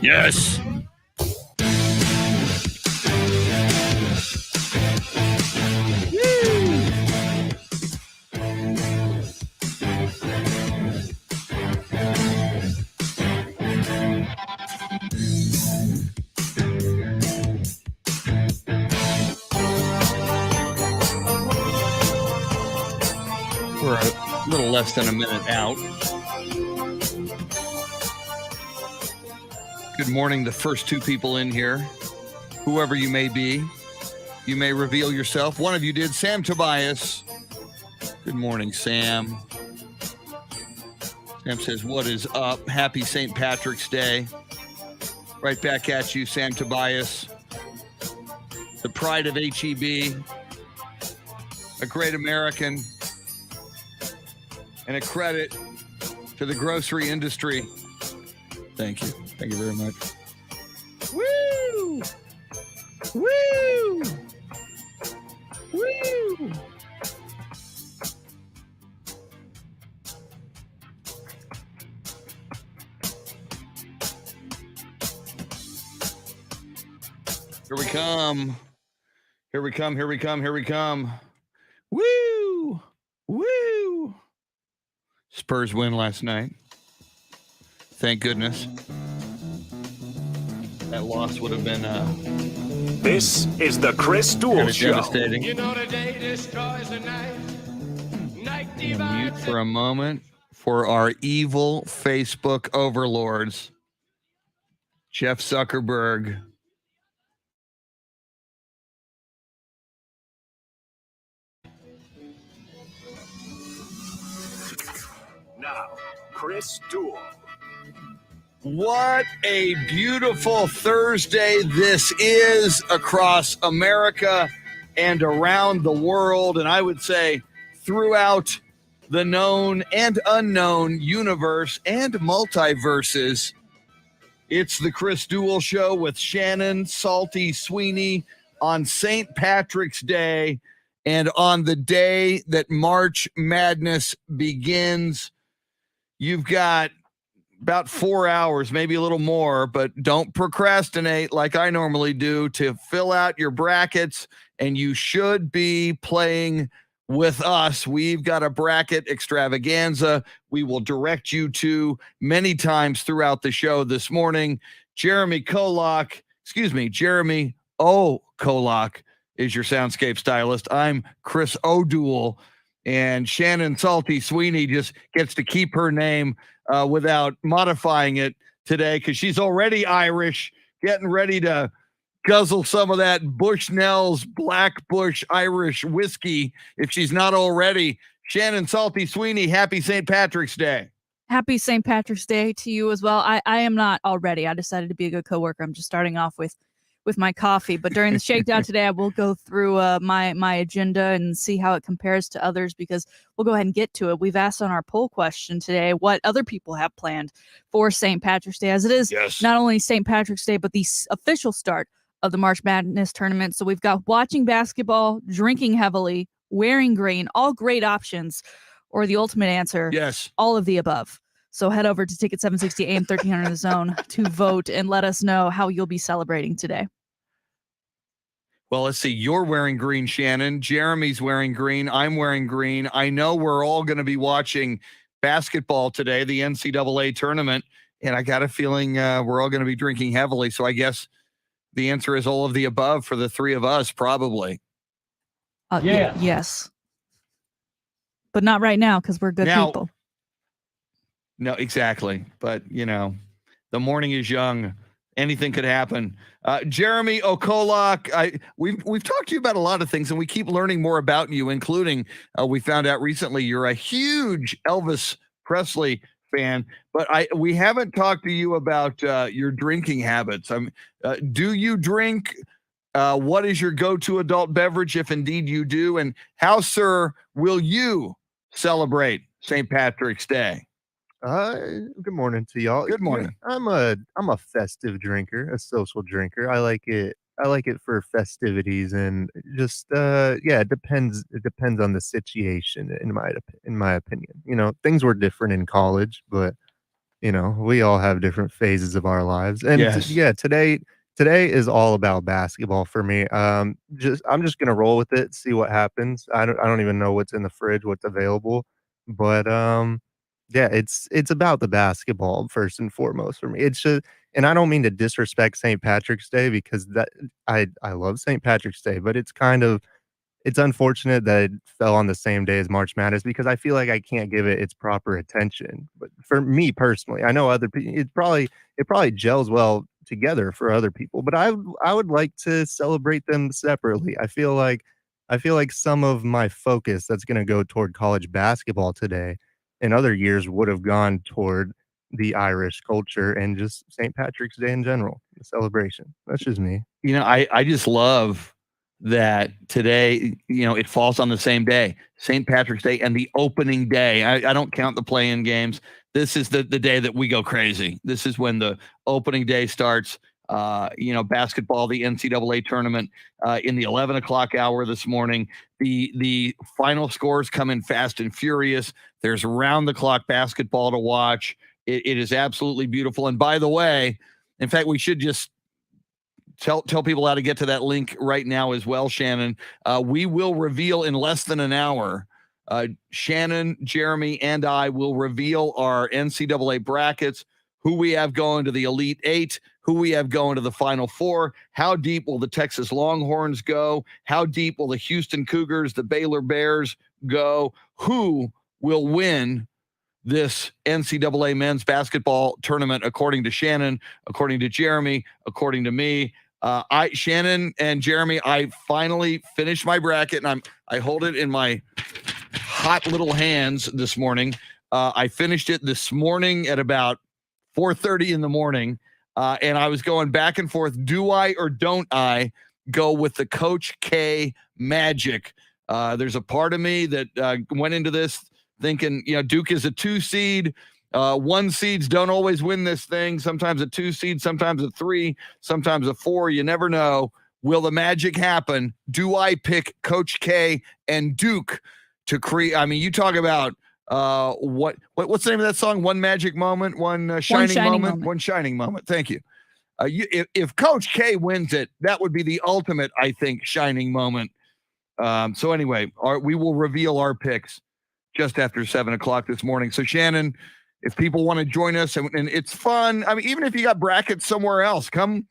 Yes. We're a little less than a minute out. Good morning, the first two people in here. Whoever you may be, you may reveal yourself. One of you did. Sam Tobias. Good morning, Sam. Sam says, what is up? Happy St. Patrick's Day. Right back at you, Sam Tobias. The pride of HEB. A great American. And a credit to the grocery industry. Thank you. Thank you very much. Woo! Woo! Woo! Here we come. Here we come. Here we come. Here we come. Woo! Woo! Spurs win last night. Thank goodness. That loss would have been This is the Chris Duel Show. Devastating. You know the day destroys the night. Night Mute divides for a moment for our evil Facebook overlords. Jeff Zuckerberg. Now, Chris Duel. What a beautiful Thursday this is across America and around the world, and I would say throughout the known and unknown universe and multiverses. It's the Chris Duel Show with Shannon, Salty, Sweeney on St. Patrick's Day and on the day that March Madness begins. You've got about 4 hours, maybe a little more, but don't procrastinate like I normally do to fill out your brackets, and you should be playing with us. We've got a bracket extravaganza we will direct you to many times throughout the show this morning. Jeremy O. Kolok is your Soundscape Stylist. I'm Chris O'Duel, and Shannon Salty Sweeney just gets to keep her name without modifying it today because she's already Irish, getting ready to guzzle some of that Bushnell's Black Bush Irish whiskey if she's not already. Shannon Salty Sweeney, happy St. Patrick's Day. Happy St. Patrick's Day to you as well. I am not already. I decided to be a good coworker. I'm just starting off with my coffee. But during the shakedown today, I will go through my agenda and see how it compares to others, because we'll go ahead and get to it. We've asked on our poll question today what other people have planned for St. Patrick's Day, as it is not only St. Patrick's Day, but the official start of the March Madness tournament. So we've got watching basketball, drinking heavily, wearing green, all great options, or the ultimate answer, all of the above. So head over to Ticket 760 AM 1300 The Zone to vote and let us know how you'll be celebrating today. Well, let's see. You're wearing green, Shannon. Jeremy's wearing green. I'm wearing green. I know we're all going to be watching basketball today, the NCAA tournament, and I got a feeling we're all going to be drinking heavily. So I guess the answer is all of the above for the three of us, probably. Yes. But not right now, because we're good people. No, exactly. But, you know, the morning is young. Anything could happen. Jeremy Kolok, we've talked to you about a lot of things, and we keep learning more about you, including we found out recently you're a huge Elvis Presley fan, but we haven't talked to you about your drinking habits. Do you drink? What is your go-to adult beverage, if indeed you do? And how, sir, will you celebrate St. Patrick's Day? Good morning to y'all. Good morning. I'm a festive drinker, a social drinker. I like it for festivities, and just it depends on the situation in my opinion. You know, things were different in college, but we all have different phases of our lives. And Yes. yeah, today is all about basketball for me. I'm just gonna roll with it, see what happens. I don't even know what's in the fridge, what's available, but yeah, it's about the basketball first and foremost for me. It's just, and I don't mean to disrespect St. Patrick's Day because I love St. Patrick's Day, but it's unfortunate that it fell on the same day as March Madness because I feel like I can't give it its proper attention. But for me personally, I know other people, it probably gels well together for other people, but I would like to celebrate them separately. I feel like some of my focus that's gonna go toward college basketball today in other years would have gone toward the Irish culture and just St. Patrick's Day in general, the celebration. That's just me. I just love that today, it falls on the same day, St. Patrick's Day and the opening day. I don't count the play-in games. This is the day that we go crazy. This is when the opening day starts. Basketball, the NCAA tournament in the 11 o'clock hour this morning. The final scores come in fast and furious. There's round-the-clock basketball to watch. It is absolutely beautiful. And by the way, in fact, we should just tell people how to get to that link right now as well, Shannon. We will reveal in less than an hour. Shannon, Jeremy, and I will reveal our NCAA brackets, who we have going to the Elite Eight, who we have going to the Final Four, how deep will the Texas Longhorns go, how deep will the Houston Cougars, the Baylor Bears go, who will win this NCAA men's basketball tournament, according to Shannon, according to Jeremy, according to me. Shannon and Jeremy, I finally finished my bracket, and I hold it in my hot little hands this morning. I finished it this morning at about 4:30 in the morning, and I was going back and forth. Do I or don't I go with the Coach K magic? There's a part of me that went into this thinking, Duke is a 2 seed. 1 seeds don't always win this thing. Sometimes a 2 seed, sometimes a 3, sometimes a 4. You never know. Will the magic happen? Do I pick Coach K and Duke to create? I mean, you talk about what's the name of that song? One magic moment, one shining moment. One shining moment. Thank you. If Coach K wins it, that would be the ultimate, I think, shining moment. So anyway, we will reveal our picks just after 7 o'clock this morning. So Shannon, if people want to join us, and it's fun. I mean, even if you got brackets somewhere else, come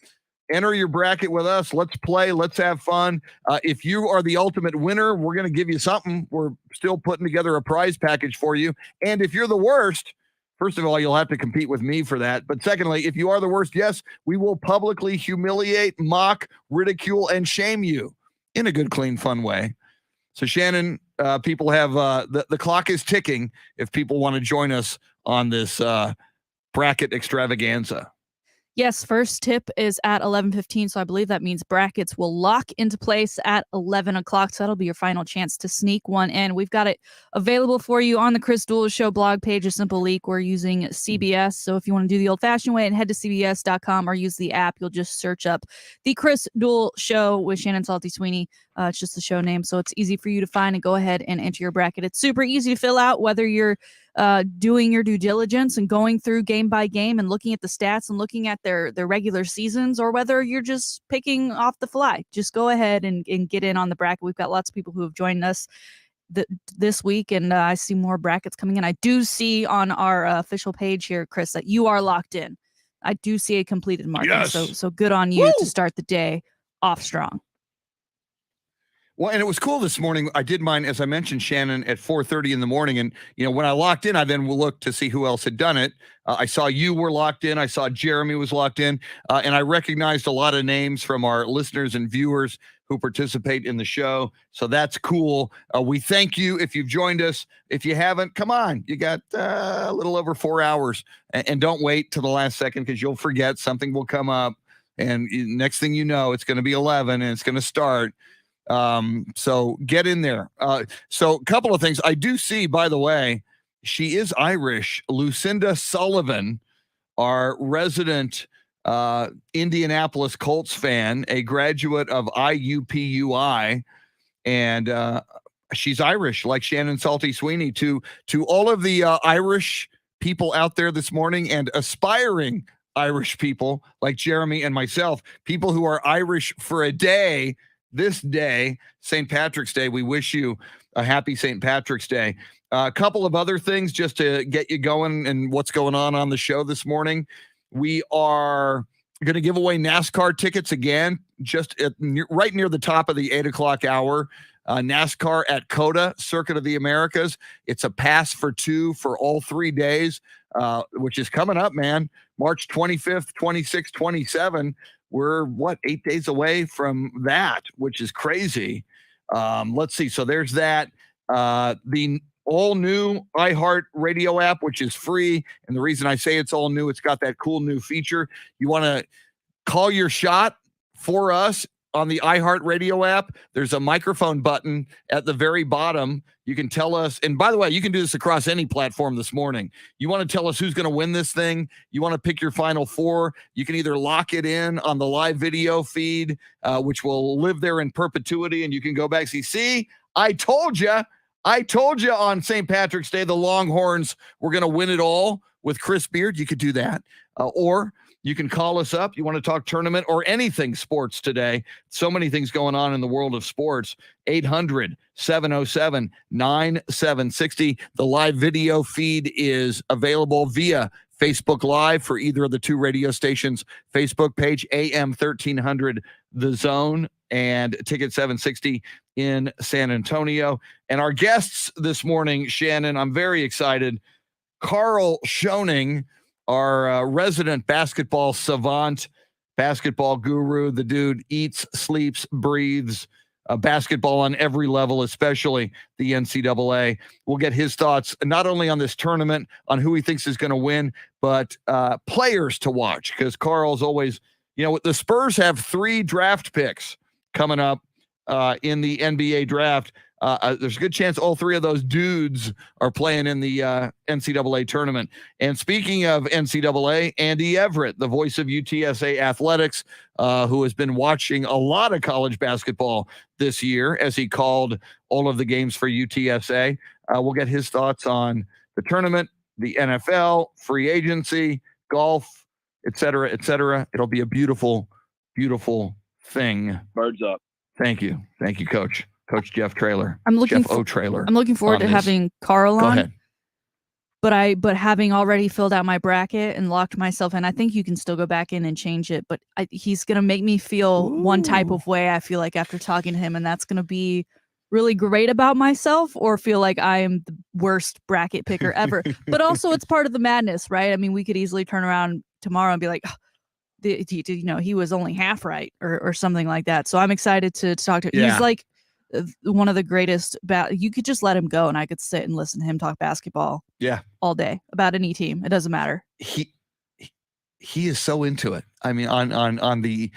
enter your bracket with us. Let's play. Let's have fun. If you are the ultimate winner, we're going to give you something. We're still putting together a prize package for you. And if you're the worst, first of all, you'll have to compete with me for that. But secondly, if you are the worst, yes, we will publicly humiliate, mock, ridicule, and shame you in a good, clean, fun way. So Shannon, people have the clock is ticking if people want to join us on this bracket extravaganza. Yes, first tip is at 11:15, so I believe that means brackets will lock into place at 11 o'clock, so that'll be your final chance to sneak one in. We've got it available for you on the Chris Duel Show blog page, a simple leak. We're using CBS, so if you want to do the old-fashioned way and head to CBS.com or use the app, you'll just search up the Chris Duel Show with Shannon Salty Sweeney. It's just the show name, so it's easy for you to find and go ahead and enter your bracket. It's super easy to fill out, whether you're doing your due diligence and going through game by game and looking at the stats and looking at their regular seasons, or whether you're just picking off the fly. Just go ahead and get in on the bracket. We've got lots of people who have joined us this week, and I see more brackets coming in. I do see on our official page here, Chris, that you are locked in. I do see a completed marking. Yes. So good on you to start the day off strong. Well, and it was cool this morning. I did mine, as I mentioned, Shannon, at 4:30 in the morning. And, when I locked in, I then looked to see who else had done it. I saw you were locked in. I saw Jeremy was locked in. And I recognized a lot of names from our listeners and viewers who participate in the show. So that's cool. We thank you if you've joined us. If you haven't, come on. You got a little over 4 hours. And don't wait till the last second, because you'll forget. Something will come up. And next thing you know, it's going to be 11 and it's going to start. So get in there. So a couple of things I do see, by the way, she is Irish. Lucinda Sullivan, our resident Indianapolis Colts fan, a graduate of IUPUI, and she's Irish, like Shannon Salty Sweeney. To all of the Irish people out there this morning and aspiring Irish people like Jeremy and myself, people who are Irish for a day, this day, St. Patrick's Day. We wish you a happy St. Patrick's Day. A couple of other things just to get you going and what's going on the show this morning. We are going to give away NASCAR tickets again, just right near the top of the 8 o'clock hour. NASCAR at COTA, Circuit of the Americas. It's a pass for 2 for all 3 days, which is coming up, man. March 25th, 26th, 27th. We're, 8 days away from that, which is crazy. Let's see. So there's that. The all new iHeart Radio app, which is free. And the reason I say it's all new, it's got that cool new feature. You want to call your shot for us on the iHeart Radio app. There's a microphone button at the very bottom. You can tell us, and by the way, you can do this across any platform this morning. You want to tell us who's going to win this thing. You want to pick your final 4. You can either lock it in on the live video feed, which will live there in perpetuity, and you can go back and see, I told you on St. Patrick's Day, the Longhorns were going to win it all with Chris Beard. You could do that. Or you can call us up. You want to talk tournament or anything sports today. So many things going on in the world of sports. 800-707-9760. The live video feed is available via Facebook Live for either of the 2 radio stations. Facebook page, AM 1300, The Zone, and Ticket 760 in San Antonio. And our guests this morning, Shannon, I'm very excited. KARL Schoening, our resident basketball savant, basketball guru. The dude eats, sleeps, breathes basketball on every level, especially the NCAA. We'll get his thoughts not only on this tournament, on who he thinks is going to win, but players to watch, because KARL's always, the Spurs have 3 draft picks coming up in the NBA draft. There's a good chance all 3 of those dudes are playing in the NCAA tournament. And speaking of NCAA, Andy Everett, the voice of UTSA athletics, who has been watching a lot of college basketball this year as he called all of the games for UTSA. We'll get his thoughts on the tournament, the NFL, free agency, golf, et cetera, et cetera. It'll be a beautiful, beautiful thing. Birds up. Thank you. Thank you, Coach. Coach Jeff Trailer. Jeff O. Trailer. I'm looking forward to having KARL Go on. ahead. But having already filled out my bracket and locked myself in, I think you can still go back in and change it. But he's going to make me feel one type of way, I feel like, after talking to him. And that's going to be really great about myself, or feel like I am the worst bracket picker ever. But also it's part of the madness, right? I mean, we could easily turn around tomorrow and be like, he was only half right or something like that. So I'm excited to talk to him. Yeah. He's like one of the greatest. You could just let him go and I could sit and listen to him talk basketball all day about any team. It doesn't matter. He is so into it. I mean, on the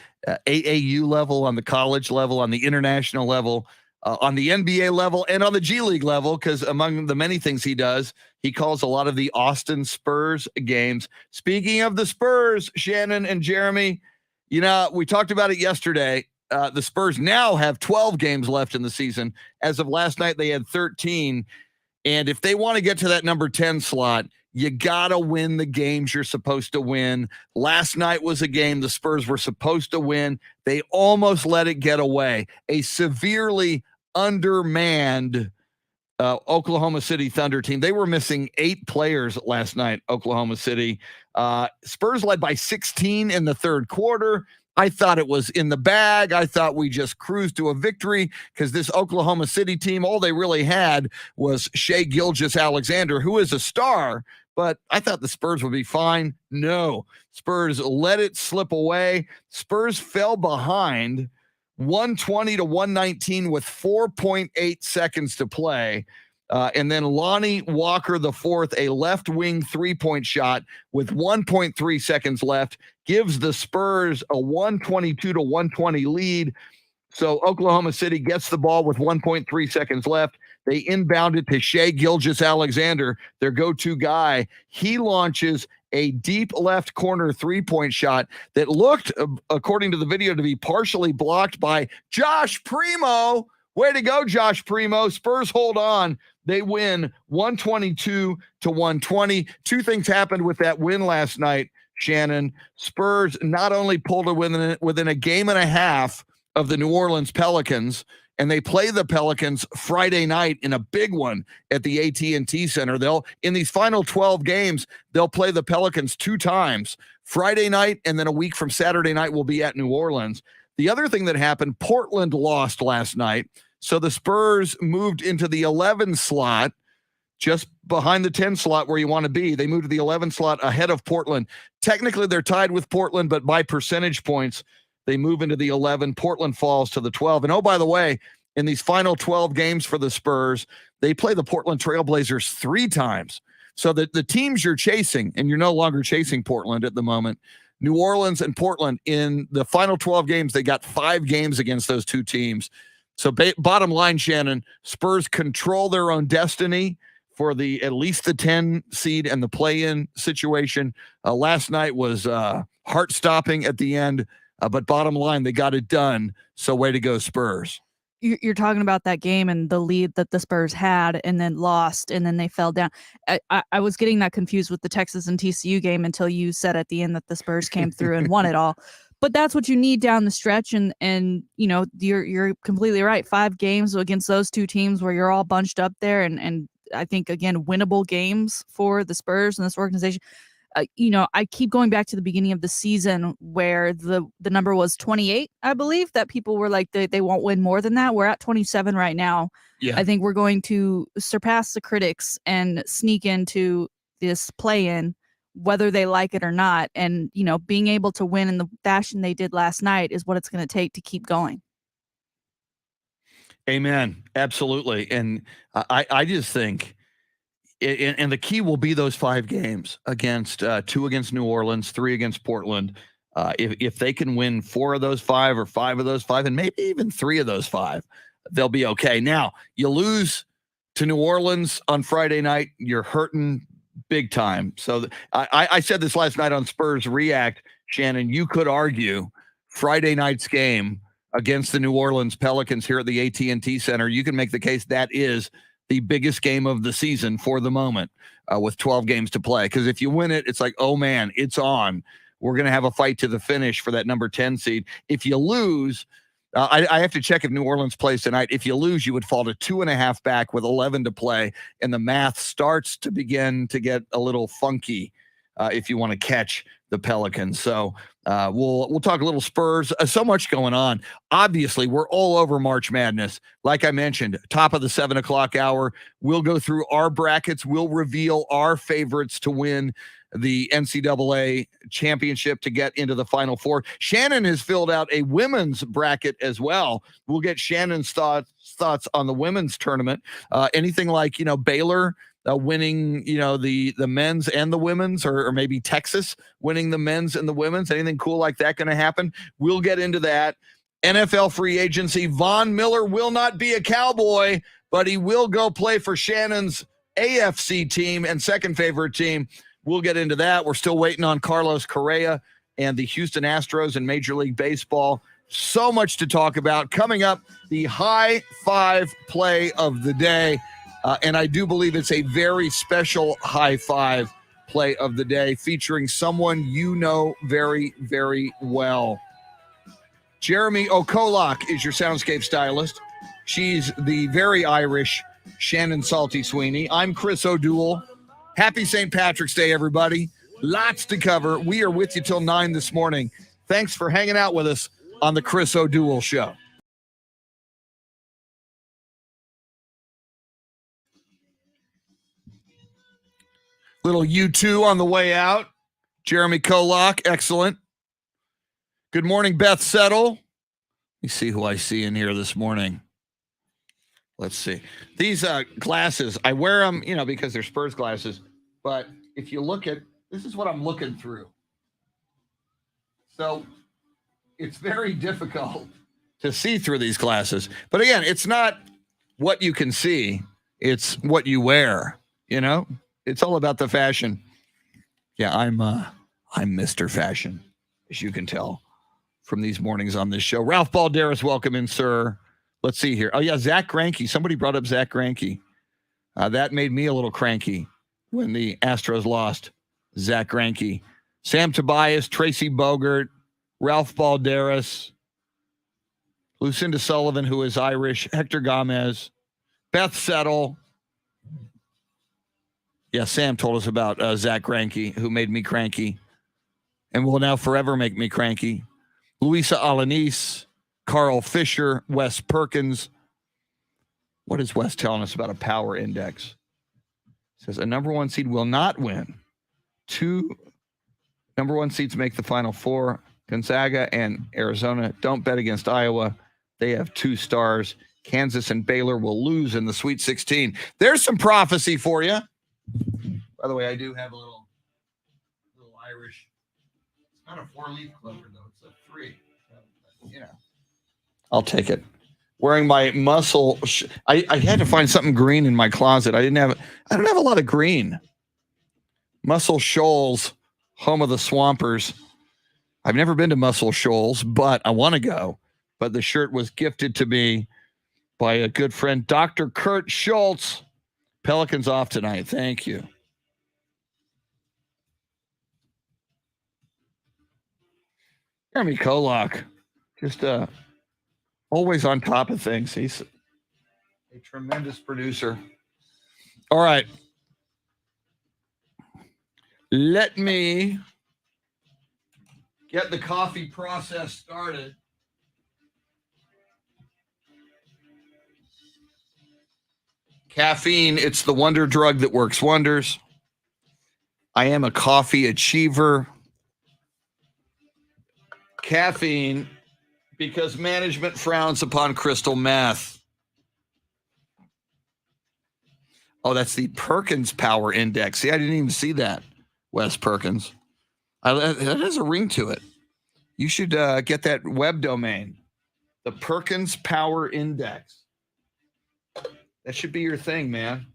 AAU level, on the college level, on the international level, on the NBA level, and on the G League level, because among the many things he does, he calls a lot of the Austin Spurs games. Speaking of the Spurs, Shannon and Jeremy, we talked about it yesterday. The Spurs now have 12 games left in the season. As of last night, they had 13. And if they want to get to that number 10 slot, you got to win the games you're supposed to win. Last night was a game the Spurs were supposed to win. They almost let it get away. A severely undermanned Oklahoma City Thunder team. They were missing 8 players last night, Oklahoma City. Spurs led by 16 in the third quarter. I thought it was in the bag. I thought we just cruised to a victory because this Oklahoma City team, all they really had was Shai Gilgeous-Alexander, who is a star, but I thought the Spurs would be fine. No, Spurs let it slip away. Spurs fell behind 120-119 with 4.8 seconds to play. And then Lonnie Walker IV, a left wing 3-point shot with 1.3 seconds left, gives the Spurs a 122-120 lead. So Oklahoma City gets the ball with 1.3 seconds left. They inbound it to Shai Gilgeous-Alexander, their go-to guy. He launches a deep left corner 3-point shot that looked, according to the video, to be partially blocked by Josh Primo. Way to go, Josh Primo. Spurs hold on. They win 122-120. Two things happened with that win last night, Shannon. Spurs not only pulled it within a game and a half of the New Orleans Pelicans, and they play the Pelicans Friday night in a big one at the AT&T Center. In these final 12 games, they'll play the Pelicans 2 times. Friday night, and then a week from Saturday night, we'll be at New Orleans. The other thing that happened, Portland lost last night. So the Spurs moved into the 11 slot, just behind the 10 slot where you want to be. They moved to the 11 slot ahead of Portland. Technically, they're tied with Portland, but by percentage points, they move into the 11. Portland falls to the 12. And oh, by the way, in these final 12 games for the Spurs, they play the Portland Trailblazers 3 times. So the teams you're chasing, and you're no longer chasing Portland at the moment, New Orleans and Portland, in the final 12 games, they got 5 games against those 2 teams. So bottom line, Shannon, Spurs control their own destiny for at least the 10 seed and the play-in situation. Last night was heart-stopping at the end, but bottom line, they got it done. So way to go, Spurs. You're talking about that game and the lead that the Spurs had and then lost and then they fell down. I was getting that confused with the Texas and TCU game until you said at the end that the Spurs came through and won it all. But that's what you need down the stretch, and you know, you're completely right. 5 games against those 2 teams where you're all bunched up there, and I think, again, winnable games for the Spurs and this organization. You know, I keep going back to the beginning of the season where the number was 28, I believe, that people were like, they won't win more than that. We're at 27 right now. Yeah. I think we're going to surpass the critics and sneak into this play-in, whether they like it or not. And, you know, being able to win in the fashion they did last night is what it's going to take to keep going. Amen. Absolutely. And I just think, and the key will be those 5 games against 2 against New Orleans, 3 against Portland. If they can win 4 of those 5 or 5 of those 5, and maybe even 3 of those 5, they'll be okay. Now, you lose to New Orleans on Friday night, you're hurting big time. So I said this last night on Spurs React, Shannon, you could argue Friday night's game against the New Orleans Pelicans here at the AT&T Center, you can make the case that is the biggest game of the season for the moment, with 12 games to play. Because if you win it, it's like, oh man, it's on. We're going to have a fight to the finish for that number 10 seed. If you lose, I have to check if New Orleans plays tonight. If you lose, you would fall to 2.5 back with 11 to play, and the math starts to begin to get a little funky if you want to catch the Pelicans. So we'll talk a little Spurs. So much going on. Obviously, we're all over March Madness. Like I mentioned, top of the 7 o'clock hour, we'll go through our brackets. We'll reveal our favorites to win the NCAA championship to get into the Final Four. Shannon has filled out a women's bracket as well. We'll get Shannon's thoughts on the women's tournament. Anything like, Baylor winning, the men's and the women's, or maybe Texas winning the men's and the women's. Anything cool like that going to happen? We'll get into that. NFL free agency. Von Miller will not be a Cowboy, but he will go play for Shannon's AFC team and second favorite team. We'll get into that. We're still waiting on Carlos Correa and the Houston Astros in Major League Baseball. So much to talk about. Coming up, the high 5 play of the day. And I do believe it's a very special high 5 play of the day featuring someone you know very, very well. Jeremy Kolok is your Soundscape stylist. She's the very Irish Shannon Salty Sweeney. I'm Chris O'Duel. Happy St. Patrick's Day, everybody. Lots to cover. We are with you till 9 this morning. Thanks for hanging out with us on the Chris O'Duel Show. Little U2 on the way out. Jeremy Kolok, excellent. Good morning, Beth Settle. Let me see who I see in here this morning. Let's see. These glasses, I wear them, because they're Spurs glasses. But if you look at, this is what I'm looking through. So it's very difficult to see through these glasses. But again, it's not what you can see. It's what you wear, It's all about the fashion. Yeah, I'm Mr. Fashion, as you can tell from these mornings on this show. Ralph Balderas, welcome in, sir. Let's see here. Oh, yeah, Zach Greinke. Somebody brought up Zach Greinke. That made me a little cranky when the Astros lost. Zach Greinke. Sam Tobias, Tracy Bogart, Ralph Balderas, Lucinda Sullivan, who is Irish, Hector Gomez, Beth Settle. Yeah, Sam told us about Zach Greinke, who made me cranky and will now forever make me cranky. Luisa Alanis, Carl Fisher, Wes Perkins. What is Wes telling us about a power index? It says a number one seed will not win. 2 number one seeds make the Final Four. Gonzaga and Arizona. Don't bet against Iowa. They have 2 stars. Kansas and Baylor will lose in the Sweet 16. There's some prophecy for you. By the way, I do have a little Irish. It's not a 4-leaf clover, though. It's a 3. You know, I'll take it. Wearing my muscle. I had to find something green in my closet. I don't have a lot of green. Muscle Shoals, home of the Swampers. I've never been to Muscle Shoals, but I want to go. But the shirt was gifted to me by a good friend, Dr. Kurt Schultz. Pelicans off tonight. Thank you. Jeremy Kolok, just always on top of things. He's a tremendous producer. All right. Let me get the coffee process started. Caffeine, it's the wonder drug that works wonders. I am a coffee achiever. Caffeine, because management frowns upon crystal meth. Oh, that's the Perkins Power Index. See, I didn't even see that, Wes Perkins. That has a ring to it. You should get that web domain, the Perkins Power Index. That should be your thing, man.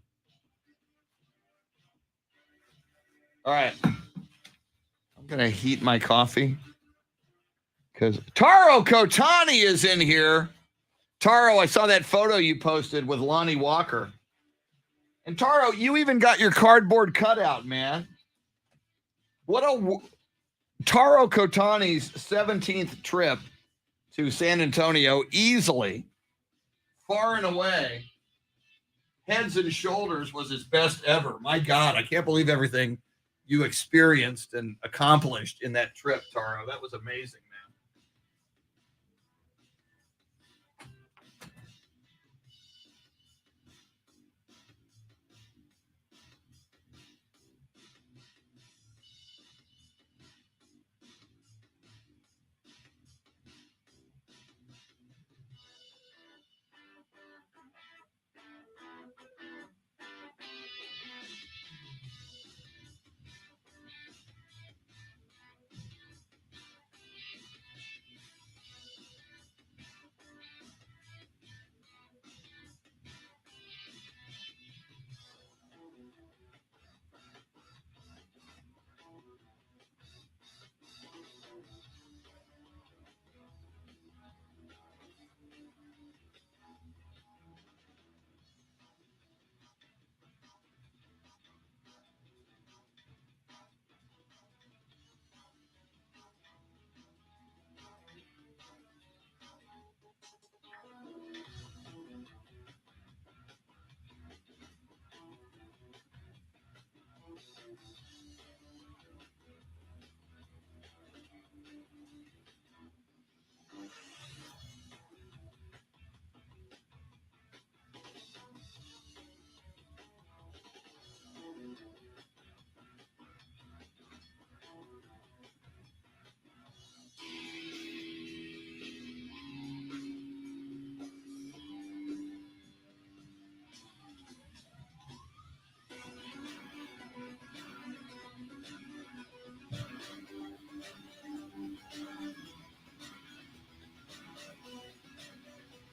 All right. I'm going to heat my coffee because Taro Kotani is in here. Taro, I saw that photo you posted with Lonnie Walker. And Taro, you even got your cardboard cutout, man. Taro Kotani's 17th trip to San Antonio, easily, far and away, heads and shoulders was his best ever. My God, I can't believe everything you experienced and accomplished in that trip, Taro. That was amazing, man.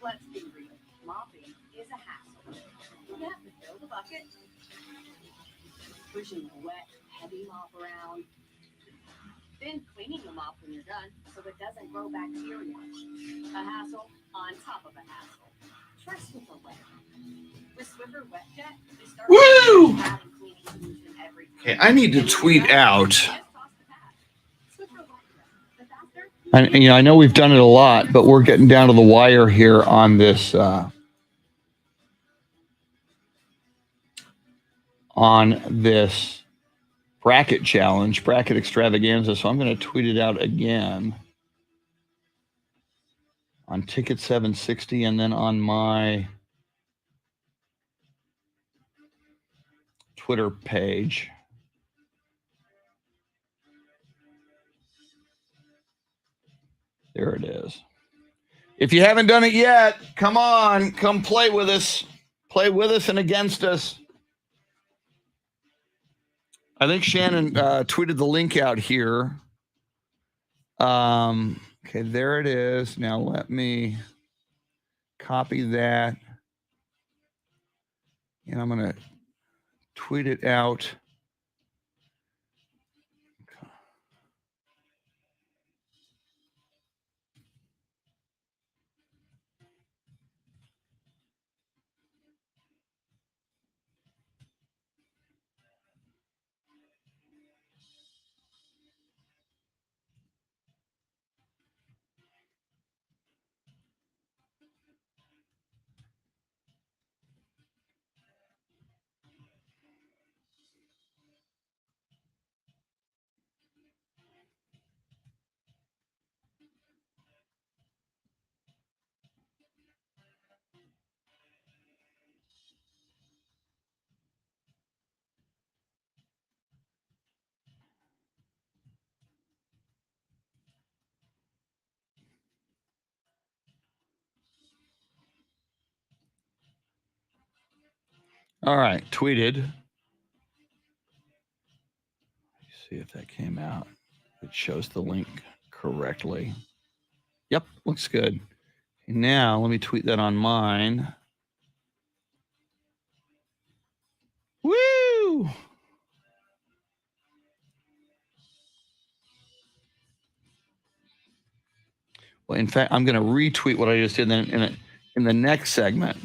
Let's be real. Mopping is a hassle. You have to fill the bucket, pushing the wet, heavy mop around, then cleaning the mop when you're done so it doesn't grow bacteria. A hassle on top of a hassle. Try Swiffer Wet. With Swiffer Wet Jet, they start Woo! adding cleaning solution every time. Okay, I need to tweet out. Just toss the pad. Swiffer Wet Jet. The faster, I know we've done it a lot, but we're getting down to the wire here on this bracket challenge, bracket extravaganza. So I'm going to tweet it out again on Ticket 760 and then on my Twitter page. There it is. If you haven't done it yet, come on, come play with us. Play with us and against us. I think Shannon tweeted the link out here. Okay, there it is. Now let me copy that. And I'm going to tweet it out. All right, tweeted. Let's see if that came out. It shows the link correctly. Yep, looks good. Now let me tweet that on mine. Woo! Well, in fact, I'm going to retweet what I just did. Then in the next segment,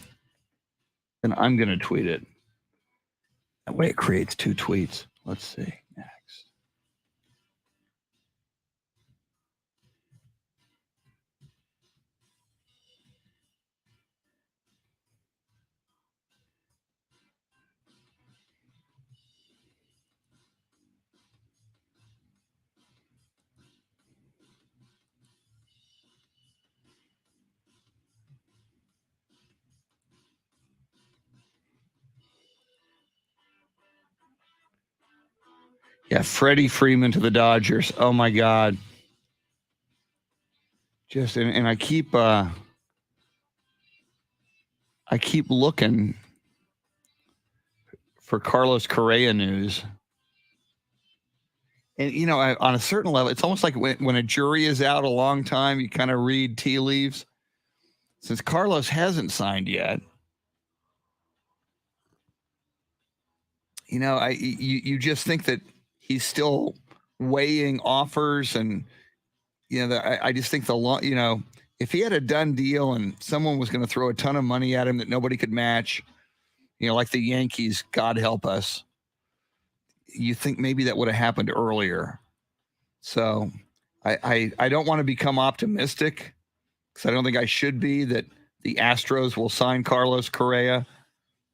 then I'm going to tweet it. That way it creates two tweets. Let's see. Next. Yeah, Freddie Freeman to the Dodgers. Oh my God. Just and I keep looking for Carlos Correa news. And you know, on a certain level, it's almost like when a jury is out a long time, you kind of read tea leaves. Since Carlos hasn't signed yet, you know, you just think that he's still weighing offers, and you know, I just think you know, if he had a done deal and someone was going to throw a ton of money at him that nobody could match, you know, like the Yankees, God help us, you think maybe that would have happened earlier. So I don't want to become optimistic, because I don't think I should be, that the Astros will sign Carlos Correa,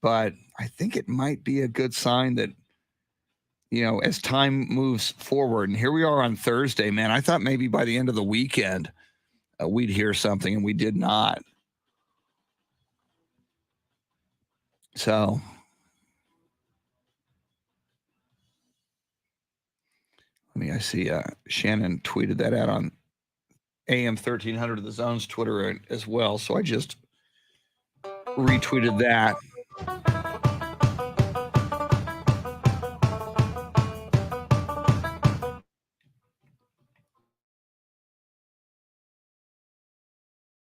but I think it might be a good sign that, you know, as time moves forward, and here we are on Thursday, man, I thought maybe by the end of the weekend we'd hear something, and we did not. So I see Shannon tweeted that out on AM 1300 of the Zone's Twitter as well. So I just retweeted that.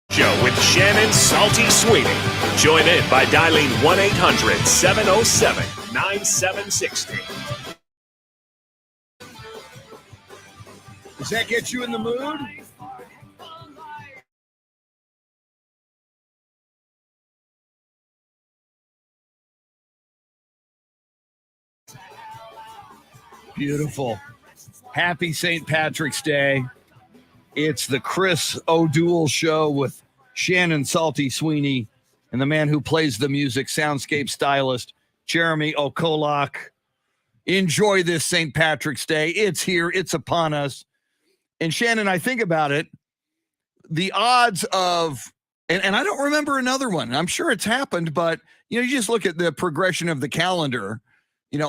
Show with Shannon Salty Sweeney. Join in by dialing 1-800-707-9760. Does that get you in the mood? Beautiful. Happy St. Patrick's Day. It's the Chris O'Duel Show with Shannon Salty Sweeney and the man who plays the music, Soundscape Stylist Jeremy Kolok. Enjoy this St. Patrick's Day. It's here. It's upon us. And Shannon, I think about it, the odds of, and I don't remember another one. I'm sure it's happened, but, you just look at the progression of the calendar.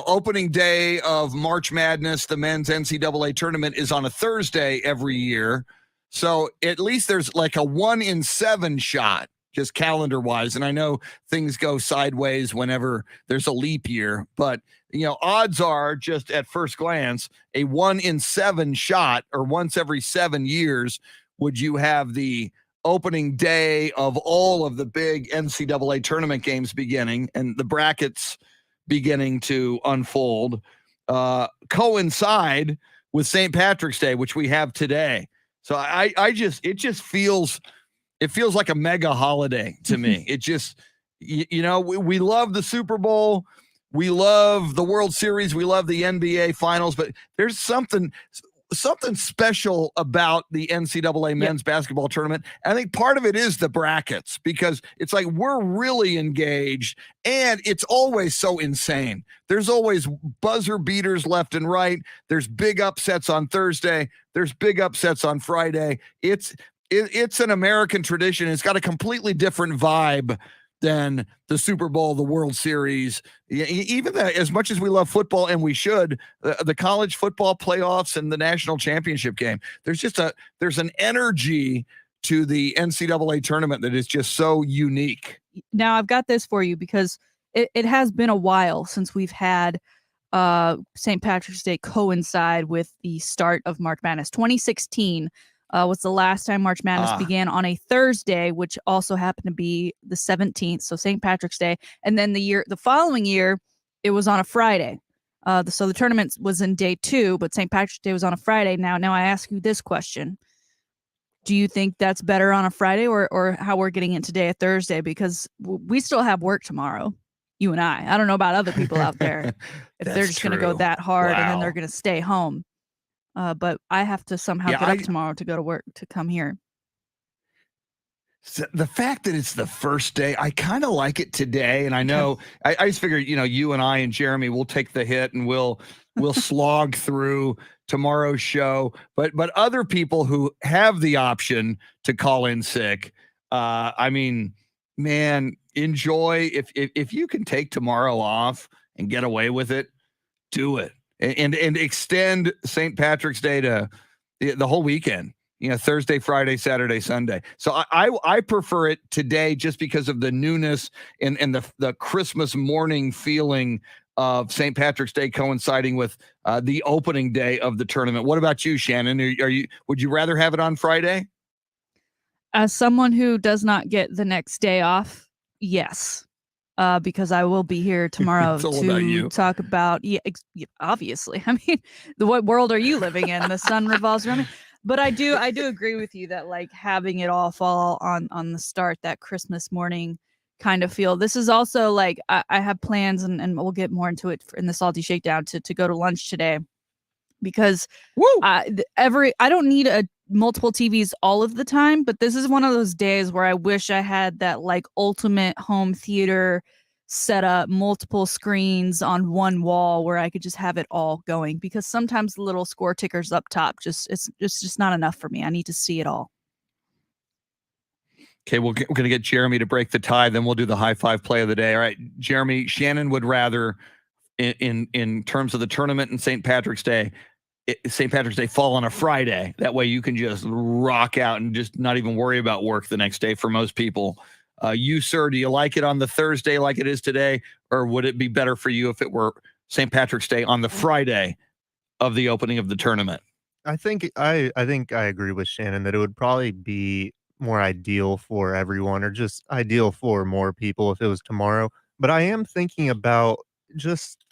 Opening day of March Madness, the men's NCAA tournament, is on a Thursday every year. So at least there's like a 1 in 7 shot, just calendar wise. And I know things go sideways whenever there's a leap year, but odds are, just at first glance, a 1 in 7 shot, or once every 7 years, would you have the opening day of all of the big NCAA tournament games beginning and the brackets beginning to unfold, coincide with St. Patrick's Day, which we have today. So it feels like a mega holiday to me. It just, we love the Super Bowl. We love the World Series. We love the NBA Finals, but there's something special about the NCAA men's basketball tournament. I think part of it is the brackets, because it's like we're really engaged, and it's always so insane. There's always buzzer beaters left and right. There's big upsets on Thursday. There's big upsets on Friday. It's an American tradition. It's got a completely different vibe than the Super Bowl, the World Series, even as much as we love football, and we should, the college football playoffs and the national championship game. There's an energy to the NCAA tournament that is just so unique. Now I've got this for you, because it has been a while since we've had St. Patrick's Day coincide with the start of March Madness. 2016 was the last time March Madness began on a Thursday, which also happened to be the 17th, so St. Patrick's Day. And then the following year, it was on a Friday. So the tournament was in day 2, but St. Patrick's Day was on a Friday. Now I ask you this question. Do you think that's better on a Friday, or how we're getting it today, a Thursday? Because we still have work tomorrow, you and I. I don't know about other people out there, if they're just going to go that hard and then they're going to stay home. But I have to somehow get up tomorrow to go to work to come here. So the fact that it's the first day, I kind of like it today. And I know I just figured, you and I and Jeremy will take the hit and we'll slog through tomorrow's show. But other people who have the option to call in sick, I mean, man, enjoy. If you can take tomorrow off and get away with it, do it. And extend St. Patrick's Day to the whole weekend, Thursday, Friday, Saturday, Sunday. So I prefer it today, just because of the newness and the Christmas morning feeling of St. Patrick's Day coinciding with the opening day of the tournament. What about you, Shannon? Would you rather have it on Friday? As someone who does not get the next day off, yes. Because I will be here tomorrow to talk about, obviously. I mean, what world are you living in? The sun revolves around me. But I do agree with you that, like, having it all fall on the start, that Christmas morning kind of feel. This is also like, I have plans, and we'll get more into it in the Salty Shakedown, to go to lunch today, because I don't need multiple TVs all of the time, but this is one of those days where I wish I had that, like, ultimate home theater set up, multiple screens on one wall, where I could just have it all going, because sometimes the little score tickers up top it's just not enough for me. I need to see it all. Okay, we're going to get Jeremy to break the tie, then we'll do the high five play of the day. All right, Jeremy, Shannon would rather, in terms of the tournament and St. Patrick's Day fall on a Friday. That way you can just rock out and just not even worry about work the next day for most people. You, sir, do you like it on the Thursday like it is today, or would it be better for you if it were St. Patrick's Day on the Friday of the opening of the tournament? I think I agree with Shannon that it would probably be more ideal for everyone, or just ideal for more people, if it was tomorrow. But I am thinking about, just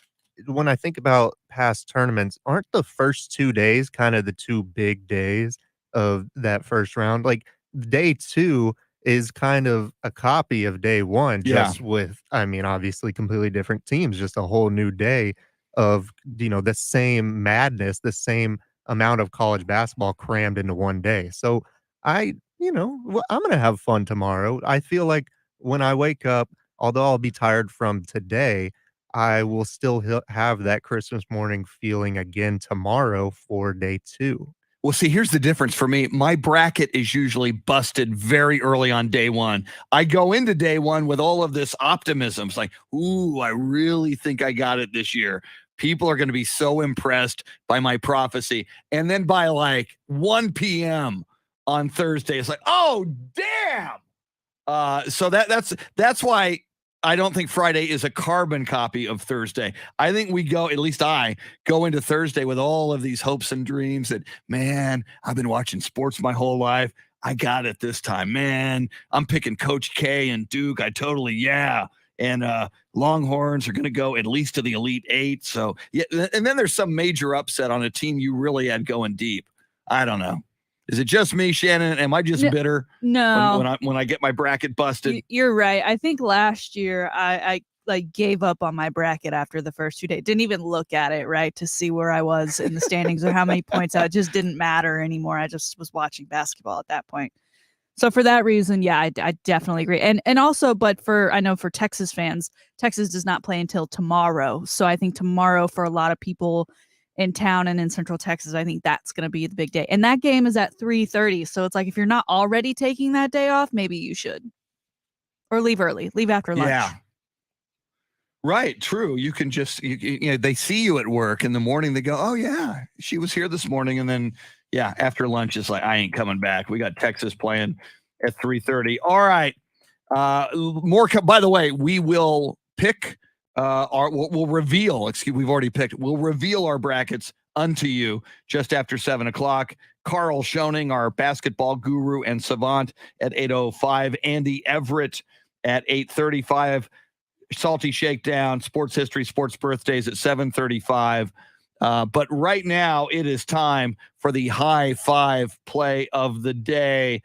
when I think about past tournaments, aren't the first 2 days kind of the 2 big days of that first round? Like, day 2 is kind of a copy of day 1, just with, I mean, obviously completely different teams, just a whole new day. of, the same madness, the same amount of college basketball crammed into one day. So I'm going to have fun tomorrow. I feel like when I wake up, although I'll be tired from today, I will still have that Christmas morning feeling again tomorrow for day 2. Well, see, here's the difference for me. My bracket is usually busted very early on day 1. I go into day 1 with all of this optimism. It's like, ooh, I really think I got it this year. People are going to be so impressed by my prophecy. And then by like 1 p.m. on Thursday, it's like, oh, damn. So that's why I don't think Friday is a carbon copy of Thursday. I think at least I go into Thursday with all of these hopes and dreams that, man, I've been watching sports my whole life. I got it this time, man. I'm picking Coach K and Duke. Yeah. And Longhorns are going to go at least to the Elite Eight. So, yeah. And then there's some major upset on a team you really had going deep. I don't know. Is it just me, Shannon? Am I just bitter? No. When I get my bracket busted? You're right. I think last year I like gave up on my bracket after the first 2 days. Didn't even look at it, right, to see where I was in the standings or how many points out. It just didn't matter anymore. I just was watching basketball at that point. So for that reason, yeah, I definitely agree. And also, but I know for Texas fans, Texas does not play until tomorrow. So I think tomorrow for a lot of people in town and in Central Texas, I think that's going to be the big day. And that game is at 3:30. So it's like, if you're not already taking that day off, maybe you should. Or leave early, leave after lunch. Yeah. Right. True. You can just, they see you at work in the morning. They go, oh yeah, she was here this morning. And then, yeah, after lunch, it's like, I ain't coming back. We got Texas playing at 3:30. All right. By the way, we will pick we'll reveal, we've already picked, we'll reveal our brackets unto you just after 7:00. KARL SCHOENING, our basketball guru and savant, at 8:05. Andy Everett at 8:35. Salty Shakedown, Sports History, Sports Birthdays at 7:35. But right now it is time for the high five play of the day.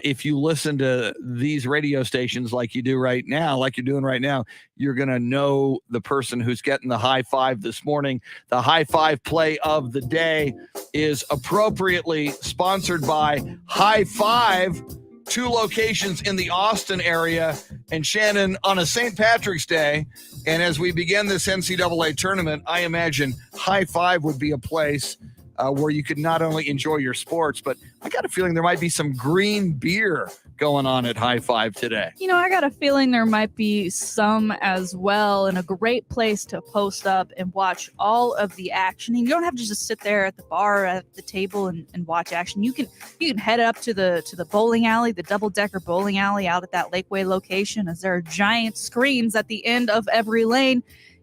If you listen to these radio stations like you do right now, like you're doing right now, you're going to know the person who's getting the high five this morning. The high five play of the day is appropriately sponsored by High Five, 2 locations in the Austin area. And Shannon, on a St. Patrick's Day, and as we begin this NCAA tournament, I imagine High Five would be a place where you could not only enjoy your sports, but I got a feeling there might be some green beer going on at High Five today. I got a feeling there might be some as well, and a great place to post up and watch all of the action. And you don't have to just sit there at the bar at the table and watch action. You can head up to the bowling alley, the double-decker bowling alley out at that Lakeway location, as there are giant screens at the end of every lane,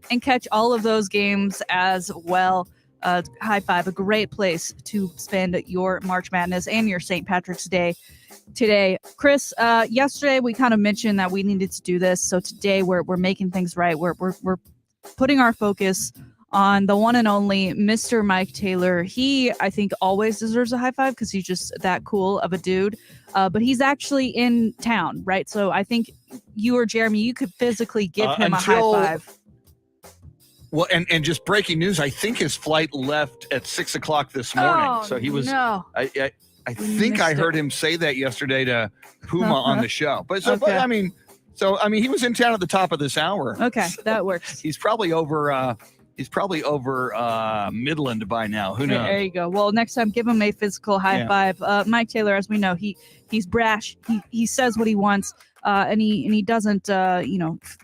and catch all of those games as well. High Five, a great place to spend your March Madness and your St. Patrick's Day today. Chris, yesterday we kind of mentioned that we needed to do this, so today we're making things right. We're putting our focus on the one and only Mr. Mike Taylor. He, I think, always deserves a high five because he's just that cool of a dude. But he's actually in town, right? So I think you or Jeremy, you could physically give him a high five. Well, and just breaking news, I think his flight left at 6:00 this morning. Oh, so he was, no. I think I heard him say that yesterday to Puma on the show. But he was in town at the top of this hour. Okay, that works. He's probably over Midland by now. Who knows? There you go. Well, next time, give him a physical high five. Mike Taylor, as we know, he's brash. He says what he wants, and he doesn't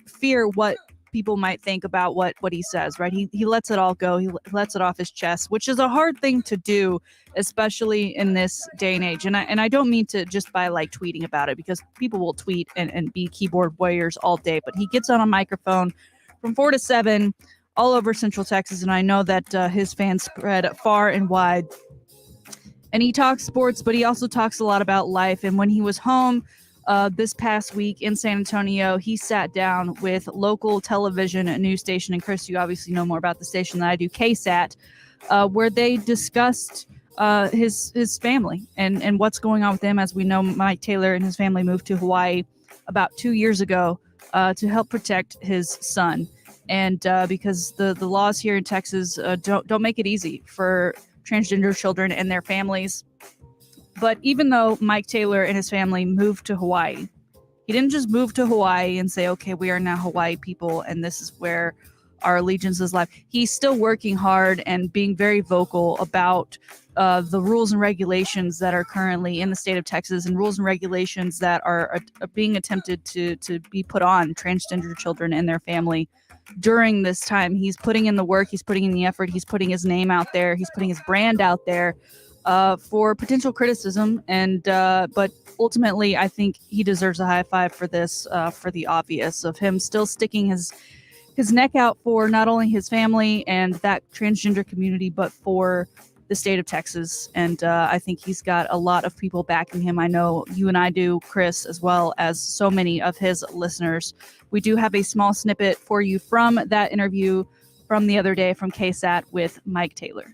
fear what people might think about what he says, right? He lets it all go. He lets it off his chest, which is a hard thing to do, especially in this day and age. And I don't mean to just by like tweeting about it, because people will tweet and be keyboard warriors all day, but he gets on a microphone from 4 to 7 all over Central Texas. And I know that his fans spread far and wide, and he talks sports, but he also talks a lot about life. And when he was home this past week in San Antonio, he sat down with local television news station, and Chris, you obviously know more about the station than I do, KSAT, where they discussed his family and what's going on with him. As we know, Mike Taylor and his family moved to Hawaii about 2 years ago to help protect his son. and because the laws here in Texas don't make it easy for transgender children and their families. But even though Mike Taylor and his family moved to Hawaii, he didn't just move to Hawaii and say, okay, we are now Hawaii people and this is where our allegiances lie. He's still working hard and being very vocal about the rules and regulations that are currently in the state of Texas, and rules and regulations that are being attempted to be put on transgender children and their family during this time. He's putting in the work, he's putting in the effort, he's putting his name out there, he's putting his brand out there for potential criticism. And but ultimately, I think he deserves a high five for this, for the obvious of him still sticking his neck out for not only his family and that transgender community, but for the state of Texas. And I think he's got a lot of people backing him. I know you and I do, Chris, as well as so many of his listeners. We do have a small snippet for you from that interview from the other day from KSAT with Mike Taylor.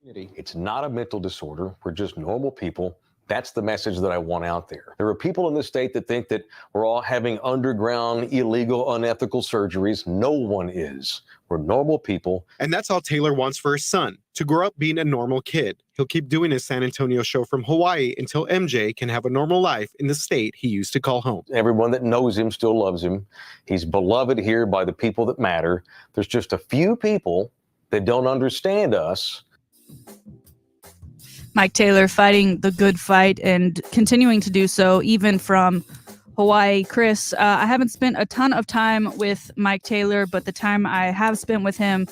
It's not a mental disorder. We're just normal people. That's the message that I want out there. There are people in this state that think that we're all having underground, illegal, unethical surgeries. No one is. We're normal people. And that's all Taylor wants for his son, to grow up being a normal kid. He'll keep doing his San Antonio show from Hawaii until MJ can have a normal life in the state he used to call home. Everyone that knows him still loves him. He's beloved here by the people that matter. There's just a few people that don't understand us. Mike Taylor fighting the good fight and continuing to do so even from Hawaii. Chris, I haven't spent a ton of time with Mike Taylor, but the time I have spent with him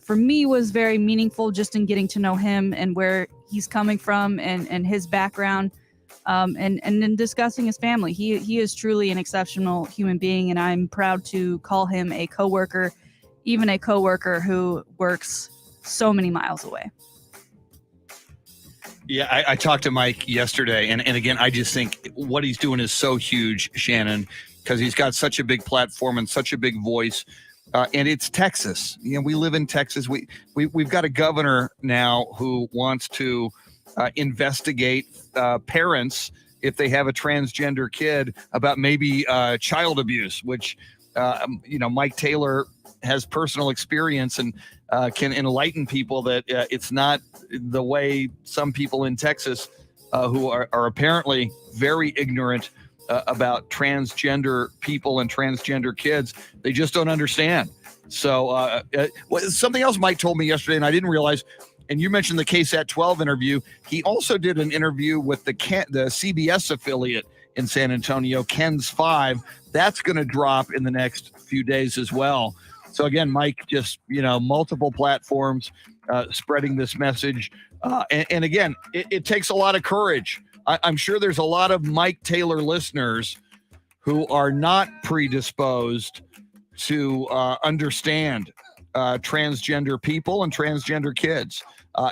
for me was very meaningful, just in getting to know him and where he's coming from and his background, and in discussing his family. He is truly an exceptional human being, and I'm proud to call him a coworker, even a coworker who works so many miles away. Yeah, I talked to Mike yesterday, and again, I just think what he's doing is so huge, Shannon, because he's got such a big platform and such a big voice, and it's Texas. You know, we live in Texas. We've got a governor now who wants to investigate parents if they have a transgender kid about maybe child abuse, which Mike Taylor has personal experience and can enlighten people that it's not the way some people in Texas who are apparently very ignorant about transgender people and transgender kids. They just don't understand. So something else Mike told me yesterday, and I didn't realize, and you mentioned the KSAT 12 interview. He also did an interview with the CBS affiliate in San Antonio, Ken's 5. That's going to drop in the next few days as well. So again, Mike, just, multiple platforms spreading this message. And again, it takes a lot of courage. I'm sure there's a lot of Mike Taylor listeners who are not predisposed to understand transgender people and transgender kids.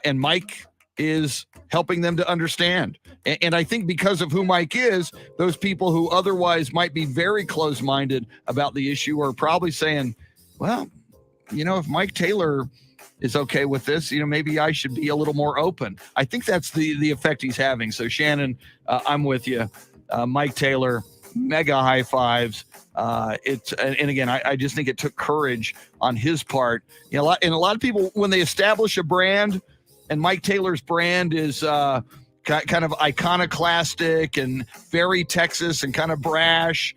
And Mike is helping them to understand. And I think because of who Mike is, those people who otherwise might be very close-minded about the issue are probably saying, well, if Mike Taylor is okay with this, maybe I should be a little more open. I think that's the effect he's having. So Shannon, I'm with you. Mike Taylor, mega high fives. And again, I just think it took courage on his part. A lot of people, when they establish a brand, and Mike Taylor's brand is kind of iconoclastic and very Texas and kind of brash.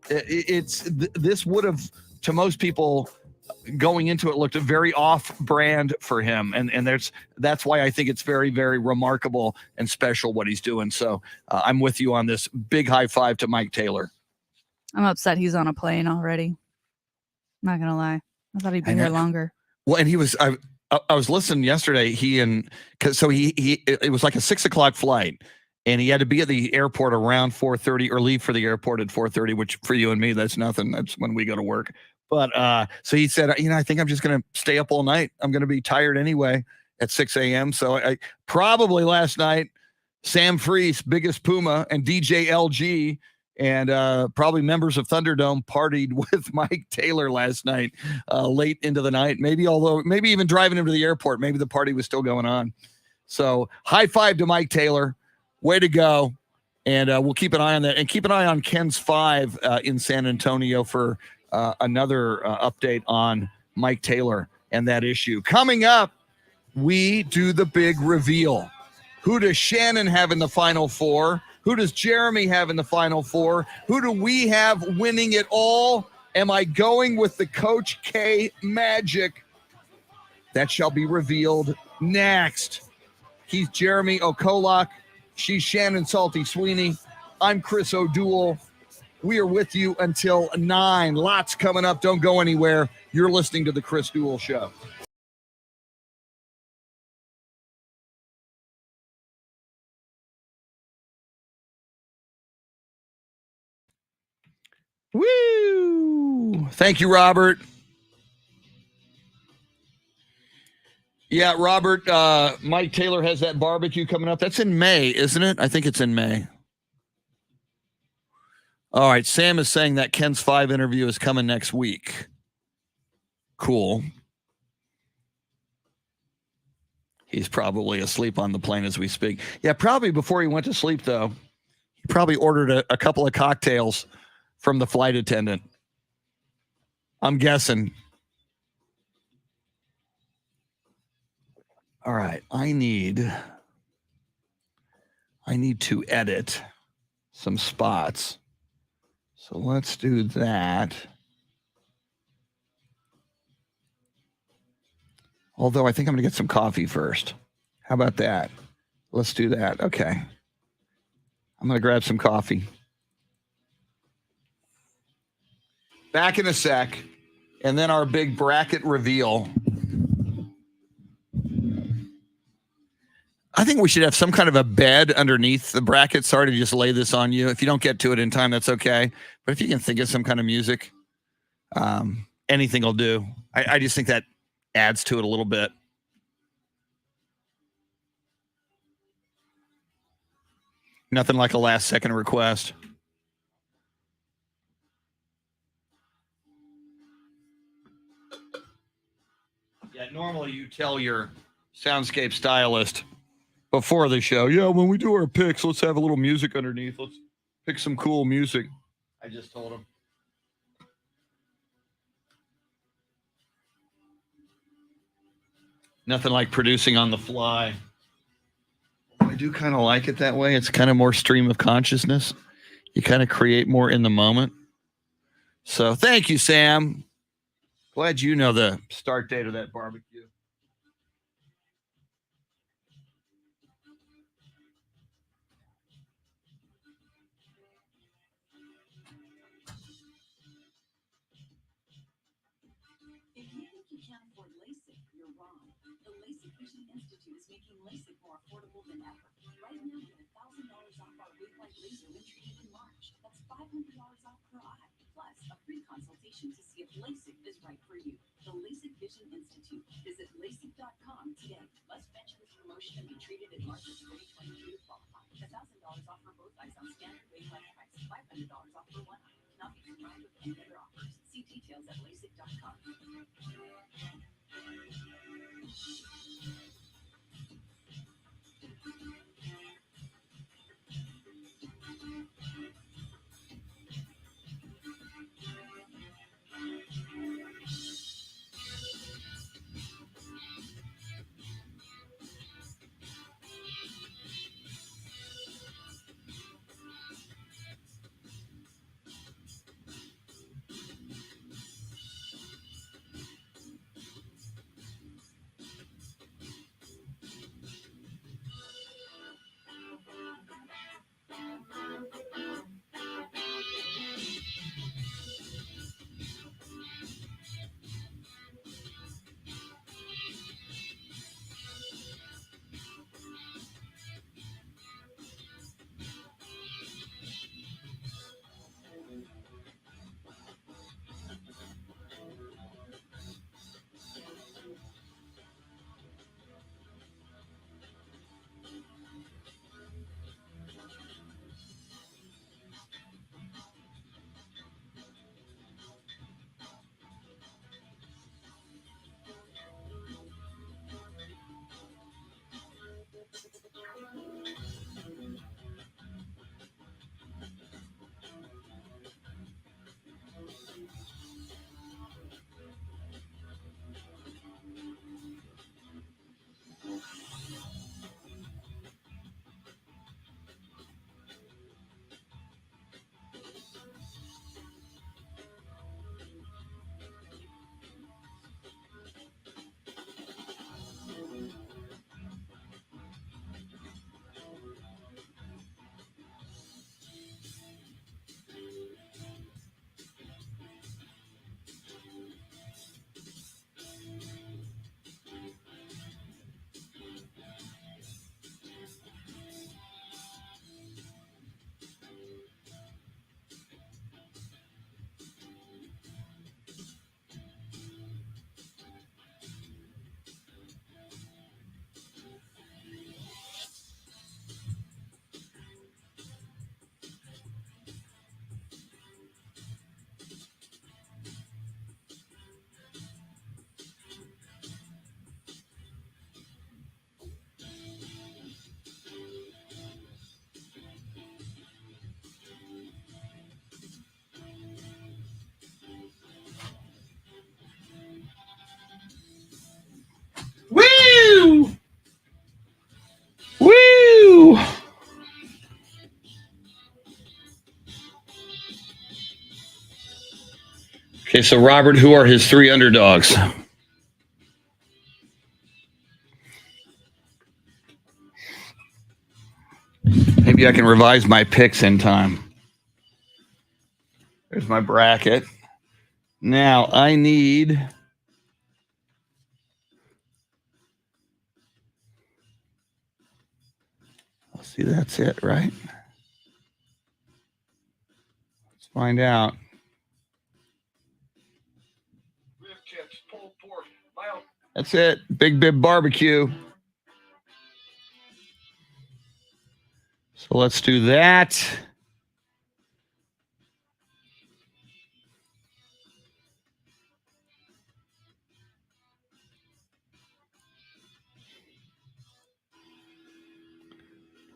This would have, to most people going into it, looked a very off brand for him. And that's why I think it's very, very remarkable and special what he's doing. So I'm with you on this. Big high five to Mike Taylor. I'm upset he's on a plane already. Not going to lie. I thought he'd be here longer. Well, and he was, I was listening yesterday. It was like a 6 o'clock flight. And he had to be at the airport around 4:30 or leave for the airport at 4:30, which for you and me, that's nothing. That's when we go to work. But so he said, I think I'm just going to stay up all night. I'm going to be tired anyway at 6 a.m. So I probably last night, Sam Freese, Biggest Puma, and DJ LG, and probably members of Thunderdome partied with Mike Taylor last night, late into the night. Maybe even driving him to the airport. Maybe the party was still going on. So high five to Mike Taylor. Way to go. And we'll keep an eye on that. And keep an eye on Ken's 5 in San Antonio for another update on Mike Taylor and that issue. Coming up, we do the big reveal. Who does Shannon have in the Final Four? Who does Jeremy have in the Final Four? Who do we have winning it all? Am I going with the Coach K magic? That shall be revealed next. He's Jeremy Kolok. She's Shannon Salty Sweeney. I'm Chris O'Duel. We are with you until 9. Lots coming up. Don't go anywhere. You're listening to The Chris Duel Show. Woo! Thank you, Robert. Yeah, Robert, Mike Taylor has that barbecue coming up. That's in May, isn't it? I think it's in May. All right, Sam is saying that Ken's 5 interview is coming next week. Cool. He's probably asleep on the plane as we speak. Yeah, probably before he went to sleep, though. He probably ordered a couple of cocktails from the flight attendant. I'm guessing. All right, I need to edit some spots. So let's do that. Although I think I'm going to get some coffee first. How about that? Let's do that. Okay. I'm going to grab some coffee. Back in a sec. And then our big bracket reveal. I think we should have some kind of a bed underneath the bracket. Sorry to just lay this on you. If you don't get to it in time, that's okay. But if you can think of some kind of music, anything will do. I just think that adds to it a little bit. Nothing like a last second request. Yeah, normally you tell your Soundscape stylist before the show, yeah, when we do our picks, let's have a little music underneath. Let's pick some cool music. I just told him. Nothing like producing on the fly. I do kind of like it that way. It's kind of more stream of consciousness. You kind of create more in the moment. So thank you, Sam. Glad you know the start date of that barbecue. If you think you can't afford LASIK, you're wrong. The LASIK Vision Institute is making LASIK more affordable than ever. Right now, get $1,000 off our wave-like laser when treated in March. That's $500 off per eye, plus a free consultation to see if LASIK is right for you. The LASIK Vision Institute. Visit Okay, so Robert, who are his 3 underdogs? Maybe I can revise my picks in time. There's my bracket. Now I need... Let's see, that's it, right? Let's find out. That's it. Big Bib Barbecue. So let's do that.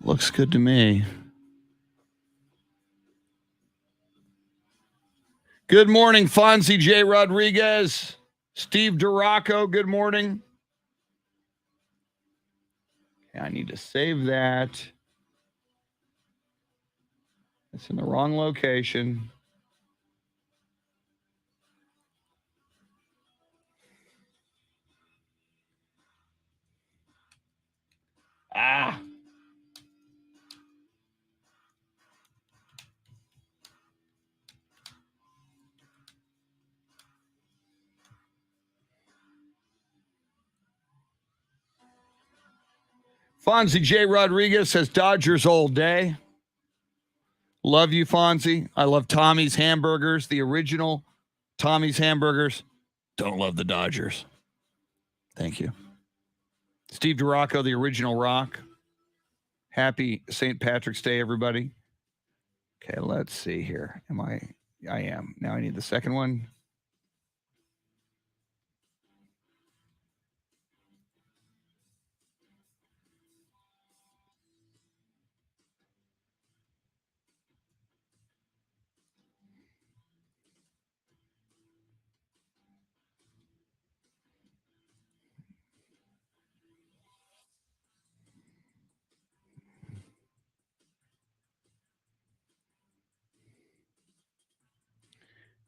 Looks good to me. Good morning, Fonzie J. Rodriguez. Steve Duraco, good morning. Okay, I need to save that. It's in the wrong location. Ah. Fonzie J. Rodriguez says Dodgers all day. Love you, Fonzie. I love Tommy's Hamburgers, the original Tommy's Hamburgers. Don't love the Dodgers. Thank you. Steve Duraco, the original rock. Happy St. Patrick's Day, everybody. Okay, let's see here. I am. Now I need the second one.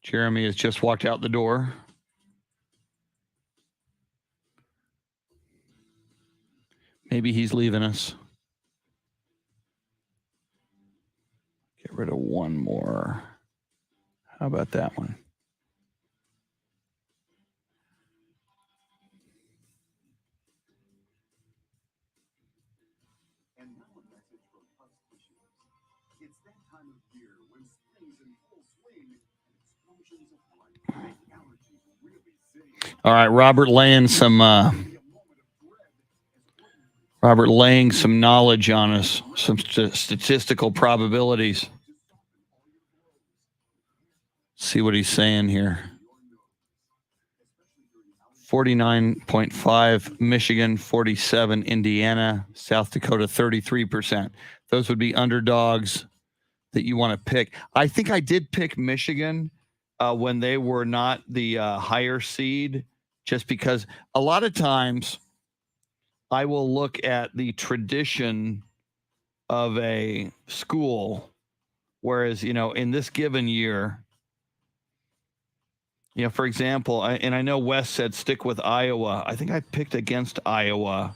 Jeremy has just walked out the door. Maybe he's leaving us. Get rid of one more. How about that one? And now a message from Husk Tissues. It's that time of year when spring's in full swing and explosions of light make allergies really sing. All right, Robert laying some knowledge on us, some statistical probabilities. See what he's saying here. 49.5 Michigan, 47 Indiana, South Dakota 33%. Those would be underdogs that you want to pick. I think I did pick Michigan when they were not the higher seed, just because a lot of times I will look at the tradition of a school, whereas, in this given year, for example, and I know Wes said stick with Iowa. I think I picked against Iowa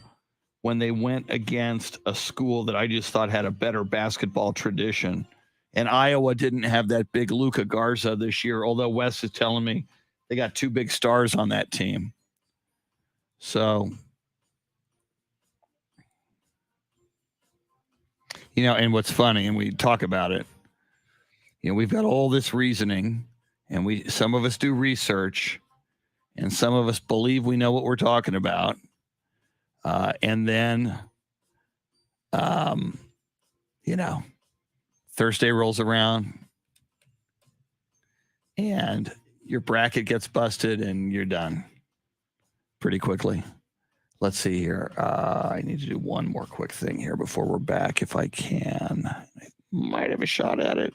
when they went against a school that I just thought had a better basketball tradition. And Iowa didn't have that big Luka Garza this year, although Wes is telling me they got 2 big stars on that team. So, and what's funny, and we talk about it, we've got all this reasoning, and some of us do research, and some of us believe we know what we're talking about. And then, Thursday rolls around and your bracket gets busted and you're done pretty quickly. Let's see here. I need to do one more quick thing here before we're back, if I can. I might have a shot at it.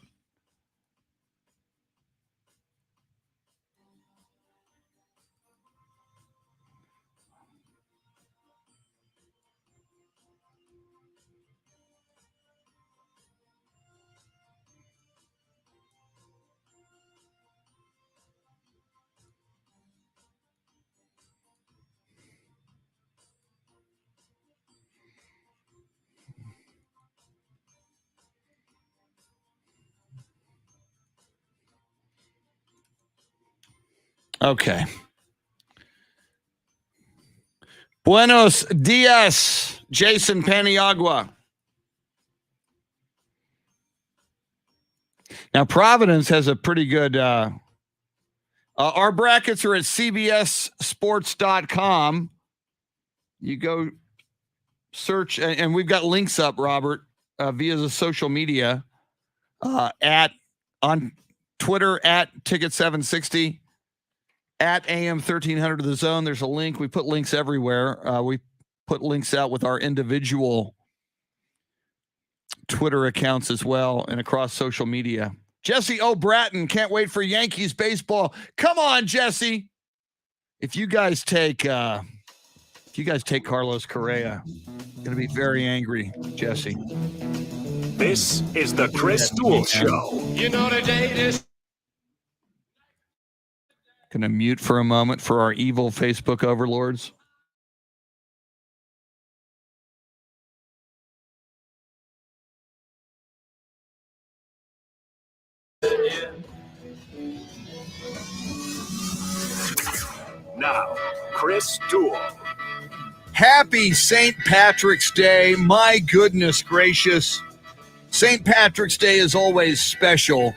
Okay. Buenos dias, Jason Paniagua. Now, Providence has a pretty good... our brackets are at cbssports.com. You go search, and we've got links up, Robert, via the social media, on Twitter at Ticket760, at AM 1300 The Zone. There's a link. We put links everywhere. We put links out with our individual Twitter accounts as well and across social media. Jesse O'Bratton, can't wait for Yankees baseball. Come on, Jesse. If you guys take Carlos Correa, I'm going to be very angry, Jesse. This is the Chris Duel Show. You know the date is. Going to mute for a moment for our evil Facebook overlords. Now, Chris Duel. Happy St. Patrick's Day. My goodness gracious. St. Patrick's Day is always special,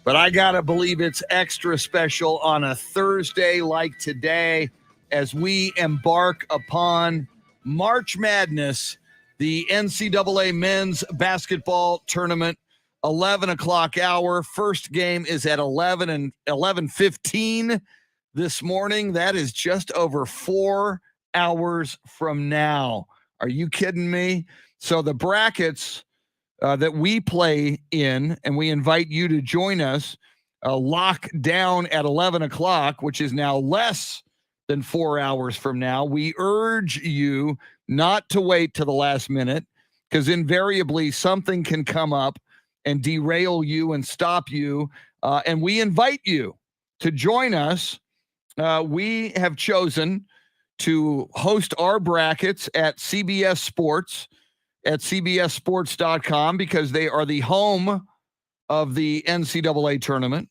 but I got to believe it's extra special on a Thursday like today as we embark upon March Madness, the NCAA men's basketball tournament, 11 o'clock hour. First game is at 11:15 this morning. That is just over 4 hours from now. Are you kidding me? So the brackets that we play in, and we invite you to join us, lock down at 11 o'clock, which is now less than 4 hours from now. We urge you not to wait to the last minute, because invariably something can come up and derail you and stop you. And we invite you to join us. We have chosen to host our brackets at CBS Sports, at cbssports.com, because they are the home of the NCAA tournament,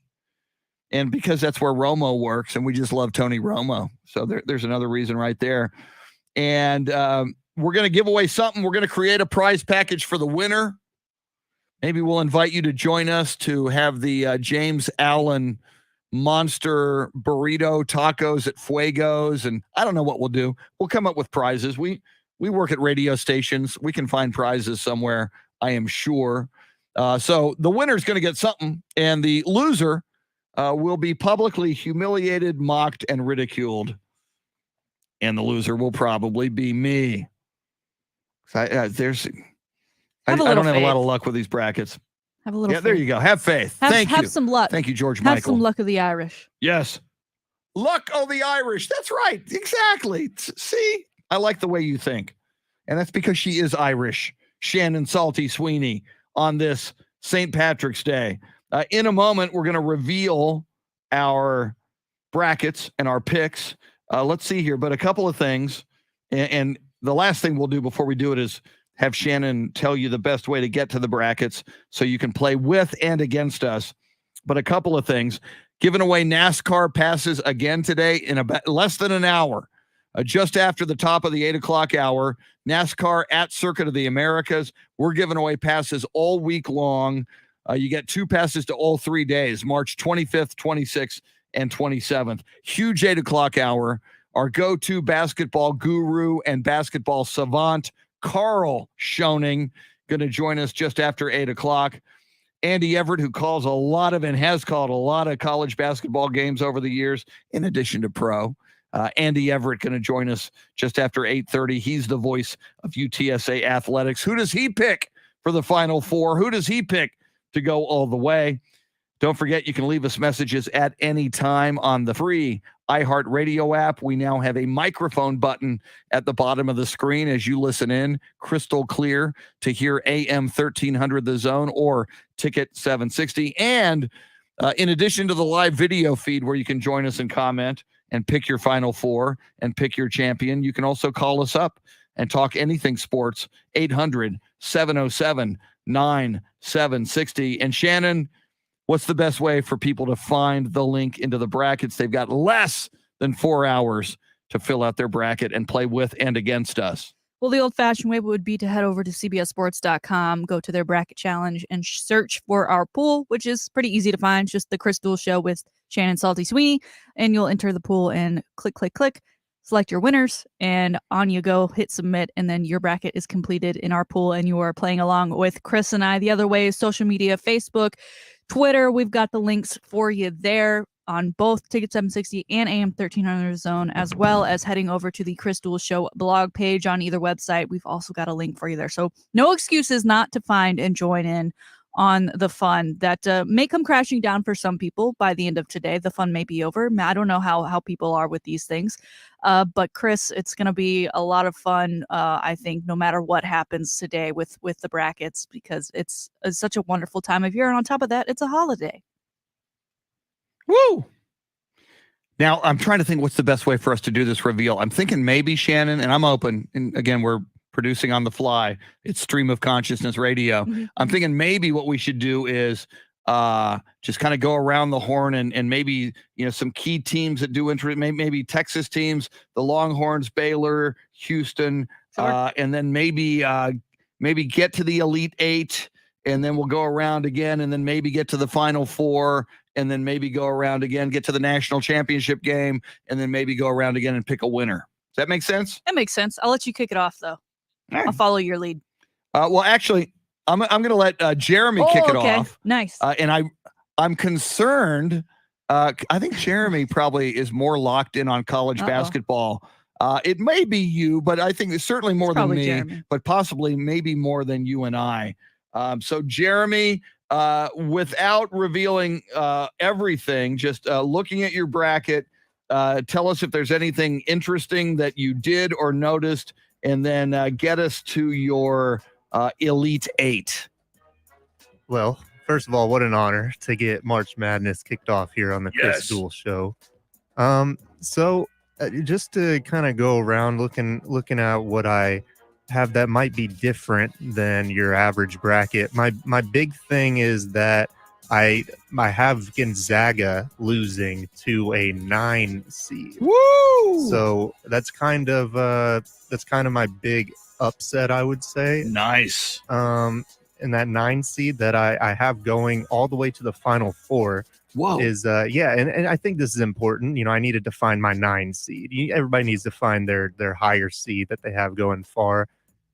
and because that's where Romo works, and we just love Tony Romo. So there's another reason right there. And we're going to give away something. We're going to create a prize package for the winner. Maybe we'll invite you to join us to have the James Allen monster burrito tacos at Fuego's, and I don't know what we'll do. We'll come up with prizes. We work at radio stations. We can find prizes somewhere, I am sure. So the winner's going to get something, and the loser will be publicly humiliated, mocked, and ridiculed. And the loser will probably be me. I don't have a lot of luck with these brackets. Have a little faith. There you go. Have faith. Thank you. Have some luck. Thank you, George Michael. Have some luck of the Irish. Yes. Luck of the Irish. That's right. Exactly. See? I like the way you think. And that's because she is Irish. Shannon Salty Sweeney on this St. Patrick's Day. In a moment, we're going to reveal our brackets and our picks. Let's see here. But a couple of things. And the last thing we'll do before we do it is have Shannon tell you the best way to get to the brackets so you can play with and against us. But a couple of things. Giving away NASCAR passes again today in about less than an hour. Just after the top of the 8 o'clock hour, NASCAR at Circuit of the Americas. We're giving away passes all week long. You get 2 passes to all 3 days, March 25th, 26th, and 27th. Huge 8 o'clock hour. Our go-to basketball guru and basketball savant, KARL Schoening, going to join us just after 8 o'clock. Andy Everett, who calls a lot of and has called a lot of college basketball games over the years, in addition to pro. Andy Everett going to join us just after 8:30. He's the voice of UTSA athletics. Who does he pick for the Final Four? Who does he pick to go all the way? Don't forget, you can leave us messages at any time on the free iHeartRadio app. We now have a microphone button at the bottom of the screen as you listen in, crystal clear, to hear AM 1300 The Zone or Ticket 760. And in addition to the live video feed where you can join us and comment and pick your Final Four and pick your champion, you can also call us up and talk anything sports, 800-707-9760. And Shannon, what's the best way for people to find the link into the brackets? They've got less than 4 hours to fill out their bracket and play with and against us. Well, the old-fashioned way would be to head over to cbssports.com, go to their bracket challenge, and search for our pool, which is pretty easy to find. Just the Chris Duel Show with Shannon, Salty, Sweeney, and you'll enter the pool and click, click, click, select your winners, and on you go, hit submit, and then your bracket is completed in our pool, and you are playing along with Chris and I. The other way is social media, Facebook, Twitter. We've got the links for you there on both Ticket 760 and AM 1300 Zone, as well as heading over to the Chris Duel Show blog page on either website. We've also got a link for you there. So no excuses not to find and join in on the fun that may come crashing down for some people by the end of today. The fun may be over. I don't know how people are with these things. But Chris, it's going to be a lot of fun, I think, no matter what happens today with the brackets, because it's such a wonderful time of year. And on top of that, it's a holiday. Woo! Now, I'm trying to think what's the best way for us to do this reveal. I'm thinking maybe, Shannon, and I'm open. And again, we're producing on the fly. It's Stream of Consciousness Radio. Mm-hmm. I'm thinking maybe what we should do is just kind of go around the horn and maybe, some key teams that do interest, maybe Texas teams, the Longhorns, Baylor, Houston, Sure. and then maybe get to the Elite Eight, and then we'll go around again, and then maybe get to the Final Four, and then maybe go around again, get to the national championship game, and then maybe go around again and pick a winner. Does that make sense? That makes sense. I'll let you kick it off, though. Right. I'll follow your lead. Well, actually, I'm going to let Jeremy kick it off. Nice. And I'm concerned. I think Jeremy probably is more locked in on college basketball. It may be you, but I think it's certainly more than me, Jeremy. but possibly maybe more than you and I. So Jeremy, without revealing everything, just looking at your bracket, tell us if there's anything interesting that you did or noticed, and then get us to your Elite Eight. Well, first of all, what an honor to get March Madness kicked off here on the Chris Duel Show. So just to kind of go around looking at what I have that might be different than your average bracket. My big thing is that I have Gonzaga losing to a 9 seed. Woo! So that's kind of my big upset, I would say. Nice. And that 9 seed that I have going all the way to the Final Four. Whoa. Is and I think this is important. I needed to find my 9 seed. Everybody needs to find their higher seed that they have going far.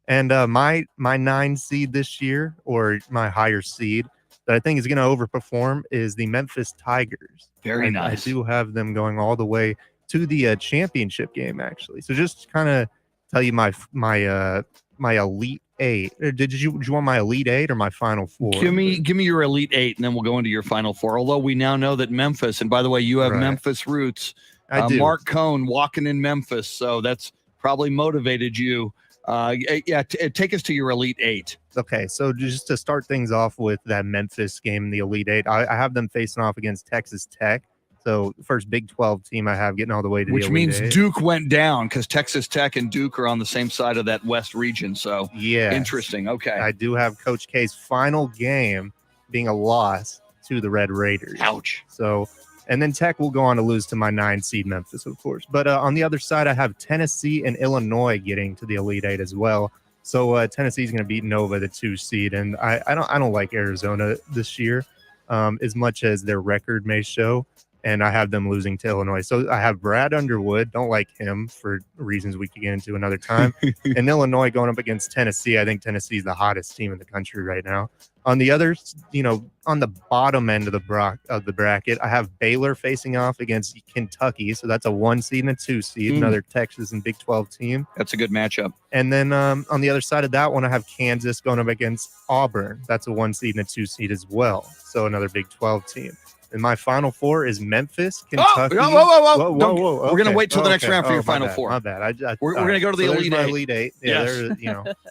And my 9 seed this year, or my higher seed that I think is going to overperform, is the Memphis Tigers. Very nice. I do have them going all the way to the championship game, actually. So just kind of tell you my Elite Eight. Did you want my Elite Eight or my Final Four? Give me your Elite Eight, and then we'll go into your Final Four. Although we now know that Memphis, and by the way, you have Memphis roots. I do. Mark Cohn walking in Memphis, so that's probably motivated you. Take us to your Elite Eight. Okay, so just to start things off with that Memphis game in the Elite Eight, I have them facing off against Texas Tech. So first Big 12 team I have getting all the way to Which the Elite means Eight. Duke went down, because Texas Tech and Duke are on the same side of that West region. So yeah, interesting. Okay. I do have Coach K's final game being a loss to the Red Raiders. Ouch. So, and then Tech will go on to lose to my 9 seed Memphis, of course. But on the other side, I have Tennessee and Illinois getting to the Elite Eight as well. So Tennessee is going to beat Nova, the 2 seed, and I don't like Arizona this year as much as their record may show. And I have them losing to Illinois. So I have Brad Underwood. Don't like him for reasons we could get into another time. And Illinois going up against Tennessee. I think Tennessee is the hottest team in the country right now. On the other, on the bottom end of the bracket, I have Baylor facing off against Kentucky. So that's a 1 seed and a 2 seed, another Texas and Big 12 team. That's a good matchup. And then on the other side of that one, I have Kansas going up against Auburn. That's a 1 seed and a 2 seed as well. So another Big 12 team. And my Final Four is Memphis, Kentucky. Whoa. We're going to wait till the next round for your Final Four. My bad. We're going to go to the Elite Eight. Elite Eight. Yeah, there's,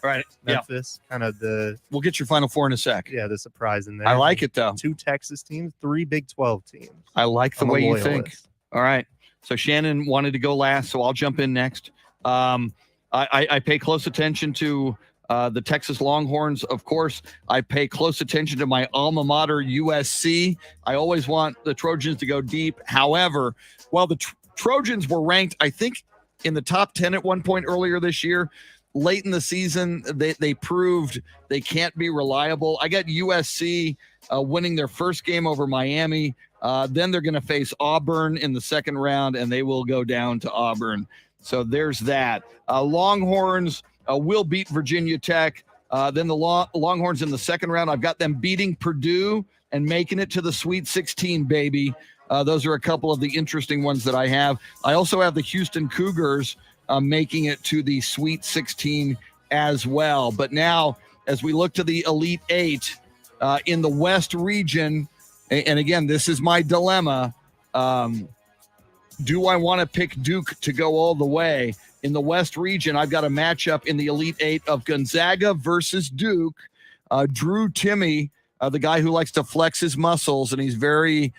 right. Memphis, kind of the. We'll get your Final Four in a sec. Yeah, the surprise in there. I like it, though. 2 Texas teams, 3 Big 12 teams. I like the way you think. All right. So Shannon wanted to go last, so I'll jump in next. I pay close attention to The Texas Longhorns, of course, I pay close attention to my alma mater, USC. I always want the Trojans to go deep. However, while the Trojans were ranked, I think, in the top 10 at one point earlier this year, late in the season, they proved they can't be reliable. I got USC winning their first game over Miami. Then they're going to face Auburn in the second round, and they will go down to Auburn. So there's that. Longhorns will beat Virginia Tech. Then the Longhorns in the second round, I've got them beating Purdue and making it to the Sweet 16, baby. Those are a couple of the interesting ones that I have. I also have the Houston Cougars making it to the Sweet 16 as well. But now, as we look to the Elite Eight in the West region, and again, this is my dilemma. Do I want to pick Duke to go all the way? In the West region, I've got a matchup in the Elite Eight of Gonzaga versus Duke. Drew Timme, the guy who likes to flex his muscles, and he's very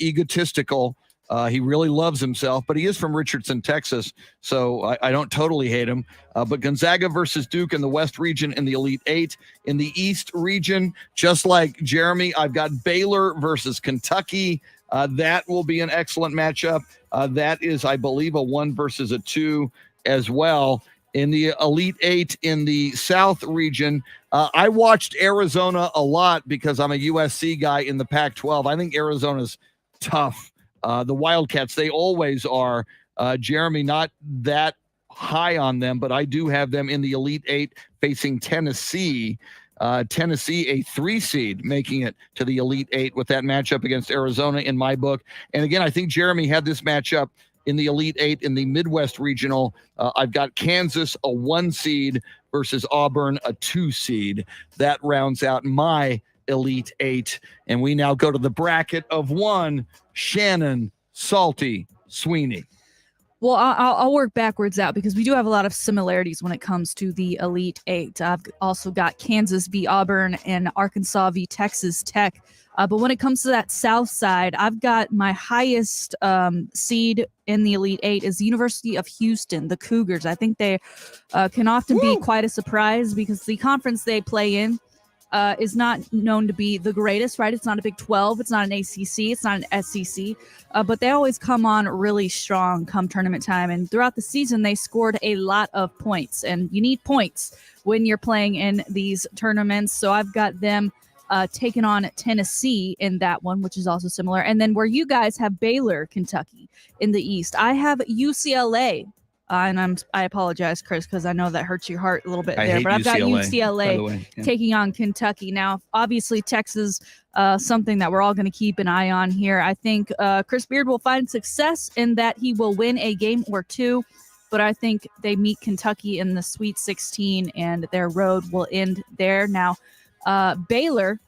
egotistical. He really loves himself, but he is from Richardson, Texas, so I don't totally hate him. But Gonzaga versus Duke in the West region in the Elite Eight. In the East region, just like Jeremy, I've got Baylor versus Kentucky. That will be an excellent matchup. That is, I believe, a 1 versus a 2 as well. In the Elite Eight in the South region, I watched Arizona a lot because I'm a USC guy in the Pac-12. I think Arizona's tough. The Wildcats, they always are. Jeremy, not that high on them, but I do have them in the Elite Eight facing Tennessee. Tennessee, a 3 seed, making it to the Elite Eight with that matchup against Arizona in my book. And again, I think Jeremy had this matchup in the Elite Eight in the Midwest Regional. I've got Kansas, a 1 seed, versus Auburn, a 2 seed. That rounds out my Elite Eight. And we now go to the bracket of 1, Shannon, Salty, Sweeney. Well, I'll work backwards out because we do have a lot of similarities when it comes to the Elite Eight. I've also got Kansas v. Auburn and Arkansas v. Texas Tech. But when it comes to that South side, I've got my highest seed in the Elite Eight is the University of Houston, the Cougars. I think they can often be quite a surprise because the conference they play in is not known to be the greatest, right? It's not a Big 12. It's not an ACC. It's not an SEC. But they always come on really strong come tournament time. And throughout the season, they scored a lot of points. And you need points when you're playing in these tournaments. So I've got them taking on Tennessee in that one, which is also similar. And then where you guys have Baylor, Kentucky in the East, I have UCLA. And I apologize, Chris, because I know that hurts your heart a little bit there. But I've got UCLA taking on Kentucky. Now, obviously, Texas, something that we're all going to keep an eye on here. I think Chris Beard will find success in that he will win a game or two. But I think they meet Kentucky in the Sweet 16, and their road will end there. Now, Baylor,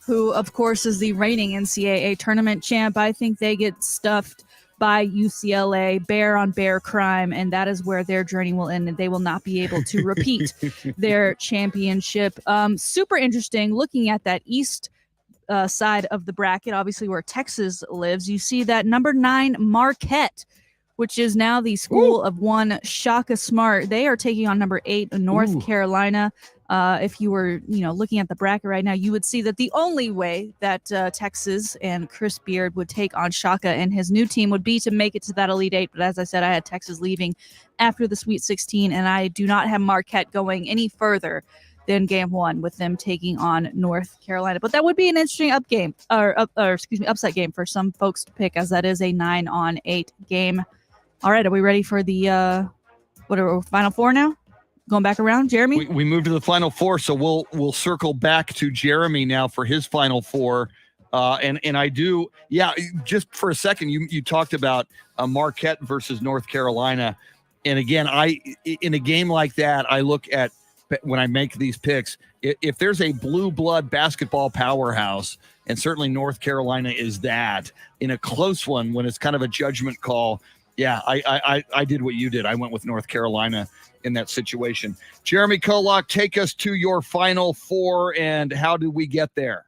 who, of course, is the reigning NCAA tournament champ, I think they get stuffed by UCLA, bear on bear crime, and that is where their journey will end, and they will not be able to repeat their championship. Super interesting looking at that East side of the bracket, obviously where Texas lives. You see that number 9 Marquette, which is now the school of one Shaka Smart. They are taking on number 8 North Carolina. If you were, looking at the bracket right now, you would see that the only way that Texas and Chris Beard would take on Shaka and his new team would be to make it to that Elite Eight. But as I said, I had Texas leaving after the Sweet 16, and I do not have Marquette going any further than game 1 with them taking on North Carolina. But that would be an interesting upset game for some folks to pick, as that is a 9-on-8 game. All right, are we ready for the Final Four now? Going back around, Jeremy? We moved to the Final Four, so we'll circle back to Jeremy now for his Final Four. And I do, just for a second, you talked about Marquette versus North Carolina. And again, in a game like that, I look at, when I make these picks, if there's a blue blood basketball powerhouse, and certainly North Carolina is that, in a close one, when it's kind of a judgment call, I did what you did. I went with North Carolina in that situation. Jeremy Kolok, take us to your Final Four, and how do we get there?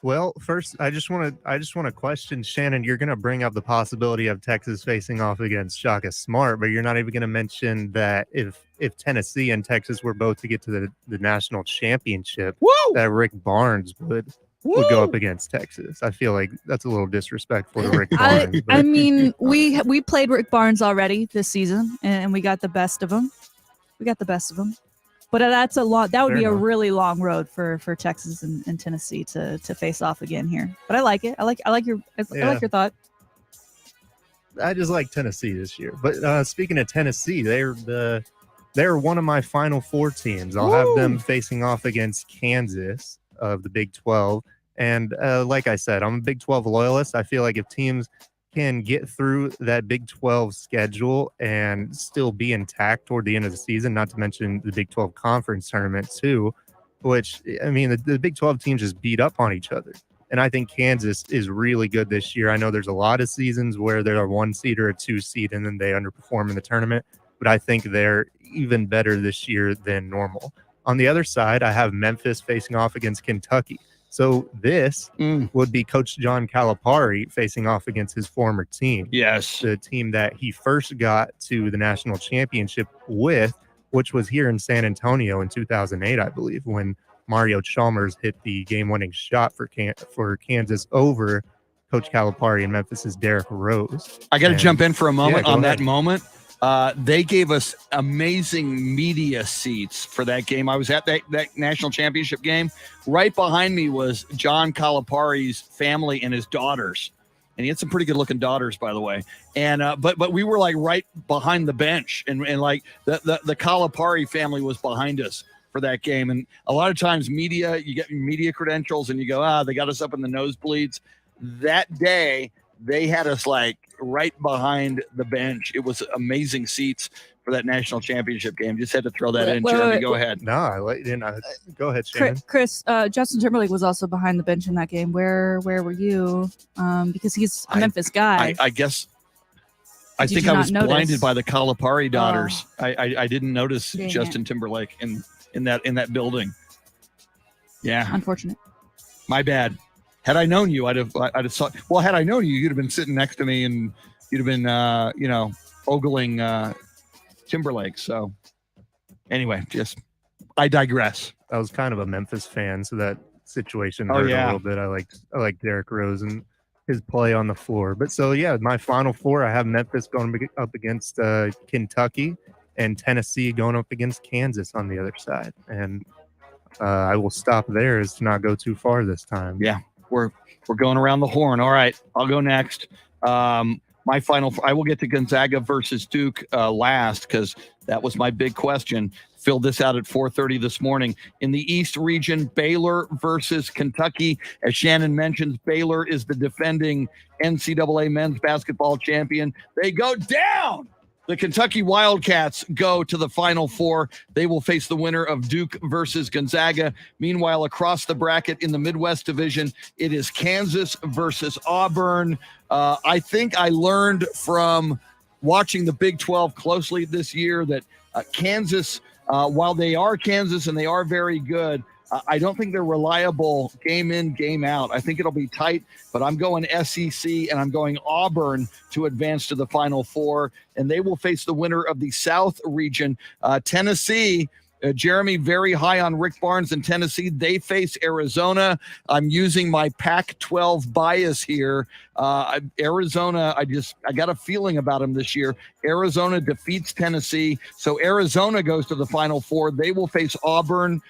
Well, first, I just want to question Shannon. You're going to bring up the possibility of Texas facing off against Shaka Smart, but you're not even going to mention that if Tennessee and Texas were both to get to the national championship, that Rick Barnes would go up against Texas. I feel like that's a little disrespectful to Rick Barnes. I mean, we played Rick Barnes already this season, and we got the best of him. But that's a lot. That would be a really long road for Texas and Tennessee to face off again here. But I like it. I like your thought. I just like Tennessee this year. But speaking of Tennessee, they're one of my Final Four teams. I'll have them facing off against Kansas of the Big 12. And like I said, I'm a Big 12 loyalist. I feel like if teams can get through that Big 12 schedule and still be intact toward the end of the season, not to mention the Big 12 conference tournament too, which, I mean, the Big 12 teams just beat up on each other. And I think Kansas is really good this year. I know there's a lot of seasons where they're a 1 seed or a 2 seed and then they underperform in the tournament, but I think they're even better this year than normal. On the other side, I have Memphis facing off against Kentucky. So this would be Coach John Calipari facing off against his former team. Yes. The team that he first got to the national championship with, which was here in San Antonio in 2008, I believe, when Mario Chalmers hit the game-winning shot for Kansas over Coach Calipari and Memphis's Derrick Rose. I got to jump in for a moment on ahead. that moment. They gave us amazing media seats for that game. I was at that national championship game. Right behind me was John Calipari's family and his daughters. And he had some pretty good looking daughters, by the way. And but we were like right behind the bench, and like the Calipari family was behind us for that game. And a lot of times media, you get media credentials and you go, they got us up in the nosebleeds. That day, they had us like right behind the bench. It was amazing seats for that national championship game. Just had to throw that in. Jeremy, go ahead. No, go ahead, Shannon. Chris, Justin Timberlake was also behind the bench in that game. Where were you? Because he's a Memphis guy. I guess. I think I was blinded by the Calipari daughters. I didn't notice Justin Timberlake in that building. Yeah, unfortunate. My bad. Had I known you, I'd have saw. Well, had I known you, you'd have been sitting next to me, and you'd have been, ogling Timberlake. So, anyway, I digress. I was kind of a Memphis fan, so that situation hurt a little bit. I like Derrick Rose and his play on the floor. But so yeah, my Final Four, I have Memphis going up against Kentucky, and Tennessee going up against Kansas on the other side. And I will stop there as to not go too far this time. Yeah. We're going around the horn. All right, I'll go next. My final, I will get to Gonzaga versus Duke last, because that was my big question. Filled this out at 4:30 this morning. In the East region, Baylor versus Kentucky. As Shannon mentions, Baylor is the defending NCAA men's basketball champion. They go down. The Kentucky Wildcats go to the Final Four. They will face the winner of Duke versus Gonzaga. Meanwhile, across the bracket in the Midwest Division, it is Kansas versus Auburn. I think I learned from watching the Big 12 closely this year that Kansas, while they are Kansas and they are very good, I don't think they're reliable game in, game out. I think it'll be tight, but I'm going SEC and I'm going Auburn to advance to the Final Four, and they will face the winner of the South region. Tennessee, Jeremy, very high on Rick Barnes in Tennessee. They face Arizona. I'm using my Pac-12 bias here. Arizona, I got a feeling about them this year. Arizona defeats Tennessee, so Arizona goes to the Final Four. They will face Auburn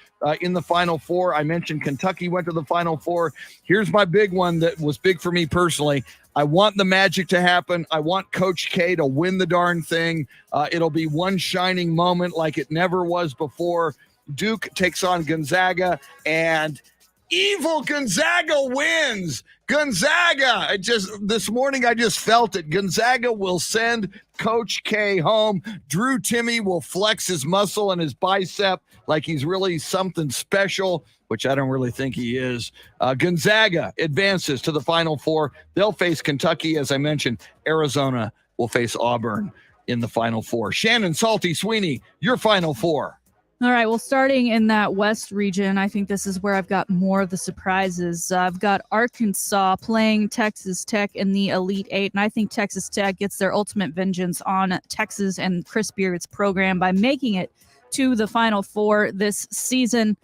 in the Final Four. I mentioned Kentucky went to the Final Four. Here's my big one that was big for me personally. I want the magic to happen. I want Coach K to win the darn thing. It'll be one shining moment like it never was before. Duke takes on Gonzaga, and evil Gonzaga wins. Gonzaga, this morning I just felt it. Gonzaga will send Coach K home. Drew Timme will flex his muscle and his bicep like he's really something special, which I don't really think he is. Gonzaga advances to the Final Four. They'll face Kentucky, as I mentioned. Arizona will face Auburn in the Final Four. Shannon, Salty, Sweeney, your Final Four. All right, well, starting in that West region, I think this is where I've got more of the surprises. I've got Arkansas playing Texas Tech in the Elite Eight, and I think Texas Tech gets their ultimate vengeance on Texas and Chris Beard's program by making it to the Final Four this season.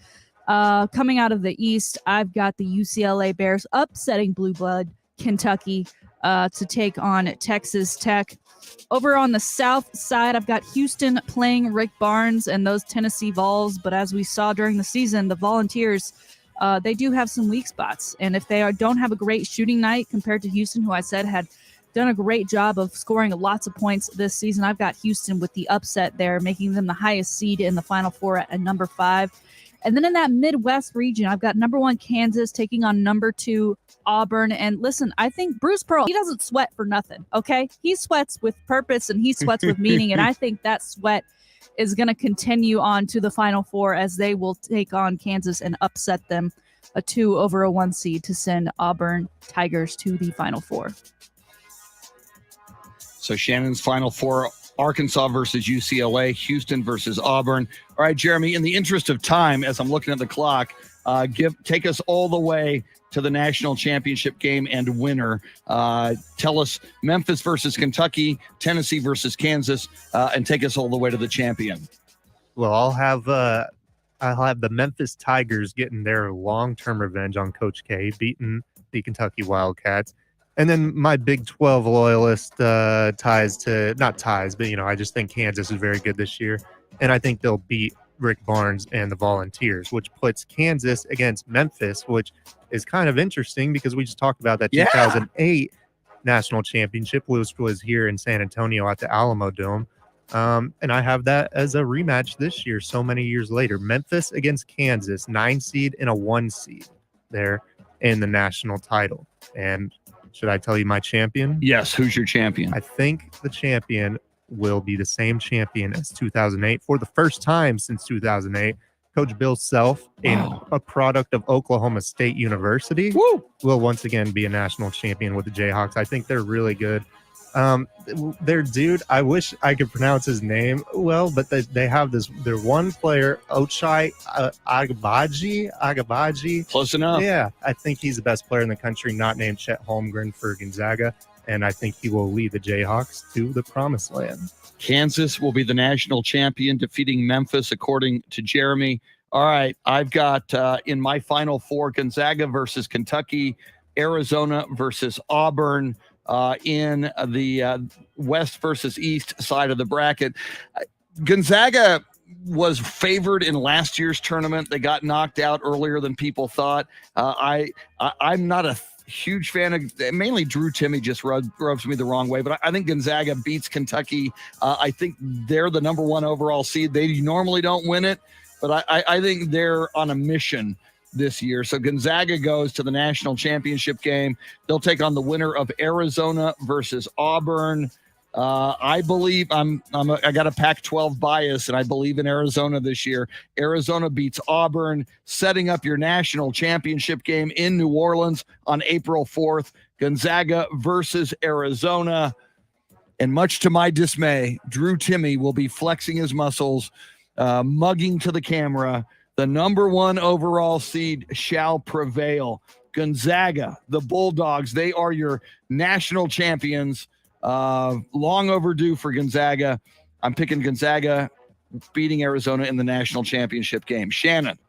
Coming out of the East, I've got the UCLA Bears upsetting Blue Blood Kentucky to take on Texas Tech. Over on the South side, I've got Houston playing Rick Barnes and those Tennessee Vols. But as we saw during the season, the Volunteers, they do have some weak spots. And if they don't have a great shooting night compared to Houston, who I said had done a great job of scoring lots of points this season, I've got Houston with the upset there, making them the highest seed in the Final Four at number 5. And then in that Midwest region, I've got number 1 Kansas taking on number 2 Auburn. And listen, I think Bruce Pearl, he doesn't sweat for nothing, okay? He sweats with purpose and he sweats with meaning. And I think that sweat is going to continue on to the Final Four as they will take on Kansas and upset them, a 2 over a 1 seed to send Auburn Tigers to the Final Four. So Shannon's Final Four: Arkansas versus UCLA, Houston versus Auburn. All right, Jeremy, in the interest of time, as I'm looking at the clock, take us all the way to the national championship game and winner. Tell us Memphis versus Kentucky, Tennessee versus Kansas, and take us all the way to the champion. Well, I'll have the Memphis Tigers getting their long-term revenge on Coach K, beating the Kentucky Wildcats. And then my Big 12 loyalist I just think Kansas is very good this year. And I think they'll beat Rick Barnes and the Volunteers, which puts Kansas against Memphis, which is kind of interesting because we just talked about that 2008 national championship, which was here in San Antonio at the Alamo Dome. And I have that as a rematch this year, so many years later. Memphis against Kansas, 9 seed and a 1 seed there in the national title. And should I tell you my champion? Yes. Who's your champion? I think the champion will be the same champion as 2008 for the first time since 2008. Coach Bill Self, a product of Oklahoma State University, will once again be a national champion with the Jayhawks. I think they're really good. Their dude, I wish I could pronounce his name well, but they have their one player, Ochai Agabaji. Close enough. Yeah, I think he's the best player in the country, not named Chet Holmgren for Gonzaga, and I think he will lead the Jayhawks to the promised land. Kansas will be the national champion, defeating Memphis, according to Jeremy. All right, I've got in my Final Four, Gonzaga versus Kentucky, Arizona versus Auburn. In the West versus East side of the bracket. Gonzaga was favored in last year's tournament. They got knocked out earlier than people thought. I'm not a huge fan of, mainly Drew Timme just rubs me the wrong way, but I think Gonzaga beats Kentucky. I think they're the number 1 overall seed. They normally don't win it, but I think they're on a mission this year. So Gonzaga goes to the national championship game. They'll take on the winner of Arizona versus Auburn. I believe I got a Pac-12 bias, and I believe in Arizona this year. Arizona beats Auburn, setting up your national championship game in New Orleans on April 4th. Gonzaga versus Arizona. And much to my dismay, Drew Timme will be flexing his muscles, mugging to the camera. The number 1 overall seed shall prevail. Gonzaga, the Bulldogs, they are your national champions. Long overdue for Gonzaga. I'm picking Gonzaga beating Arizona in the national championship game. Shannon.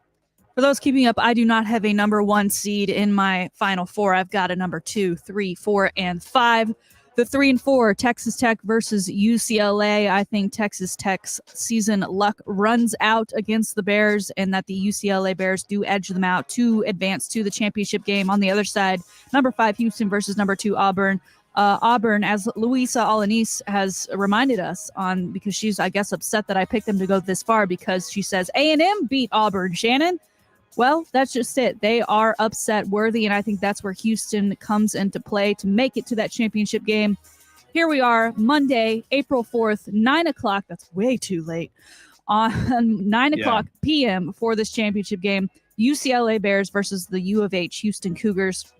For those keeping up, I do not have a number 1 seed in my Final Four. I've got a number 2, 3, 4, and 5. The 3 and 4, Texas Tech versus UCLA. I think Texas Tech's season luck runs out against the Bears, and that the UCLA Bears do edge them out to advance to the championship game. On the other side, number 5, Houston versus number 2, Auburn. Auburn, as Luisa Alanis has reminded us on, because she's, I guess, upset that I picked them to go this far, because she says A&M beat Auburn, Shannon. Well, that's just it. They are upset worthy, and I think that's where Houston comes into play to make it to that championship game. Here we are, Monday, April 4th, 9 o'clock. That's way too late. On 9 o'clock p.m. for this championship game, UCLA Bears versus the U of H Houston Cougars.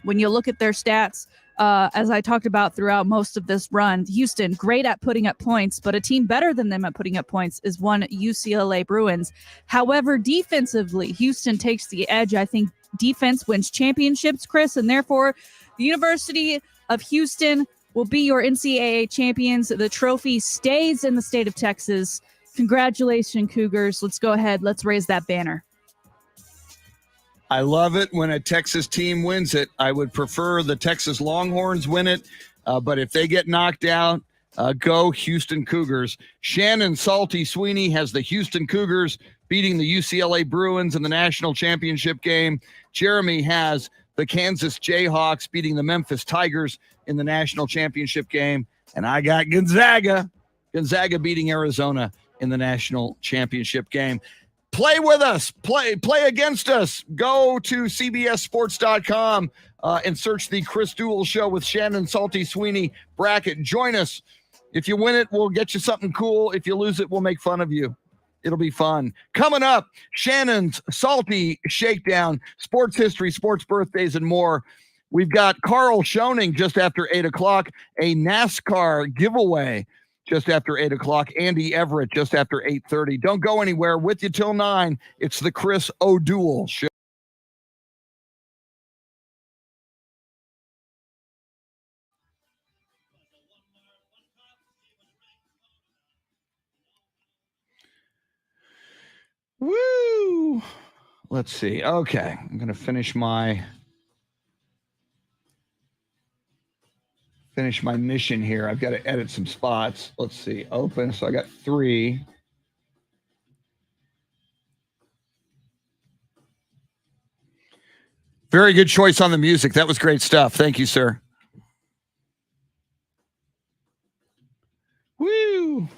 When you look at their stats, as I talked about throughout most of this run, Houston, great at putting up points, but a team better than them at putting up points is one UCLA Bruins. However, defensively, Houston takes the edge. I think defense wins championships, Chris, and therefore the University of Houston will be your NCAA champions. The trophy stays in the state of Texas. Congratulations, Cougars. Let's go ahead. Let's raise that banner. I love it when a Texas team wins it. I would prefer the Texas Longhorns win it, but if they get knocked out, go Houston Cougars. Shannon Salty Sweeney has the Houston Cougars beating the UCLA Bruins in the national championship game. Jeremy has the Kansas Jayhawks beating the Memphis Tigers in the national championship game. And I got Gonzaga beating Arizona in the national championship game. Play with us. Play against us. Go to cbssports.com and search the Chris Duel Show with Shannon Salty Sweeney bracket. Join us. If you win it, we'll get you something cool. If you lose it, we'll make fun of you. It'll be fun. Coming up, Shannon's Salty Shakedown, sports history, sports birthdays, and more. We've got KARL Schoening just after 8 o'clock, a NASCAR giveaway just after 8 o'clock. Andy Everett just after 8:30. Don't go anywhere. With you till 9. It's the Chris O'Duel Show. Woo! Let's see. Okay, I'm going to finish my mission here. I've got to edit some spots. Let's see. Open. So I got 3. Very good choice on the music. That was great stuff. Thank you, sir. Woo!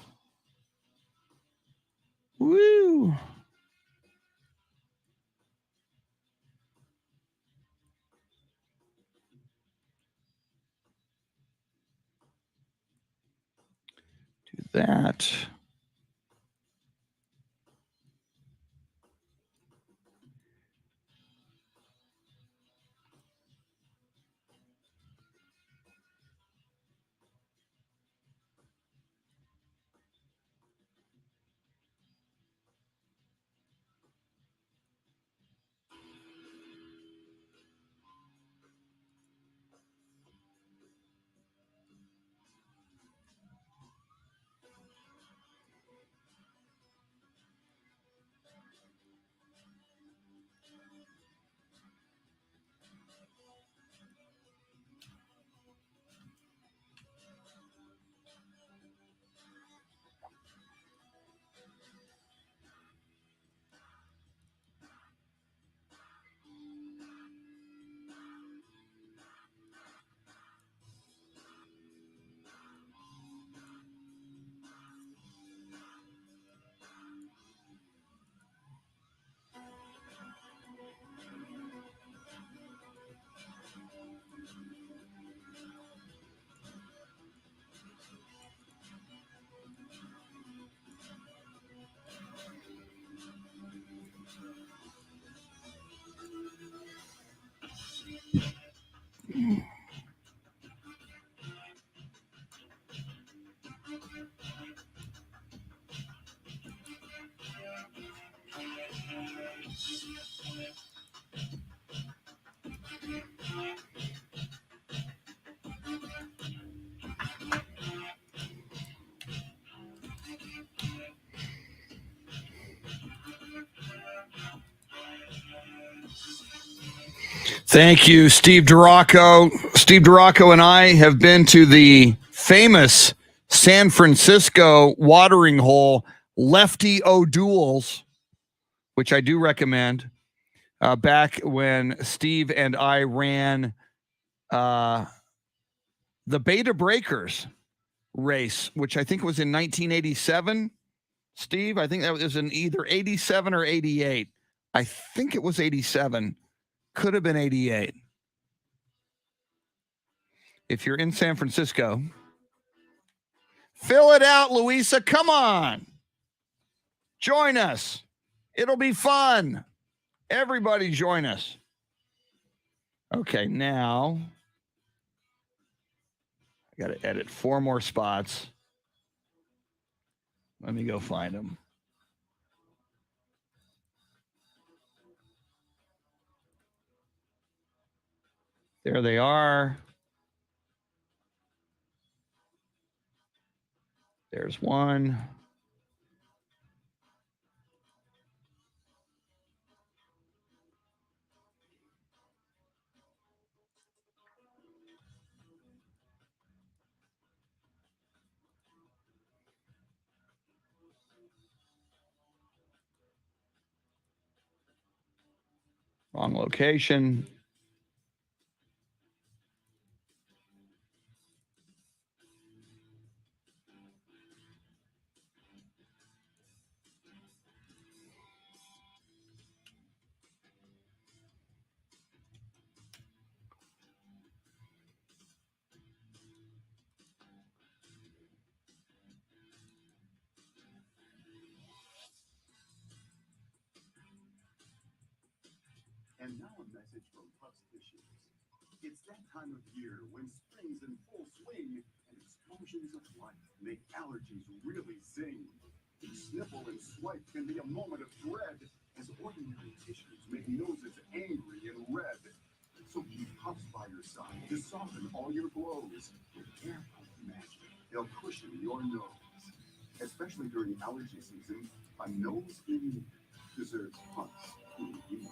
Woo! Do that. Thank you, Steve Duraco. Steve Duraco and I have been to the famous San Francisco watering hole, Lefty O'Doul's, which I do recommend, back when Steve and I ran the Beta Breakers race, which I think was in 1987. Steve, I think that was in either 87 or 88. I think it was 87. Could have been 88. If you're in San Francisco, fill it out, Louisa. Come on. Join us. It'll be fun. Everybody join us. Okay, now Got to edit 4 more spots. Let me go find them. There they are. There's one. Wrong location. And now a message from Pups Tissues. It's that time of year when spring's in full swing and explosions of light make allergies really zing. Each sniffle and swipe can be a moment of dread as ordinary tissues make noses angry and red. So keep Pups by your side to soften all your blows. With Air Pup Magic, they'll cushion your nose. Especially during allergy season, a nose in need deserves Pups indeed.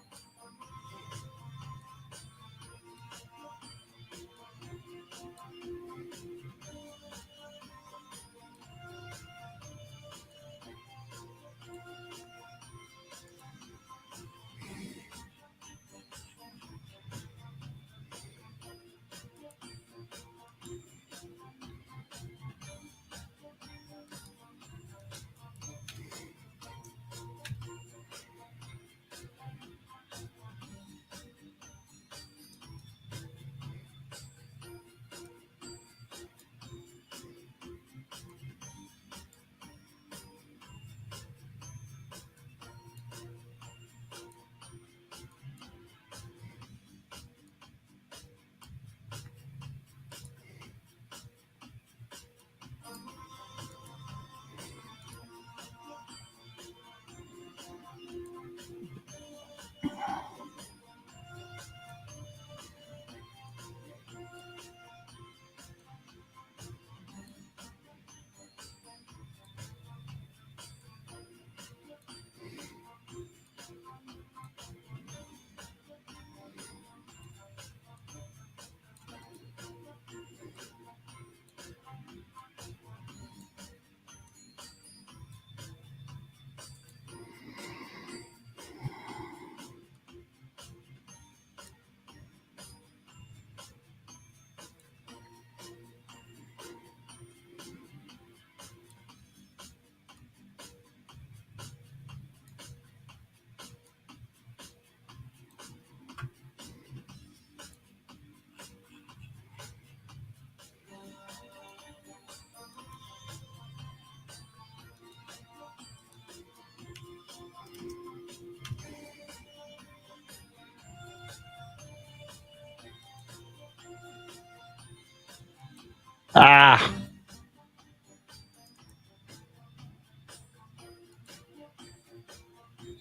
Ah.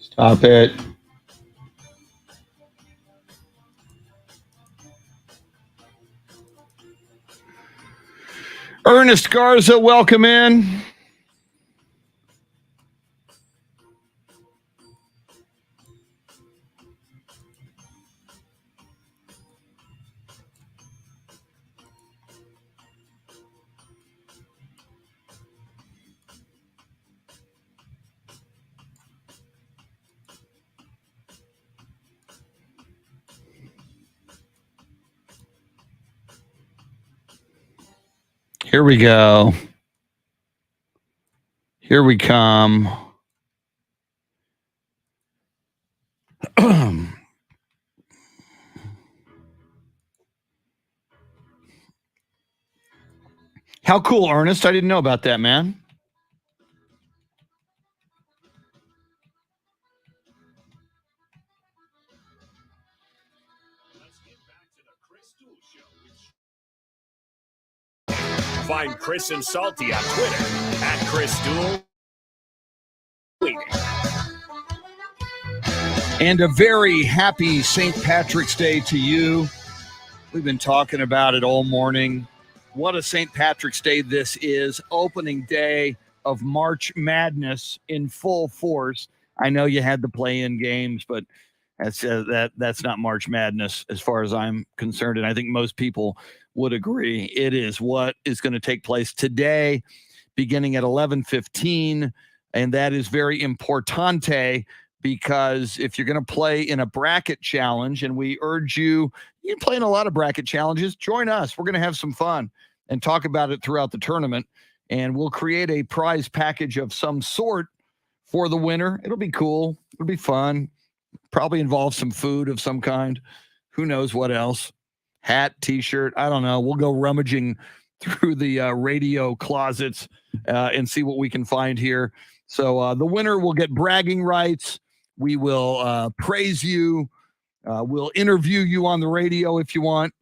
Stop it. Ernest Garza, welcome in. Here we go. Here we come. How cool, Ernest. I didn't know about that, man. Let's get back to the Crystal Show. Find Chris and Salty on Twitter at Chris Duel. And a very happy St. Patrick's Day to you. We've been talking about it all morning. What a St. Patrick's Day this is. Opening day of March Madness in full force. I know you had the play-in games, but that's not March Madness as far as I'm concerned. And I think most people would agree. It is what is going to take place today, beginning at 11:15. And that is very importante, because if you're going to play in a bracket challenge, and we urge you can play in a lot of bracket challenges, join us. We're going to have some fun and talk about it throughout the tournament. And we'll create a prize package of some sort for the winner. It'll be cool. It'll be fun. Probably involve some food of some kind. Who knows what else? Hat, T-shirt. I don't know. We'll go rummaging through the radio closets and see what we can find here. So the winner will get bragging rights. We will praise you. We'll interview you on the radio if you want.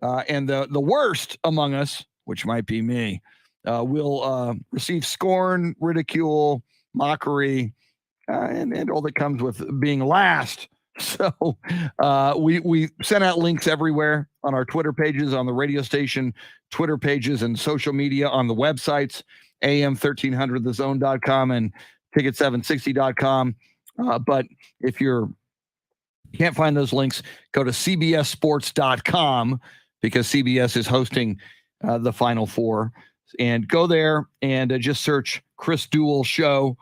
And the worst among us, which might be me, will receive scorn, ridicule, mockery, and all that comes with being last. So we sent out links everywhere on our Twitter pages, on the radio station Twitter pages, and social media on the websites, am1300thezone.com and ticket760.com. But if you can't find those links, go to cbssports.com, because CBS is hosting the Final Four. And go there and just search Chris Duel Show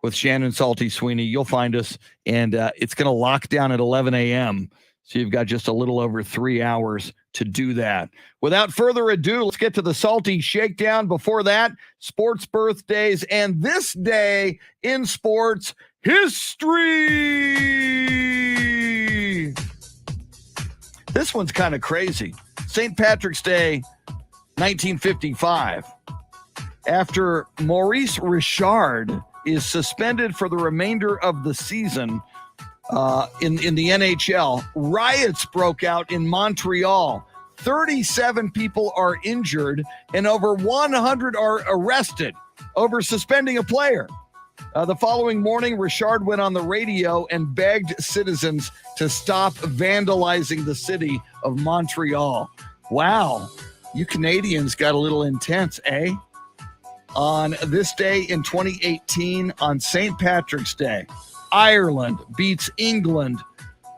with Shannon, Salty, Sweeney. You'll find us, and it's going to lock down at 11 a.m., so you've got just a little over 3 hours to do that. Without further ado, let's get to the Salty Shakedown. Before that, sports birthdays and this day in sports history. This one's kind of crazy. St. Patrick's Day, 1955. After Maurice Richard is suspended for the remainder of the season in the NHL, riots broke out in Montreal. 37 people are injured and over 100 are arrested over suspending a player. The following morning, Richard went on the radio and begged citizens to stop vandalizing the city of Montreal. Wow, you Canadians got a little intense, eh? On this day in 2018, on St. Patrick's Day, Ireland beats England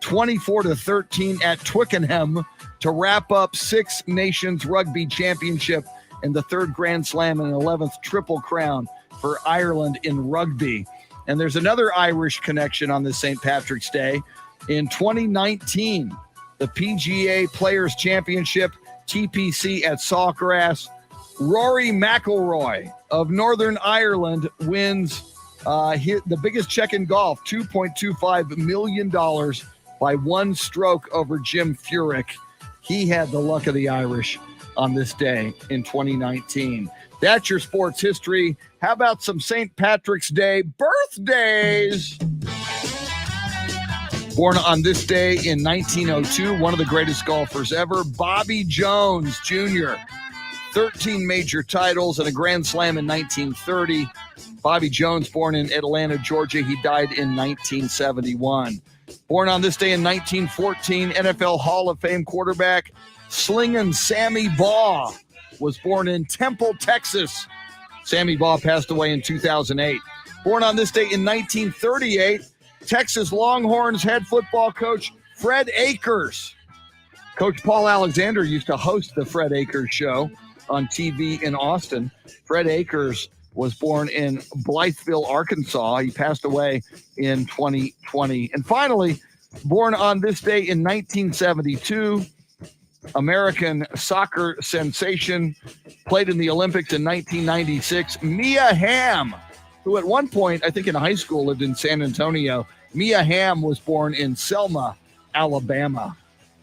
24-13 at Twickenham to wrap up Six Nations Rugby Championship and the third Grand Slam and 11th Triple Crown for Ireland in rugby. And there's another Irish connection on this St. Patrick's Day. In 2019, the PGA Players Championship, TPC at Sawgrass, Rory McIlroy of Northern Ireland wins the biggest check in golf, $2.25 million by one stroke over Jim Furyk. He had the luck of the Irish on this day in 2019. That's your sports history. How about some St. Patrick's Day birthdays? Born on this day in 1902, one of the greatest golfers ever, Bobby Jones Jr., 13 major titles and a Grand Slam in 1930. Bobby Jones, born in Atlanta, Georgia. He died in 1971. Born on this day in 1914, NFL Hall of Fame quarterback Slingin' Sammy Baugh was born in Temple, Texas. Sammy Baugh passed away in 2008. Born on this day in 1938, Texas Longhorns head football coach Fred Akers. Coach Paul Alexander used to host the Fred Akers Show on TV in Austin. Fred Akers was born in Blytheville, Arkansas. He passed away in 2020. And finally, born on this day in 1972, American soccer sensation, played in the Olympics in 1996, Mia Hamm, who at one point, I think in high school, lived in San Antonio. Mia Hamm was born in Selma, Alabama.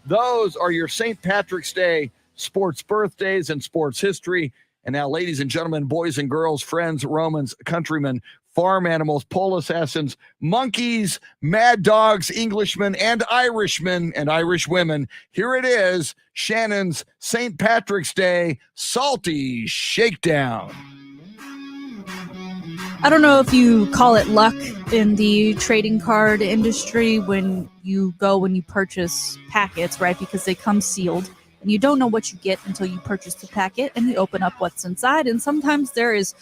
Those are your St. Patrick's Day sports birthdays and sports history. And now, ladies and gentlemen, boys and girls, friends, Romans, countrymen, farm animals, pole assassins, monkeys, mad dogs, Englishmen, and Irishmen and Irish women. Here it is, Shannon's St. Patrick's Day Salty Shakedown. I don't know if you call it luck in the trading card industry when you purchase packets, right? Because they come sealed and you don't know what you get until you purchase the packet and you open up what's inside. And sometimes there is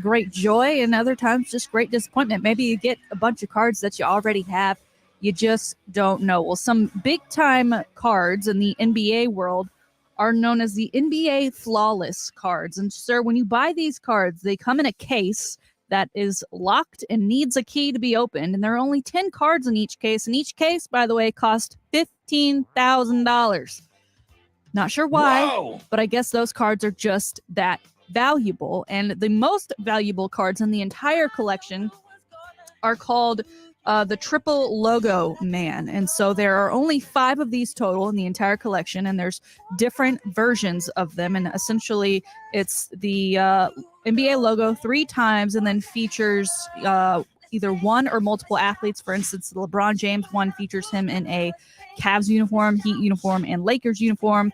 great joy and other times just great disappointment. Maybe you get a bunch of cards that you already have. You just don't know. Well, some big time cards in the NBA world are known as the NBA Flawless cards. And sir, when you buy these cards, they come in a case that is locked and needs a key to be opened. And there are only 10 cards in each case. And each case, by the way, cost $15,000. Not sure why, but I guess those cards are just that valuable. And the most valuable cards in the entire collection are called the Triple Logo Man. And so there are only 5 of these total in the entire collection, and there's different versions of them. And essentially, it's the NBA logo 3 times and then features either one or multiple athletes. For instance, LeBron James, one features him in a Cavs uniform, Heat uniform, and Lakers uniform.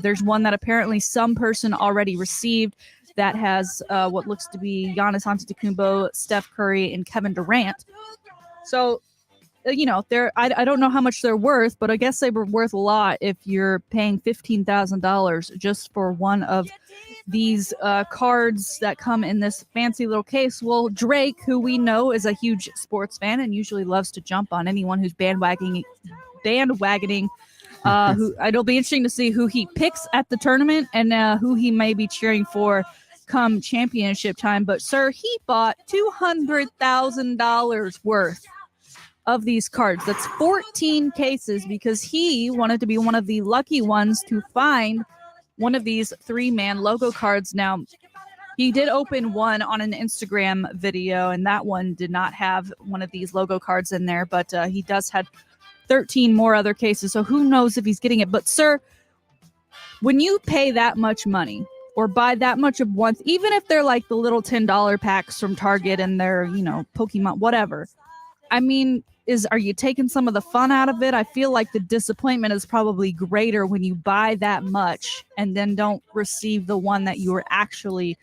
There's one that apparently some person already received that has what looks to be Giannis Antetokounmpo, Steph Curry, and Kevin Durant. So, I don't know how much they're worth, but I guess they were worth a lot if you're paying $15,000 just for one of these cards that come in this fancy little case. Well, Drake, who we know is a huge sports fan and usually loves to jump on anyone who's bandwagoning, it'll be interesting to see who he picks at the tournament and who he may be cheering for come championship time. But sir, he bought $200,000 worth of these cards. That's 14 cases because he wanted to be one of the lucky ones to find one of these 3-man logo cards. Now, he did open one on an Instagram video, and that one did not have one of these logo cards in there, but he does have 13 more other cases, so who knows if he's getting it. But sir, when you pay that much money or buy that much of one, even if they're like the little $10 packs from Target and they're, Pokemon, whatever, I mean, are you taking some of the fun out of it? I feel like the disappointment is probably greater when you buy that much and then don't receive the one that you were actually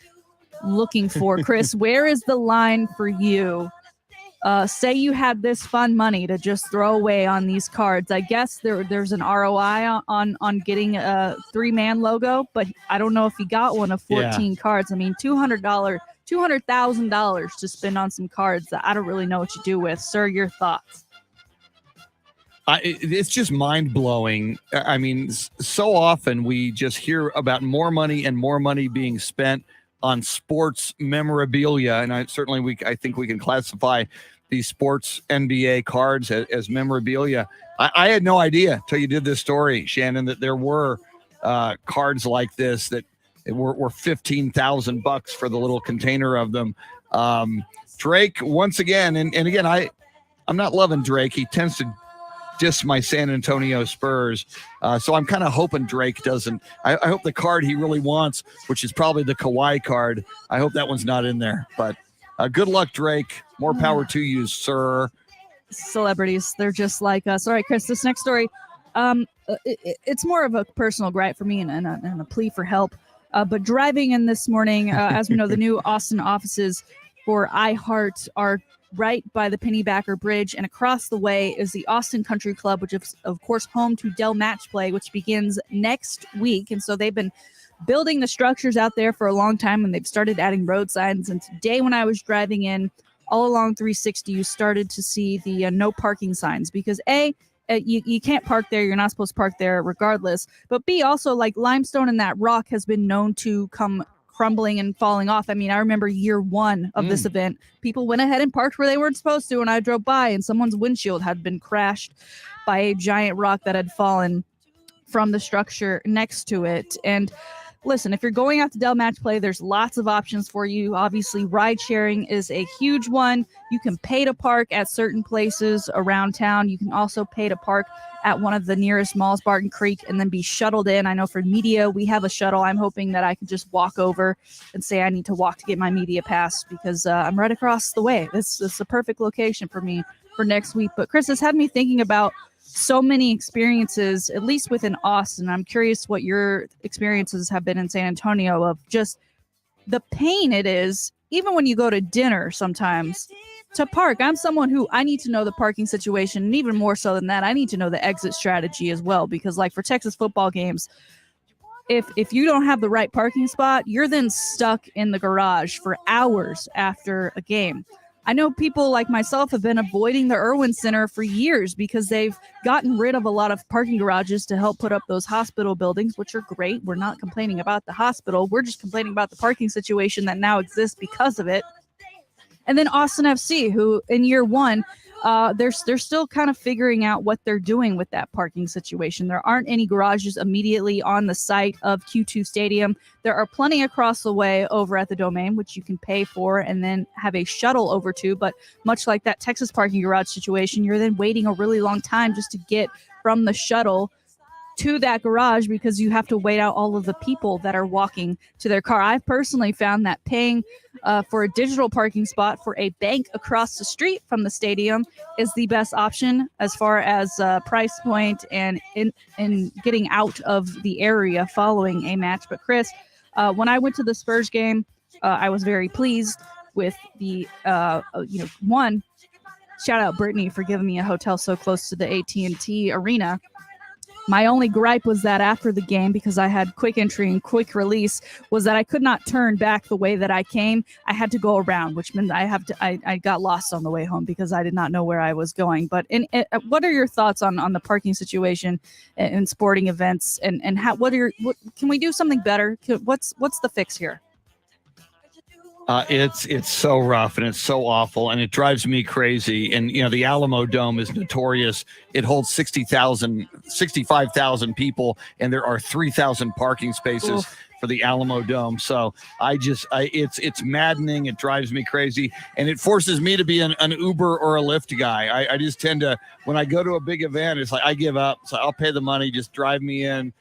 looking for. Chris, where is the line for you? Say you had this fun money to just throw away on these cards. I guess there's an ROI on getting a 3-man logo, but I don't know if he got one of 14 cards. I mean, $200,000 to spend on some cards that I don't really know what you do with. Sir, your thoughts? It's just mind-blowing. I mean, so often we just hear about more money and more money being spent on sports memorabilia, and I think we can classify these sports NBA cards as memorabilia. I had no idea till you did this story, Shannon, that there were cards like this that were $15,000 for the little container of them. Drake, once again, and again, I'm not loving Drake. He tends to diss my San Antonio Spurs. So I'm kind of hoping Drake doesn't. I hope the card he really wants, which is probably the Kawhi card, I hope that one's not in there. But good luck, Drake. More power to you, sir. Celebrities, they're just like us. All right, Chris, this next story, it's more of a personal gripe for me and a plea for help. But driving in this morning, as we know, the new Austin offices for iHeart are right by the Pennybacker Bridge, and across the way is the Austin Country Club, which is, of course, home to Dell Match Play, which begins next week. And so they've been building the structures out there for a long time, and they've started adding road signs. And today when I was driving in, all along 360, you started to see the no parking signs because you can't park there. You're not supposed to park there regardless. But B, also, like, limestone and that rock has been known to come crumbling and falling off. I mean, I remember year one of this event, people went ahead and parked where they weren't supposed to, and I drove by and someone's windshield had been crashed by a giant rock that had fallen from the structure next to it. And listen, if you're going out to Del Match Play, there's lots of options for you. Obviously, ride sharing is a huge one. You can pay to park at certain places around town. You can also pay to park at one of the nearest malls, Barton Creek, and then be shuttled in. I know for media, we have a shuttle. I'm hoping that I could just walk over and say I need to walk to get my media pass because I'm right across the way. This is a perfect location for me for next week. But Chris has had me thinking about so many experiences, at least within Austin. I'm curious what your experiences have been in San Antonio of just the pain it is, even when you go to dinner sometimes, to park. I'm someone who I need to know the parking situation, and even more so than that, I need to know the exit strategy as well, because like for Texas football games, if you don't have the right parking spot, you're then stuck in the garage for hours after a game. I know people like myself have been avoiding the Irwin Center for years because they've gotten rid of a lot of parking garages to help put up those hospital buildings, which are great. We're not complaining about the hospital. We're just complaining about the parking situation that now exists because of it. And then Austin FC, who in year one, they're still kind of figuring out what they're doing with that parking situation. There aren't any garages immediately on the site of Q2 Stadium. There are plenty across the way over at the Domain, which you can pay for and then have a shuttle over to. But much like that Texas parking garage situation, you're then waiting a really long time just to get from the shuttle to that garage because you have to wait out all of the people that are walking to their car. I've personally found that paying for a digital parking spot for a bank across the street from the stadium is the best option as far as price point and in getting out of the area following a match. But Chris, when I went to the Spurs game, I was very pleased with the one. Shout out Brittany for giving me a hotel so close to the AT&T Arena. My only gripe was that after the game, because I had quick entry and quick release, was that I could not turn back the way that I came. I had to go around, which meant I got lost on the way home because I did not know where I was going. But what are your thoughts on the parking situation in sporting events, and how what can we do something better? What's the fix here? It's so rough and it's so awful and it drives me crazy. And, the Alamo Dome is notorious. It holds 65,000 people, and there are 3,000 parking spaces for the Alamo Dome. So it's maddening. It drives me crazy, and it forces me to be an Uber or a Lyft guy. I just tend to, when I go to a big event, it's like I give up. So I'll pay the money, just drive me in,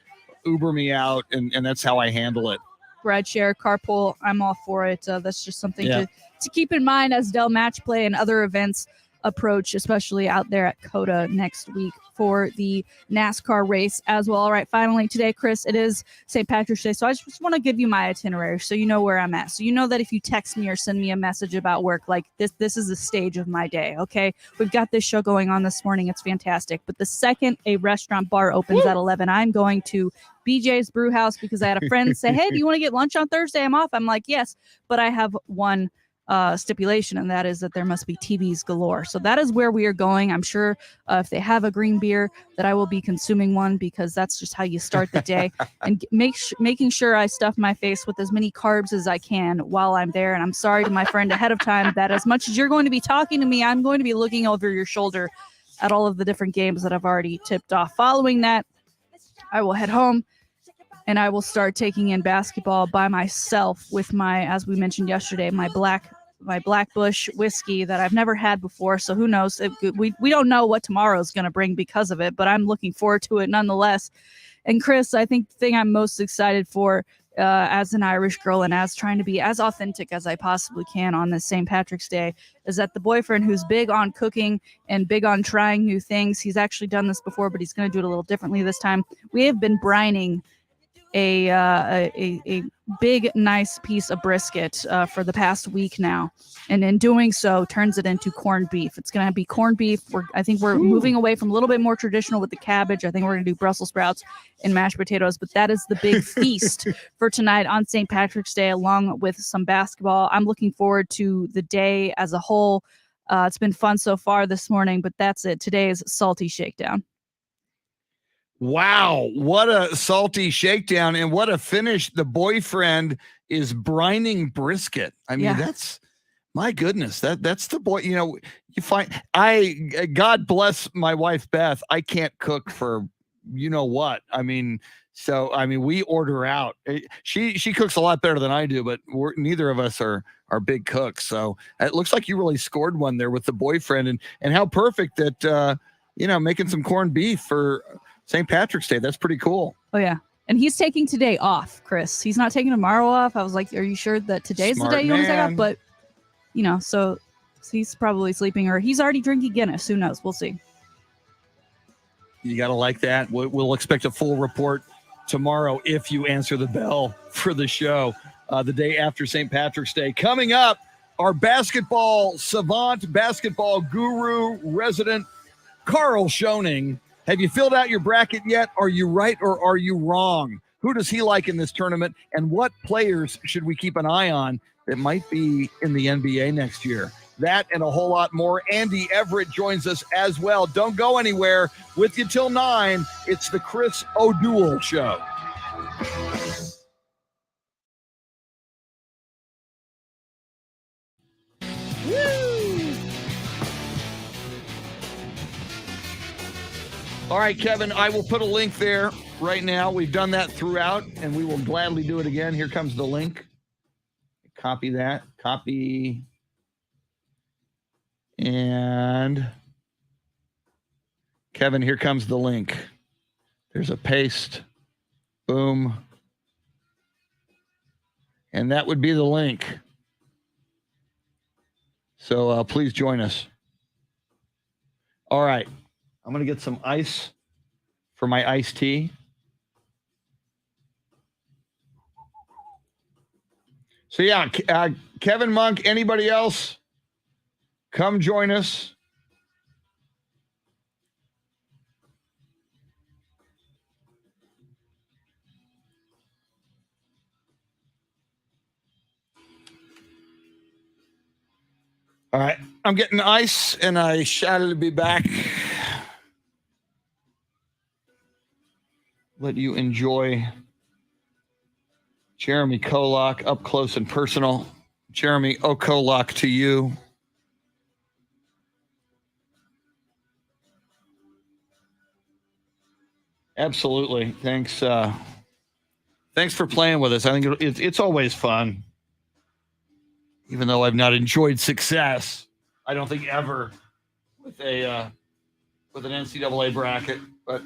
Uber me out, and that's how I handle it. Ride share, carpool, I'm all for it. That's just something to keep in mind as Del Match Play and other events approach, especially out there at COTA next week for the NASCAR race as well. All right, finally today, Chris, it is St. Patrick's Day, so I just want to give you my itinerary so you know where I'm at. So you know that if you text me or send me a message about work, like this is the stage of my day, okay? We've got this show going on this morning. It's fantastic. But the second a restaurant bar opens at 11, I'm going to BJ's Brew House because I had a friend say, hey, do you want to get lunch on Thursday? I'm off. I'm like, yes, but I have one stipulation, and that is that there must be TVs galore. So that is where we are going. I'm sure if they have a green beer that I will be consuming one because that's just how you start the day. And making sure I stuff my face with as many carbs as I can while I'm there. And I'm sorry to my friend ahead of time that as much as you're going to be talking to me, I'm going to be looking over your shoulder at all of the different games that I've already tipped off. Following that, I will head home and I will start taking in basketball by myself with my, as we mentioned yesterday, my Black Bush whiskey that I've never had before. So who knows? We don't know what tomorrow's going to bring because of it, but I'm looking forward to it nonetheless. And Chris, I think the thing I'm most excited for as an Irish girl and as trying to be as authentic as I possibly can on this St. Patrick's Day is that the boyfriend who's big on cooking and big on trying new things, he's actually done this before, but he's going to do it a little differently this time. We have been brining a big, nice piece of brisket for the past week now. And in doing so, turns it into corned beef. It's going to be corned beef. I think we're moving away from a little bit more traditional with the cabbage. I think we're going to do Brussels sprouts and mashed potatoes. But that is the big feast for tonight on St. Patrick's Day, along with some basketball. I'm looking forward to the day as a whole. It's been fun so far this morning, but that's it. Today's Salty Shakedown. Wow, what a salty shakedown and what a finish. The boyfriend is brining brisket. I mean, that's, my goodness, that's the boy, you find, God bless my wife, Beth. I can't cook for you know what. I mean, we order out. She cooks a lot better than I do, but neither of us are big cooks. So it looks like you really scored one there with the boyfriend, and how perfect that making some corned beef for St. Patrick's Day. That's pretty cool. Oh yeah. And he's taking today off, Chris. He's not taking tomorrow off. I was like, are you sure that today's Smart the day you want to take man. off? But so he's probably sleeping, or he's already drinking Guinness. Who knows? We'll see. You got to like that. We'll expect a full report tomorrow if you answer the bell for the show the day after St. Patrick's Day. Coming up, our basketball savant, basketball guru, resident, KARL Schoening. Have you filled out your bracket yet? Are you right or are you wrong? Who does he like in this tournament? And what players should we keep an eye on that might be in the NBA next year? That and a whole lot more. Andy Everett joins us as well. Don't go anywhere. With you till 9, it's the Chris O'Duel Show. Woo! All right, Kevin, I will put a link there right now. We've done that throughout, and we will gladly do it again. Here comes the link. Copy that. Copy. And Kevin, here comes the link. There's a paste. Boom. And that would be the link. So please join us. All right. I'm going to get some ice for my iced tea. So yeah, Kevin Monk, anybody else? Come join us. All right, I'm getting ice, and I shall be back. Let you enjoy Jeremy Kolok up close and personal. Jeremy Kolok to you. Absolutely. Thanks. Thanks for playing with us. I think it's always fun. Even though I've not enjoyed success, I don't think ever with an NCAA bracket. But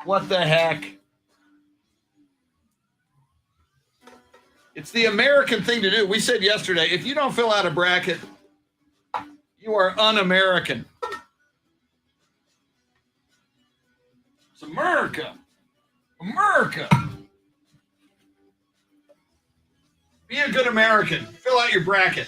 what the heck? It's the American thing to do. We said yesterday, if you don't fill out a bracket, you are un-American. It's America. America. Be a good American. Fill out your bracket.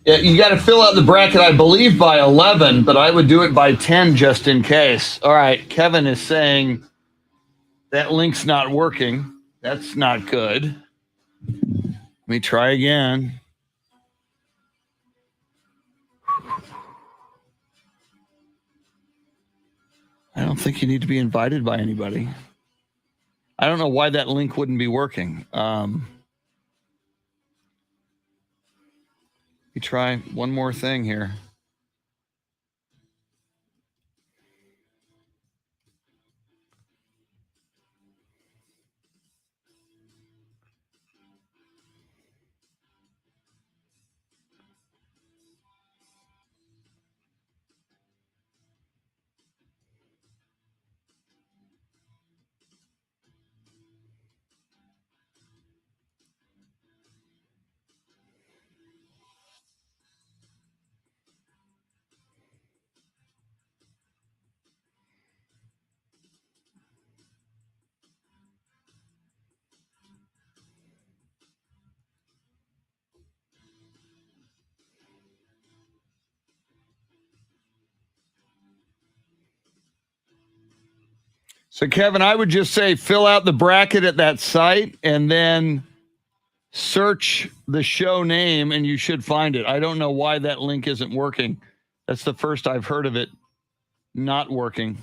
Yeah, you got to fill out the bracket, I believe, by 11, but I would do it by 10 just in case. All right, Kevin is saying that link's not working. That's not good. Let me try again. I don't think you need to be invited by anybody. I don't know why that link wouldn't be working. We try one more thing here. So, Kevin, I would just say fill out the bracket at that site and then search the show name and you should find it. I don't know why that link isn't working. That's the first I've heard of it not working.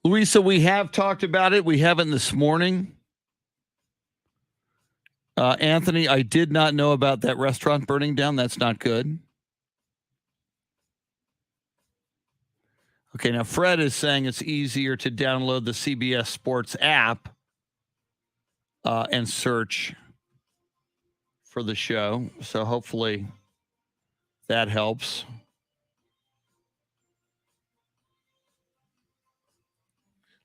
Louisa, we have talked about it. We haven't this morning. Anthony, I did not know about that restaurant burning down. That's not good. Okay, now Fred is saying it's easier to download the CBS Sports app and search for the show. So hopefully that helps.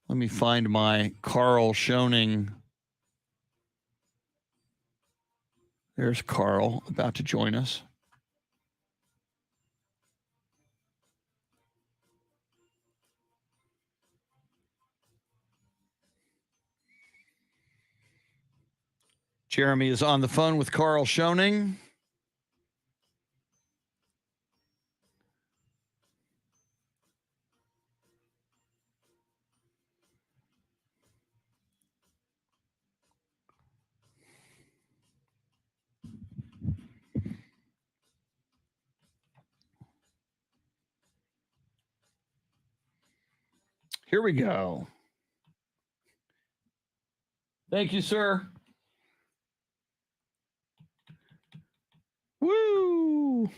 Let me find my KARL Schoening. There's KARL about to join us. Jeremy is on the phone with KARL Schoening. Here we go. Thank you, sir. Woo! We're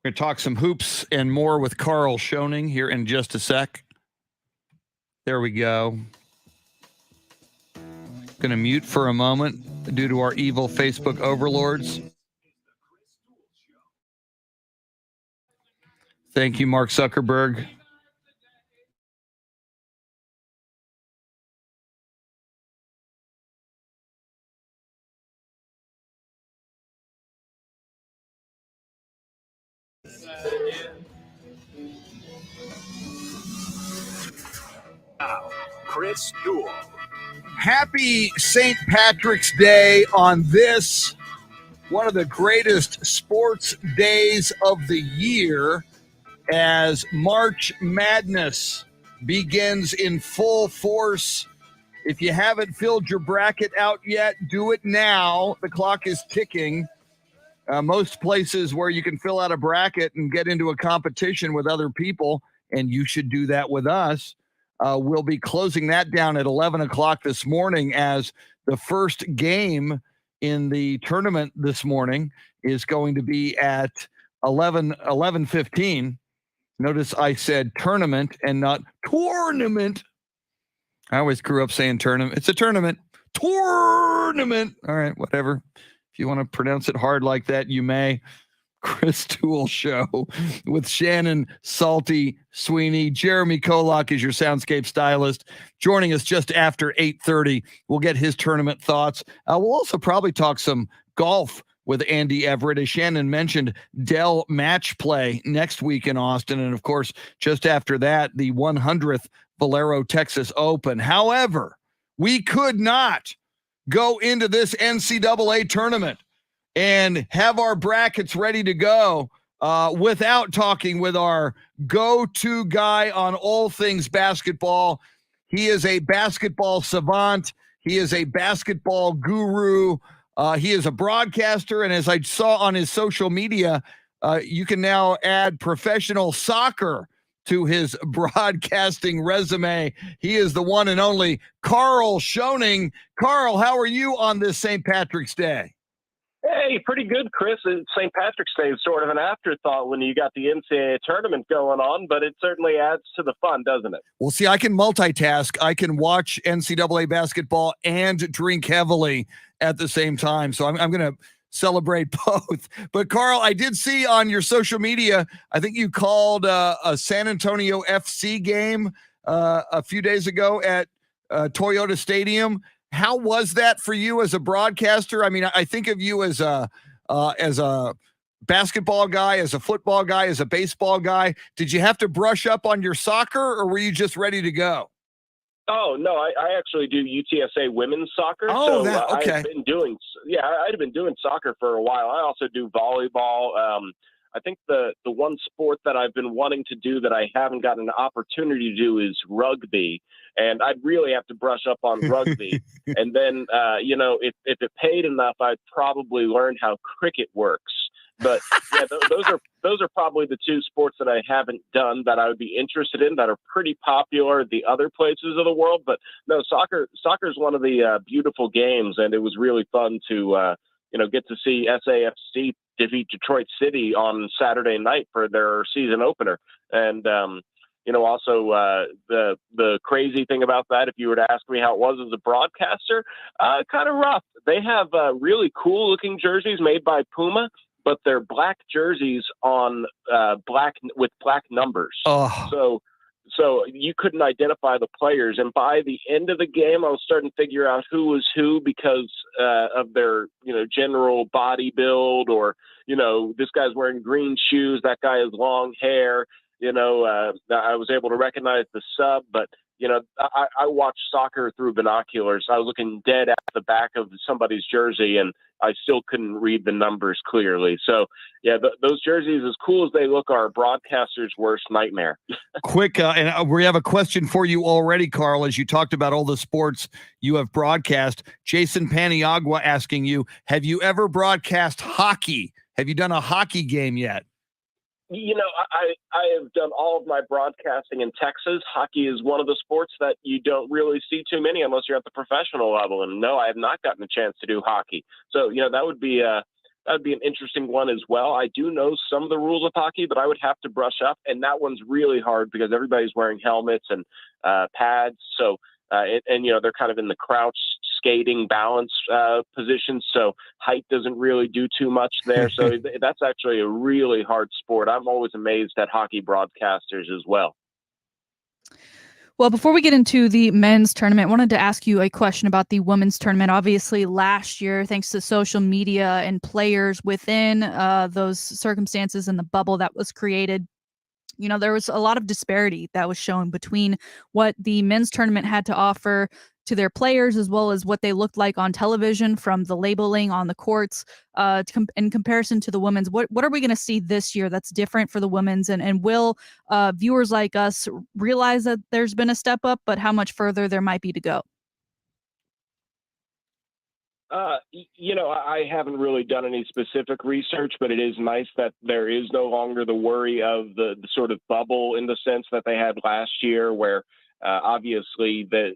going to talk some hoops and more with KARL Schoening here in just a sec. There we go. Going to mute for a moment due to our evil Facebook overlords. Thank you, Mark Zuckerberg. Now, Chris Duel. Happy St. Patrick's Day on this, one of the greatest sports days of the year, as March Madness begins in full force. If you haven't filled your bracket out yet, do it now. The clock is ticking. Most places where you can fill out a bracket and get into a competition with other people, and you should do that with us. We'll be closing that down at 11 o'clock this morning, as the first game in the tournament this morning is going to be at 11:15. Notice I said tournament and not tournament. I always grew up saying tournament. It's a tournament. Tournament. All right, whatever. If you want to pronounce it hard like that, you may. Chris Duel Show with Shannon, Salty, Sweeney. Jeremy Kolok is your Soundscape Stylist, joining us just after 8:30. We'll get his tournament thoughts. We'll also probably talk some golf with Andy Everett. As Shannon mentioned, Dell match play next week in Austin. And, of course, just after that, the 100th Valero Texas Open. However, we could not go into this NCAA tournament and have our brackets ready to go without talking with our go-to guy on all things basketball. He is a basketball savant. He is a basketball guru. He is a broadcaster, and as I saw on his social media, you can now add professional soccer to his broadcasting resume. He is the one and only KARL SCHOENING. KARL, how are you on this St. Patrick's Day? Hey, pretty good, Chris. St. Patrick's Day is sort of an afterthought when you got the NCAA tournament going on, but it certainly adds to the fun, doesn't it? Well, see, I can multitask. I can watch NCAA basketball and drink heavily at the same time. So I'm going to celebrate both. But KARL, I did see on your social media, I think you called a San Antonio FC game a few days ago at Toyota Stadium. How was that for you as a broadcaster? I mean, I think of you as a basketball guy, as a football guy, as a baseball guy. Did you have to brush up on your soccer, or were you just ready to go? Oh, no, I actually do UTSA women's soccer. Oh, so okay. I'd been doing soccer for a while. I also do volleyball. I think the one sport that I've been wanting to do that I haven't gotten an opportunity to do is rugby. And I'd really have to brush up on rugby. And then, if it paid enough, I'd probably learn how cricket works. But yeah, those are probably the two sports that I haven't done that I would be interested in, that are pretty popular in the other places of the world. But no, soccer is one of the beautiful games, and it was really fun to get to see SAFC defeat Detroit City on Saturday night for their season opener. And also the crazy thing about that, if you were to ask me how it was as a broadcaster, kind of rough. They have really cool looking jerseys made by Puma, but they're black jerseys on black numbers. Oh. So you couldn't identify the players. And by the end of the game, I was starting to figure out who was who because of their, general body build, or, this guy's wearing green shoes, that guy has long hair. I was able to recognize the sub, but, I watched soccer through binoculars. I was looking dead at the back of somebody's jersey, and I still couldn't read the numbers clearly. So, yeah, those jerseys, as cool as they look, are a broadcaster's worst nightmare. Quick, and we have a question for you already, KARL, as you talked about all the sports you have broadcast. Jason Paniagua asking you, have you ever broadcast hockey? Have you done a hockey game yet? I have done all of my broadcasting in Texas. Hockey is one of the sports that you don't really see too many unless you're at the professional level. And no, I have not gotten a chance to do hockey. So, that would be an interesting one as well. I do know some of the rules of hockey, but I would have to brush up. And that one's really hard because everybody's wearing helmets and pads. So, they're kind of in the crouch skating balance position. So height doesn't really do too much there. So that's actually a really hard sport. I'm always amazed at hockey broadcasters as well. Well, before we get into the men's tournament, I wanted to ask you a question about the women's tournament. Obviously, last year, thanks to social media and players within those circumstances and the bubble that was created, there was a lot of disparity that was shown between what the men's tournament had to offer to their players as well as what they looked like on television from the labeling on the courts in comparison to the women's. What are we going to see this year that's different for the women's? And will viewers like us realize that there's been a step up, but how much further there might be to go? I haven't really done any specific research, but it is nice that there is no longer the worry of the sort of bubble in the sense that they had last year, where obviously the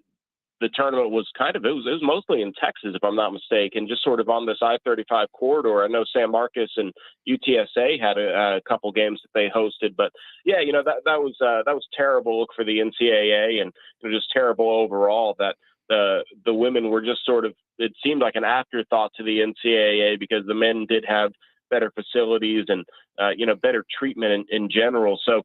tournament was it was mostly in Texas, if I'm not mistaken, just sort of on this I-35 corridor. I know San Marcos and UTSA had a couple games that they hosted, but yeah, that was terrible look for the NCAA, and just terrible overall that the women were just sort of, it seemed like an afterthought to the NCAA because the men did have better facilities and better treatment in general. So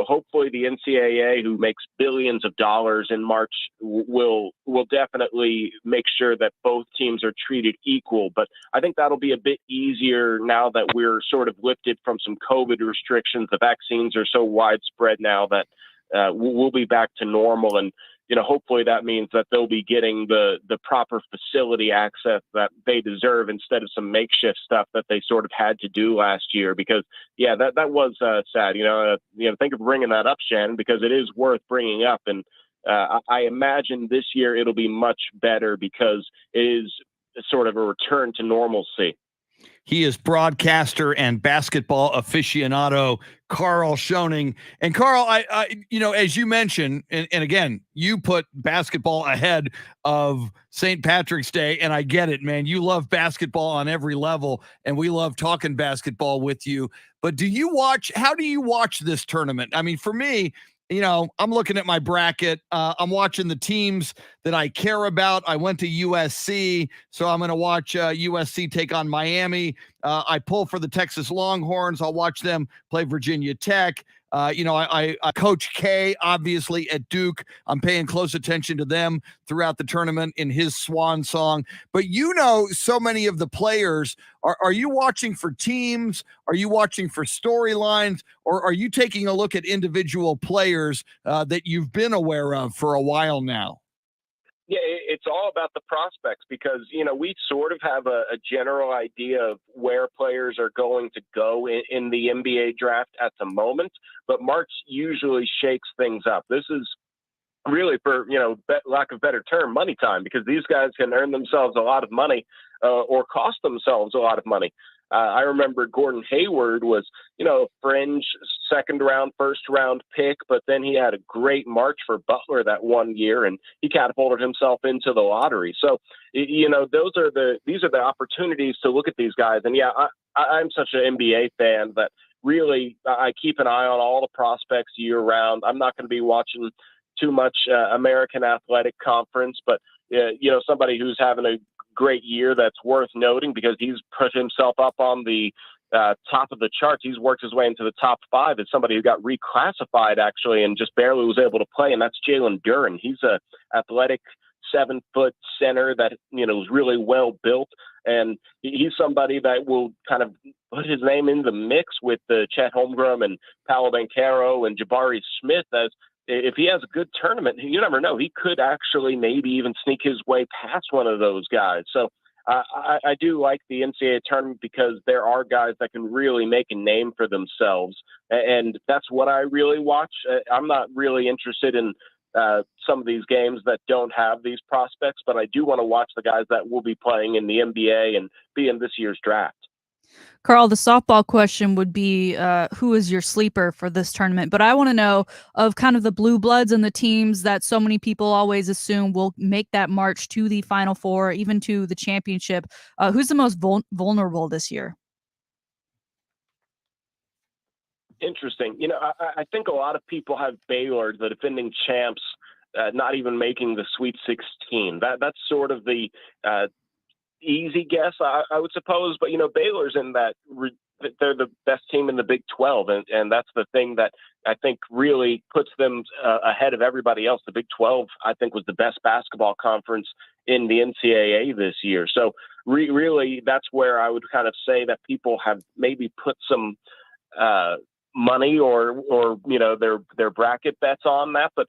hopefully the NCAA, who makes billions of dollars in March, will definitely make sure that both teams are treated equal. But I think that'll be a bit easier now that we're sort of lifted from some COVID restrictions. The vaccines are so widespread now that we'll be back to normal, and hopefully that means that they'll be getting the proper facility access that they deserve instead of some makeshift stuff that they sort of had to do last year. Because, yeah, that was sad. Think of bringing that up, Shannon, because it is worth bringing up. And I imagine this year it'll be much better because it is sort of a return to normalcy. He is broadcaster and basketball aficionado KARL Schoening. And KARL, I as you mentioned, and again, you put basketball ahead of St. Patrick's Day, and I get it, man. You love basketball on every level, and we love talking basketball with you. But how do you watch this tournament? I mean, for me, I'm looking at my bracket. I'm watching the teams that I care about. I went to USC, so I'm going to watch USC take on Miami. I pull for the Texas Longhorns. I'll watch them play Virginia Tech. I Coach K, obviously, at Duke. I'm paying close attention to them throughout the tournament in his swan song. But so many of the players. Are you watching for teams? Are you watching for storylines? Or are you taking a look at individual players that you've been aware of for a while now? Yeah, it's all about the prospects because, we sort of have a general idea of where players are going to go in the NBA draft at the moment, but March usually shakes things up. This is really, for, lack of better term, money time, because these guys can earn themselves a lot of money or cost themselves a lot of money. I remember Gordon Hayward was, fringe second round, first round pick, but then he had a great March for Butler that one year, and he catapulted himself into the lottery. So, these are the opportunities to look at these guys. And yeah, I'm such an NBA fan that really I keep an eye on all the prospects year round. I'm not going to be watching too much American Athletic Conference, but somebody who's having a great year that's worth noting because he's put himself up on the top of the charts. He's worked his way into the top 5 as somebody who got reclassified actually and just barely was able to play, and that's Jalen Duren. He's a athletic 7-foot center that is really well built, and he's somebody that will kind of put his name in the mix with the Chet Holmgren and Paolo Banchero and Jabari Smith as if he has a good tournament. You never know. He could actually maybe even sneak his way past one of those guys. So I do like the NCAA tournament because there are guys that can really make a name for themselves. And that's what I really watch. I'm not really interested in some of these games that don't have these prospects, but I do want to watch the guys that will be playing in the NBA and be in this year's draft. KARL, the softball question would be, who is your sleeper for this tournament? But I want to know of kind of the blue bloods and the teams that so many people always assume will make that march to the Final Four, even to the championship. Who's the most vulnerable this year? Interesting. I think a lot of people have Baylor, the defending champs, not even making the Sweet 16. That's sort of the easy guess, I would suppose. But, Baylor's in that they're the best team in the Big 12. And that's the thing that I think really puts them ahead of everybody else. The Big 12, I think, was the best basketball conference in the NCAA this year. So really, that's where I would kind of say that people have maybe put some money or their bracket bets on that. But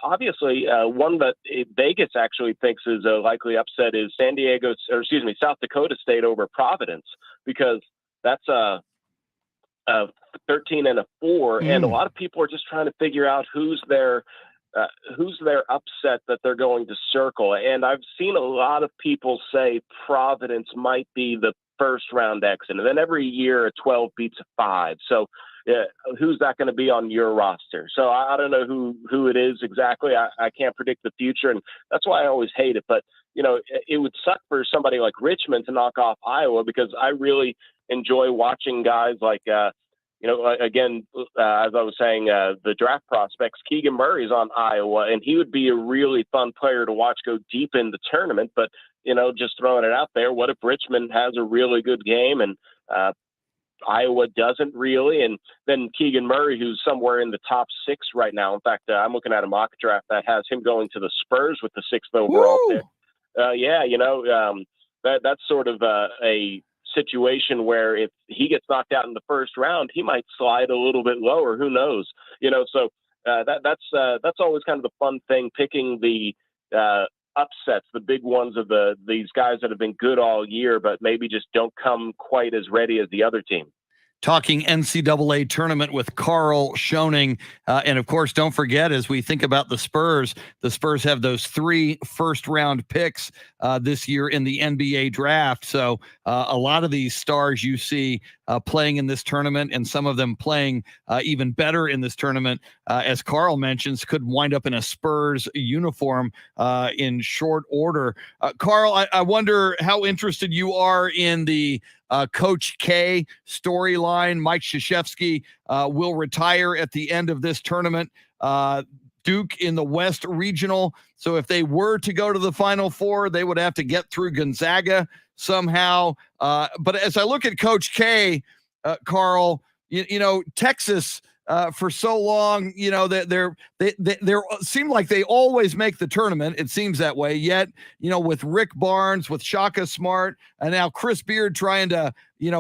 obviously, one that Vegas actually thinks is a likely upset is South Dakota State over Providence, because that's a 13 and a 4, and a lot of people are just trying to figure out who's their upset that they're going to circle. And I've seen a lot of people say Providence might be the first round exit, and then every year a 12 beats a 5. So who's that going to be on your roster? So I don't know who it is exactly. I can't predict the future, and that's why I always hate it. But it would suck for somebody like Richmond to knock off Iowa, because I really enjoy watching guys like again, as I was saying, the draft prospects, Keegan Murray's on Iowa, and he would be a really fun player to watch go deep in the tournament. But, just throwing it out there, what if Richmond has a really good game and Iowa doesn't really? And then Keegan Murray, who's somewhere in the top 6 right now. In fact, I'm looking at a mock draft that has him going to the Spurs with the 6th overall pick. That's sort of a situation where if he gets knocked out in the first round, he might slide a little bit lower. Who knows? So that's always kind of the fun thing, picking the upsets, the big ones of these guys that have been good all year, but maybe just don't come quite as ready as the other team. Talking NCAA tournament with KARL, Schoening. And of course, don't forget, as we think about the Spurs have those 3 first-round picks this year in the NBA draft. So a lot of these stars you see playing in this tournament, and some of them playing even better in this tournament, as KARL mentions, could wind up in a Spurs uniform in short order. KARL, I wonder how interested you are in the Coach K storyline. Mike Krzyzewski will retire at the end of this tournament. Duke in the West Regional. So if they were to go to the Final Four, they would have to get through Gonzaga somehow. But as I look at Coach K, KARL, Texas for so long, they seem like they always make the tournament. It seems that way. Yet, with Rick Barnes, with Shaka Smart, and now Chris Beard trying to,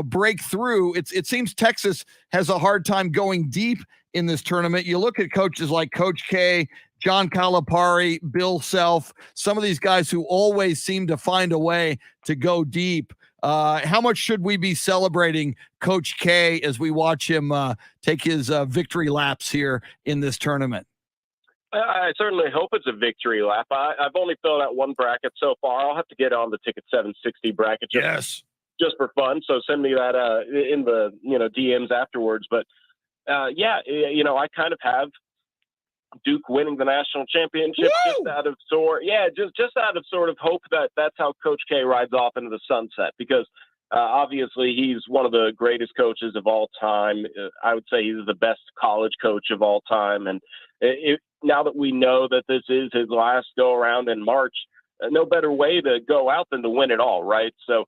break through, it seems Texas has a hard time going deep in this tournament. You look at coaches like Coach K, John Calipari, Bill Self, some of these guys who always seem to find a way to go deep. How much should we be celebrating Coach K as we watch him take his victory laps here in this tournament? I certainly hope it's a victory lap. I've only filled out one bracket so far. I'll have to get on the Ticket 760 bracket just for fun. So send me that in the DMs afterwards. But I kind of have Duke winning the national championship. Woo! just out of sort of hope that that's how Coach K rides off into the sunset, because obviously he's one of the greatest coaches of all time. I would say he's the best college coach of all time. And now that we know that this is his last go around in March, no better way to go out than to win it all, right? So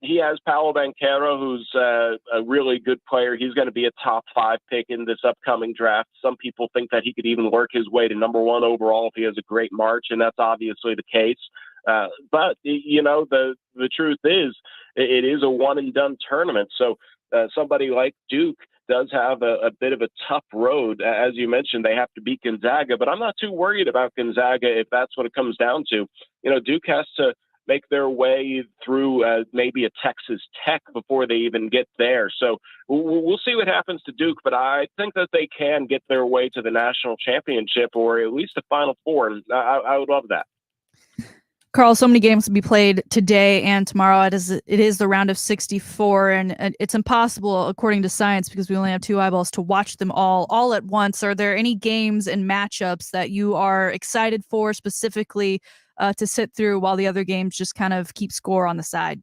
he has Paolo Banchero, who's a really good player. He's going to be a top 5 pick in this upcoming draft. Some people think that he could even work his way to number 1 overall if he has a great March, and that's obviously the case. But the truth is, it is a one-and-done tournament. So somebody like Duke does have a bit of a tough road. As you mentioned, they have to beat Gonzaga, but I'm not too worried about Gonzaga if that's what it comes down to. Duke has to make their way through maybe a Texas Tech before they even get there. So we'll see what happens to Duke, but I think that they can get their way to the national championship or at least a Final Four, and I would love that. KARL, so many games to be played today and tomorrow. It is the round of 64, and it's impossible, according to science, because we only have 2 eyeballs to watch them all at once. Are there any games and matchups that you are excited for specifically to sit through while the other games just kind of keep score on the side?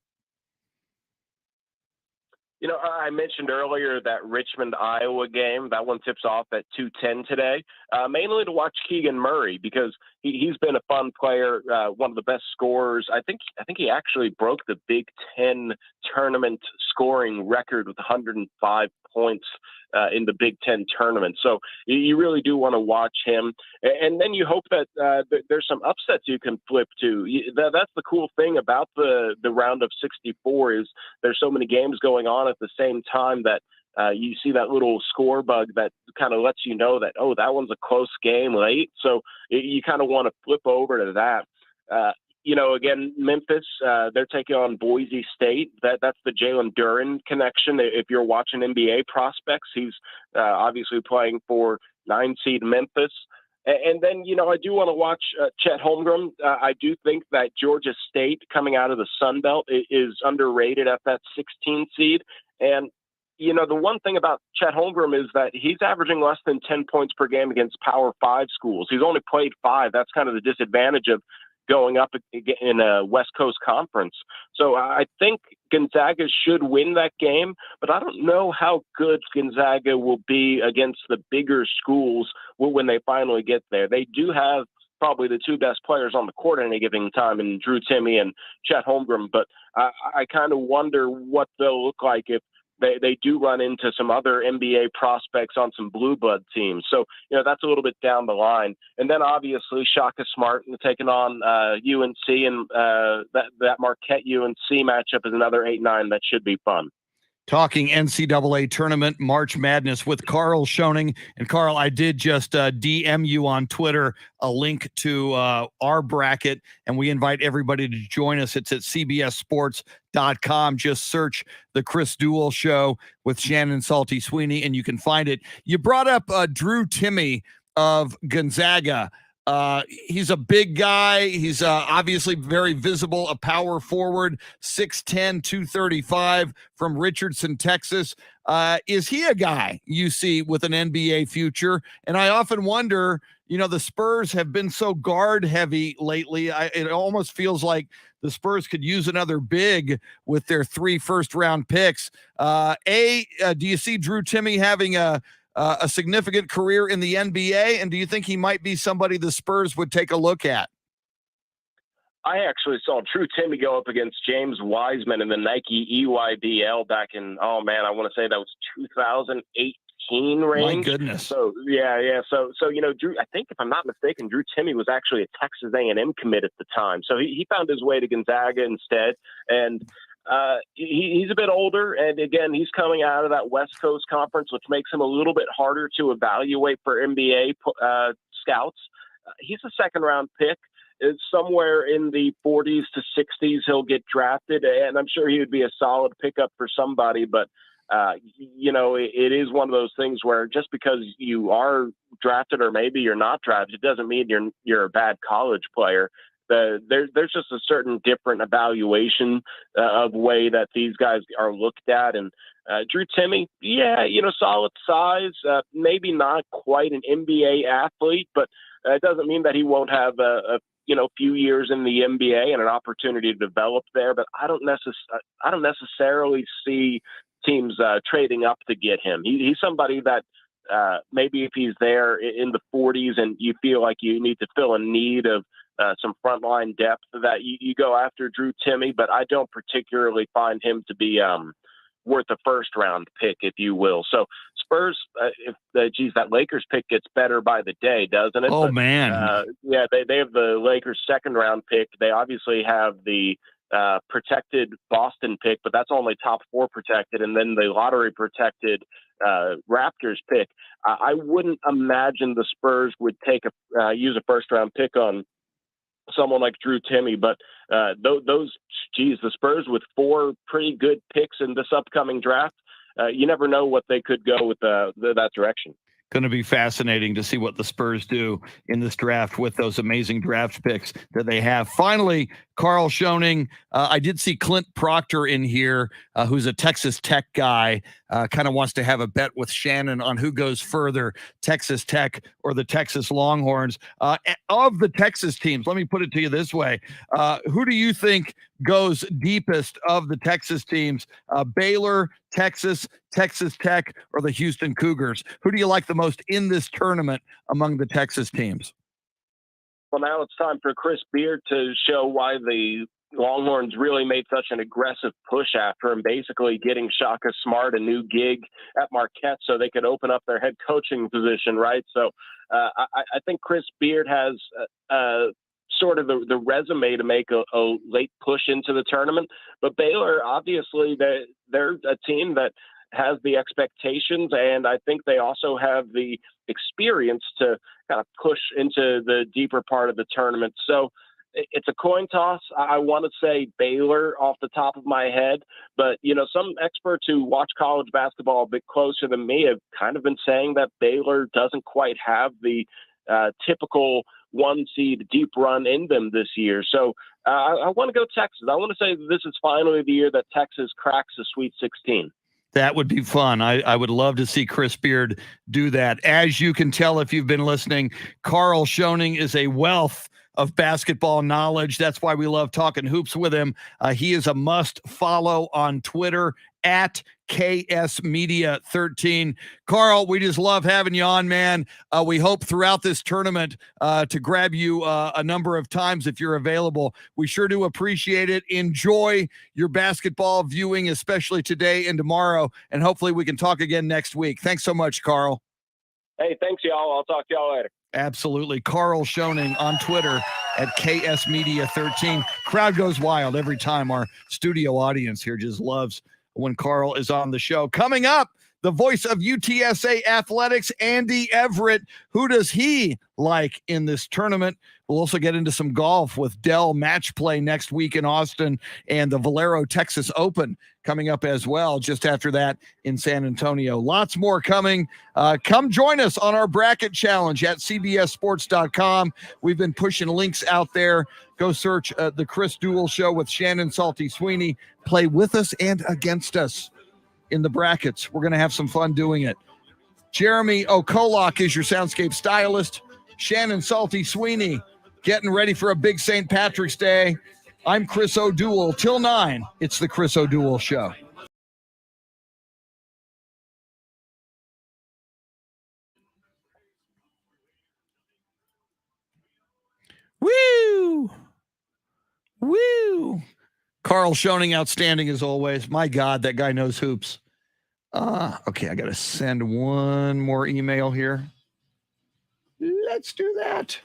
I mentioned earlier that Richmond-Iowa game. That one tips off at 2:10 today, mainly to watch Keegan Murray, because he's been a fun player, one of the best scorers. I think he actually broke the Big Ten tournament scoring record with 105 points in the Big Ten tournament. So you really do want to watch him. And then you hope that there's some upsets you can flip to. That's the cool thing about the round of 64 is there's so many games going on at the same time that you see that little score bug that kind of lets you know that, oh, that one's a close game late. So you kind of want to flip over to that. Again, Memphis, they're taking on Boise State. That's the Jalen Duren connection. If you're watching NBA prospects, he's obviously playing for 9-seed Memphis. And then, I do want to watch Chet Holmgren. I do think that Georgia State coming out of the Sun Belt is underrated at that 16 seed. And the one thing about Chet Holmgren is that he's averaging less than 10 points per game against Power 5 schools. He's only played 5. That's kind of the disadvantage of going up in a West Coast conference. So I think Gonzaga should win that game, but I don't know how good Gonzaga will be against the bigger schools when they finally get there. They do have probably the two best players on the court at any given time in Drew Timme and Chet Holmgren, but I kind of wonder what they'll look like if they do run into some other NBA prospects on some blue blood teams. So, that's a little bit down the line. And then obviously Shaka Smart taking on UNC, and that Marquette UNC matchup is another 8-9 that should be fun. Talking NCAA tournament March Madness with KARL Schoening. And KARL, I did just DM you on Twitter a link to our bracket, and we invite everybody to join us. It's at cbssports.com. Just search the Chris Duel Show with Shannon Salty Sweeney, and you can find it. You brought up Drew Timme of Gonzaga. He's a big guy. He's obviously very visible, a power forward, 6'10", 235 from Richardson, Texas. Is he a guy you see with an NBA future? And I often wonder, the Spurs have been so guard heavy lately. It almost feels like the Spurs could use another big with their 3 first-round picks. Do you see Drew Timme having a significant career in the NBA, and do you think he might be somebody the Spurs would take a look at? I actually saw Drew Timme go up against James Wiseman in the Nike EYBL back in, I want to say that was 2018 range. My goodness. So, yeah. So, Drew, I think if I'm not mistaken, Drew Timme was actually a Texas A&M commit at the time. So he found his way to Gonzaga instead. And he's a bit older, and again, he's coming out of that West Coast conference, which makes him a little bit harder to evaluate for NBA scouts. He's a second-round pick. It's somewhere in the 40s to 60s he'll get drafted, and I'm sure he would be a solid pickup for somebody, but it is one of those things where just because you are drafted or maybe you're not drafted, it doesn't mean you're a bad college player. There's just a certain different evaluation of way that these guys are looked at. And Drew Timme, solid size, maybe not quite an NBA athlete, but it doesn't mean that he won't have a few years in the NBA and an opportunity to develop there. But I don't necessarily see teams trading up to get him. He's somebody that maybe if he's there in the 40s and you feel like you need to fill a need of some frontline depth, that you go after Drew Timme, but I don't particularly find him to be worth a first-round pick, if you will. So Spurs, that Lakers pick gets better by the day, doesn't it? Oh, man. They have the Lakers second-round pick. They obviously have the protected Boston pick, but that's only top 4 protected, and then the lottery-protected Raptors pick. I wouldn't imagine the Spurs would use a first-round pick on someone like Drew Timme, but the Spurs with 4 pretty good picks in this upcoming draft, you never know what they could go with that direction. Going to be fascinating to see what the Spurs do in this draft with those amazing draft picks that they have. Finally, KARL Schoening. I did see Clint Proctor in here, who's a Texas Tech guy, kind of wants to have a bet with Shannon on who goes further, Texas Tech or the Texas Longhorns. Of the Texas teams, let me put it to you this way. Who do you think goes deepest of the Texas teams? Baylor, Texas, Texas Tech, or the Houston Cougars? Who do you like the most in this tournament among the Texas teams? Well, now it's time for Chris Beard to show why the Longhorns really made such an aggressive push after him, basically getting Shaka Smart a new gig at Marquette so they could open up their head coaching position, right? So I think Chris Beard has sort of the resume to make a late push into the tournament. But Baylor, obviously, they're a team that has the expectations, and I think they also have the experience to kind of push into the deeper part of the tournament. So it's a coin toss. I want to say Baylor off the top of my head, but some experts who watch college basketball a bit closer than me have kind of been saying that Baylor doesn't quite have the typical one seed deep run in them this year. So I want to go Texas. I want to say this is finally the year that Texas cracks the Sweet 16. That would be fun. I would love to see Chris Beard do that. As you can tell if you've been listening, KARL Schoening is a wealth of basketball knowledge. That's why we love talking hoops with him. He is a must follow on Twitter at KS Media 13. KARL, we just love having you on, man. We hope throughout this tournament to grab you a number of times if you're available. We sure do appreciate it. Enjoy your basketball viewing, especially today and tomorrow, and hopefully we can talk again next week. Thanks so much, KARL. Hey, thanks, y'all. I'll talk to y'all later. Absolutely. KARL Schoening on Twitter at KS Media 13. Crowd goes wild every time. Our studio audience here just loves when KARL is on the show. Coming up, the voice of UTSA Athletics, Andy Everett. Who does he like in this tournament? We'll also get into some golf with Dell Match Play next week in Austin and the Valero Texas Open coming up as well just after that in San Antonio. Lots more coming. Come join us on our bracket challenge at cbssports.com. We've been pushing links out there. Go search the Chris Duel Show with Shannon Salty Sweeney. Play with us and against us in the brackets. We're going to have some fun doing it. Jeremy Kolok is your Soundscape Stylist. Shannon Salty Sweeney getting ready for a big St. Patrick's Day. I'm Chris O'Duel. Till 9, it's the Chris O'Duel Show. Woo! Woo! KARL Schoening, outstanding as always. My God, that guy knows hoops. Okay, I got to send one more email here. Let's do that.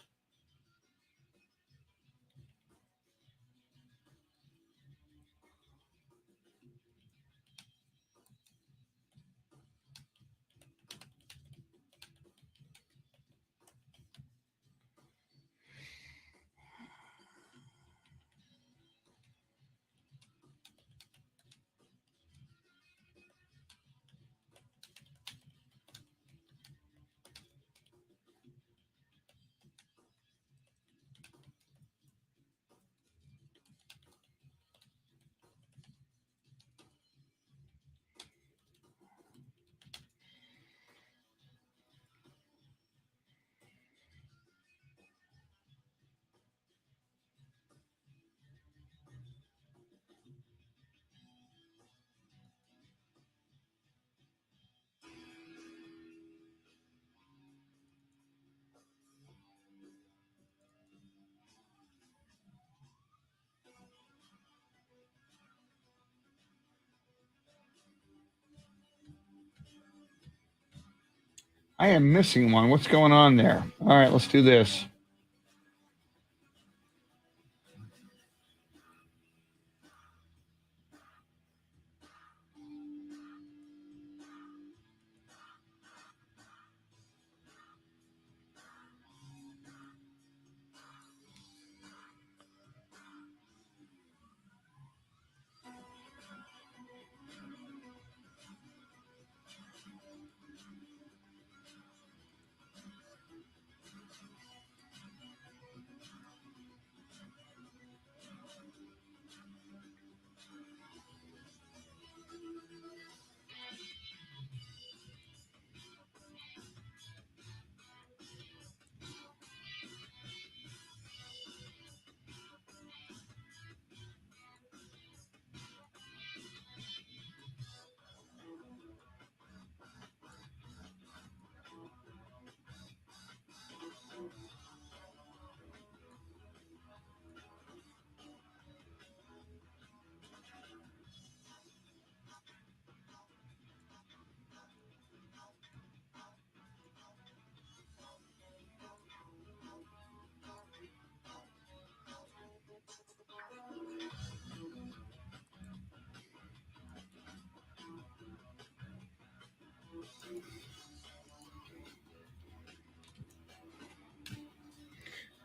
I am missing one. What's going on there? All right, let's do this.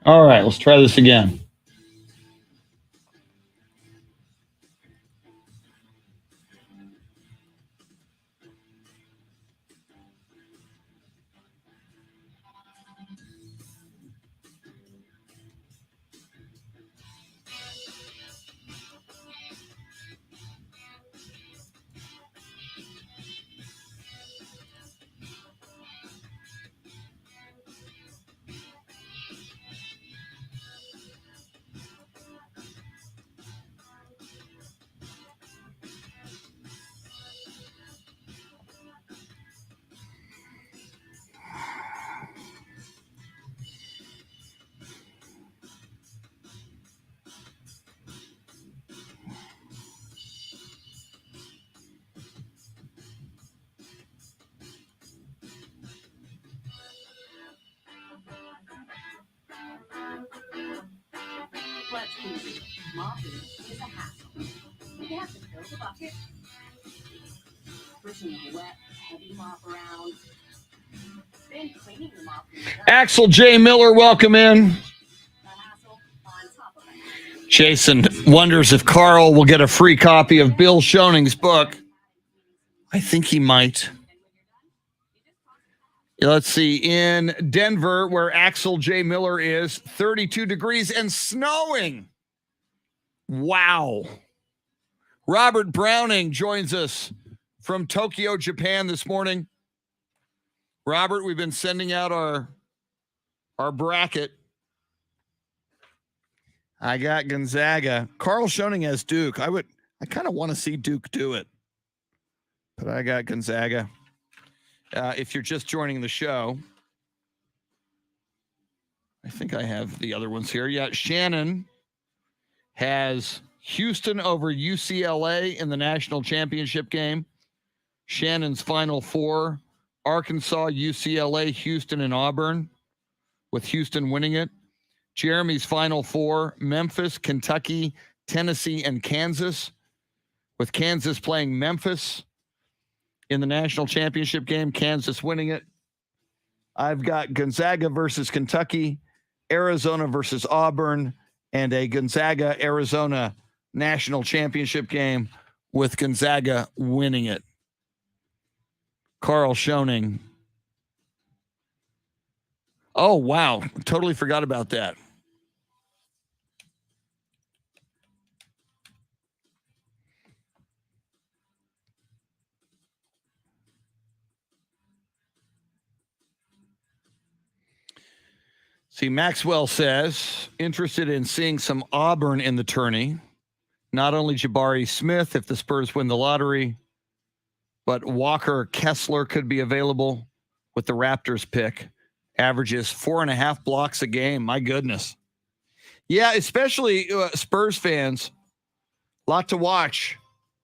All right, let's try this again. Let's continue. Mopping is a hassle. You have to fill the bucket, pushing a wet, heavy mop around, then cleaning the mop. Axel J. Miller, welcome in. A hassle on top of it. Jason wonders if KARL will get a free copy of Bill Schoening's book. I think he might. Let's see. In Denver, where Axel J. Miller is, 32 degrees and snowing. Wow. Robert Browning joins us from Tokyo, Japan this morning. Robert, we've been sending out our bracket. I got Gonzaga. KARL Schoening has Duke. I kind of want to see Duke do it. But I got Gonzaga. If you're just joining the show, I think I have the other ones here. Yeah, Shannon has Houston over UCLA in the national championship game. Shannon's Final Four, Arkansas, UCLA, Houston, and Auburn, with Houston winning it. Jeremy's Final Four, Memphis, Kentucky, Tennessee, and Kansas, with Kansas playing Memphis in the national championship game, Kansas winning it. I've got Gonzaga versus Kentucky, Arizona versus Auburn, and a Gonzaga-Arizona national championship game with Gonzaga winning it. KARL Schoening. Oh, wow. Totally forgot about that. See, Maxwell says, interested in seeing some Auburn in the tourney. Not only Jabari Smith if the Spurs win the lottery, but Walker Kessler could be available with the Raptors pick. Averages 4.5 blocks a game. My goodness. Yeah, especially Spurs fans. A lot to watch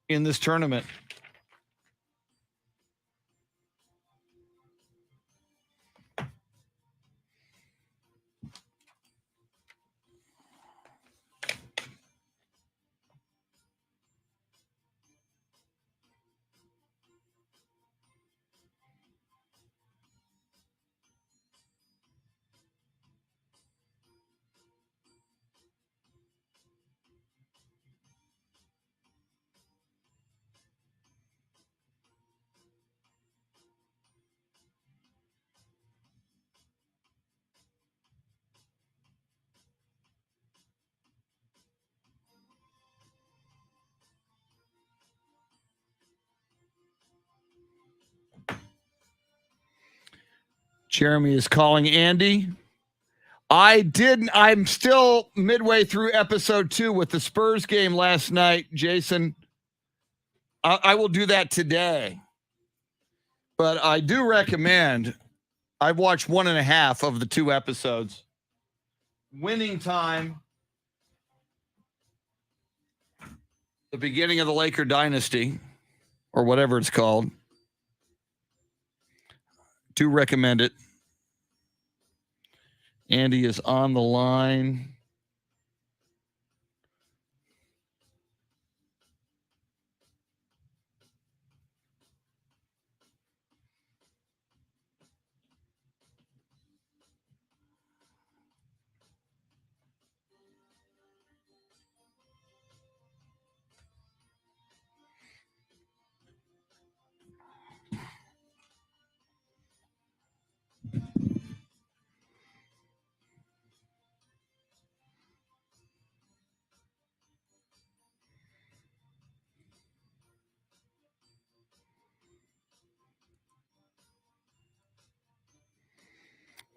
in this tournament. Jeremy is calling Andy. I'm still midway through episode 2 with the Spurs game last night, Jason. I will do that today. But I do recommend, I've watched 1.5 of the 2 episodes. Winning Time, the beginning of the Laker dynasty, or whatever it's called. Do recommend it. Andy is on the line.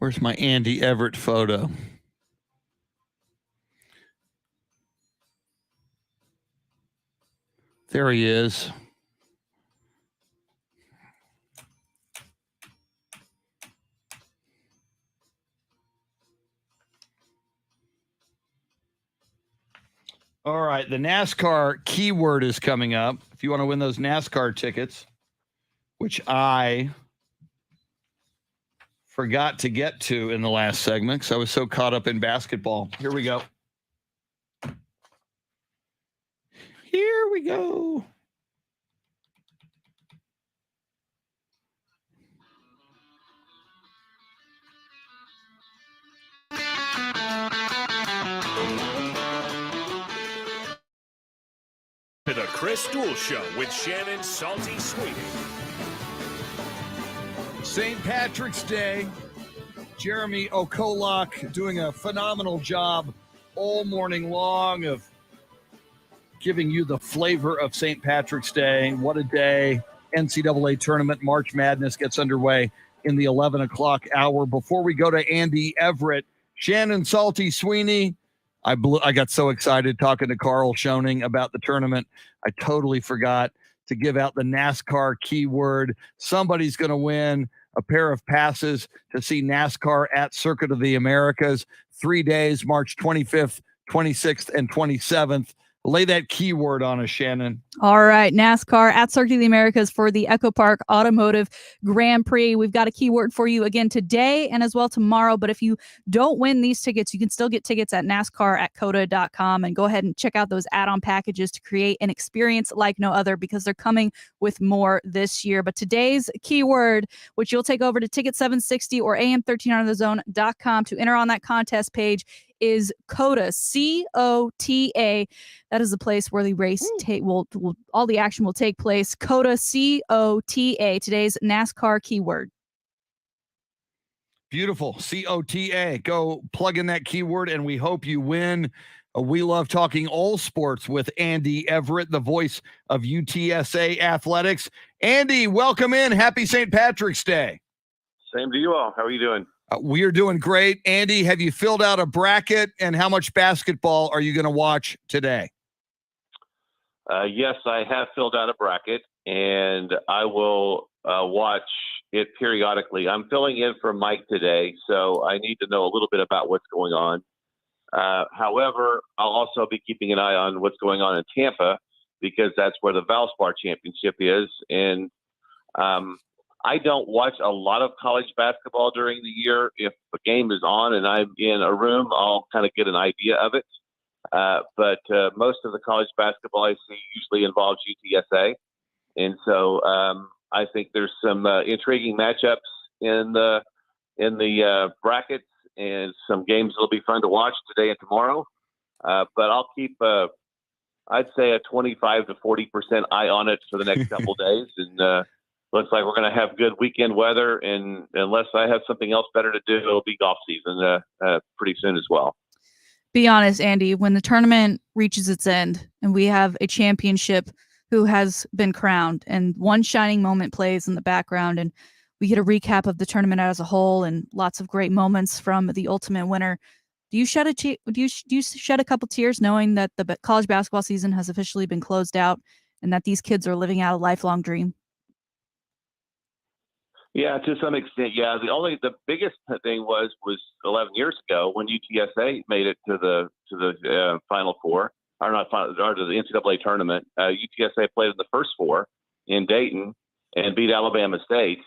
Where's my Andy Everett photo? There he is. All right, the NASCAR keyword is coming up. If you want to win those NASCAR tickets, which I forgot to get to in the last segment because I was so caught up in basketball. Here we go. Here we go. To the Chris Duel Show with Shannon Salty Sweeney. St. Patrick's Day. Jeremy Kolok doing a phenomenal job all morning long of giving you the flavor of St. Patrick's Day. What a day. NCAA tournament, March Madness gets underway in the 11 o'clock hour. Before we go to Andy Everett, Shannon Salty Sweeney, I got so excited talking to KARL Schoening about the tournament. I totally forgot to give out the NASCAR keyword. Somebody's going to win a pair of passes to see NASCAR at Circuit of the Americas. 3 days, March 25th, 26th, and 27th. Lay that keyword on us, Shannon. All right, NASCAR at Circuit of the Americas for the Echo Park Automotive Grand Prix. We've got a keyword for you again today and as well tomorrow. But if you don't win these tickets, you can still get tickets at NASCAR at COTA.com and go ahead and check out those add-on packages to create an experience like no other because they're coming with more this year. But today's keyword, which you'll take over to Ticket 760 or AM1300thezone.com to enter on that contest page, is COTA, COTA. That is the place where the race all the action will take place. COTA, COTA, today's NASCAR keyword. Beautiful, COTA. Go plug in that keyword, and we hope you win. We love talking all sports with Andy Everett, the voice of UTSA Athletics. Andy, welcome in. Happy St. Patrick's Day. Same to you all. How are you doing? We are doing great. Andy, have you filled out a bracket, and how much basketball are you going to watch today? Yes, I have filled out a bracket, and I will watch it periodically. I'm filling in for Mike today, so I need to know a little bit about what's going on. However, I'll also be keeping an eye on what's going on in Tampa because that's where the Valspar Championship is, and I don't watch a lot of college basketball during the year. If a game is on and I'm in a room, I'll kind of get an idea of it. But most of the college basketball I see usually involves UTSA. And so I think there's some intriguing matchups in the brackets and some games that'll be fun to watch today and tomorrow. But I'll keep, I'd say, a 25 to 40% eye on it for the next couple days. And looks like we're going to have good weekend weather, and unless I have something else better to do, it'll be golf season pretty soon as well. Be honest, Andy, when the tournament reaches its end and we have a championship who has been crowned and one shining moment plays in the background and we get a recap of the tournament as a whole and lots of great moments from the ultimate winner, do you shed a couple tears knowing that the college basketball season has officially been closed out and that these kids are living out a lifelong dream? Yeah, to some extent, yeah. The biggest thing was 11 years ago when UTSA made it to the Final Four, or not final, or to the NCAA tournament. UTSA played in the first four in Dayton and beat Alabama State,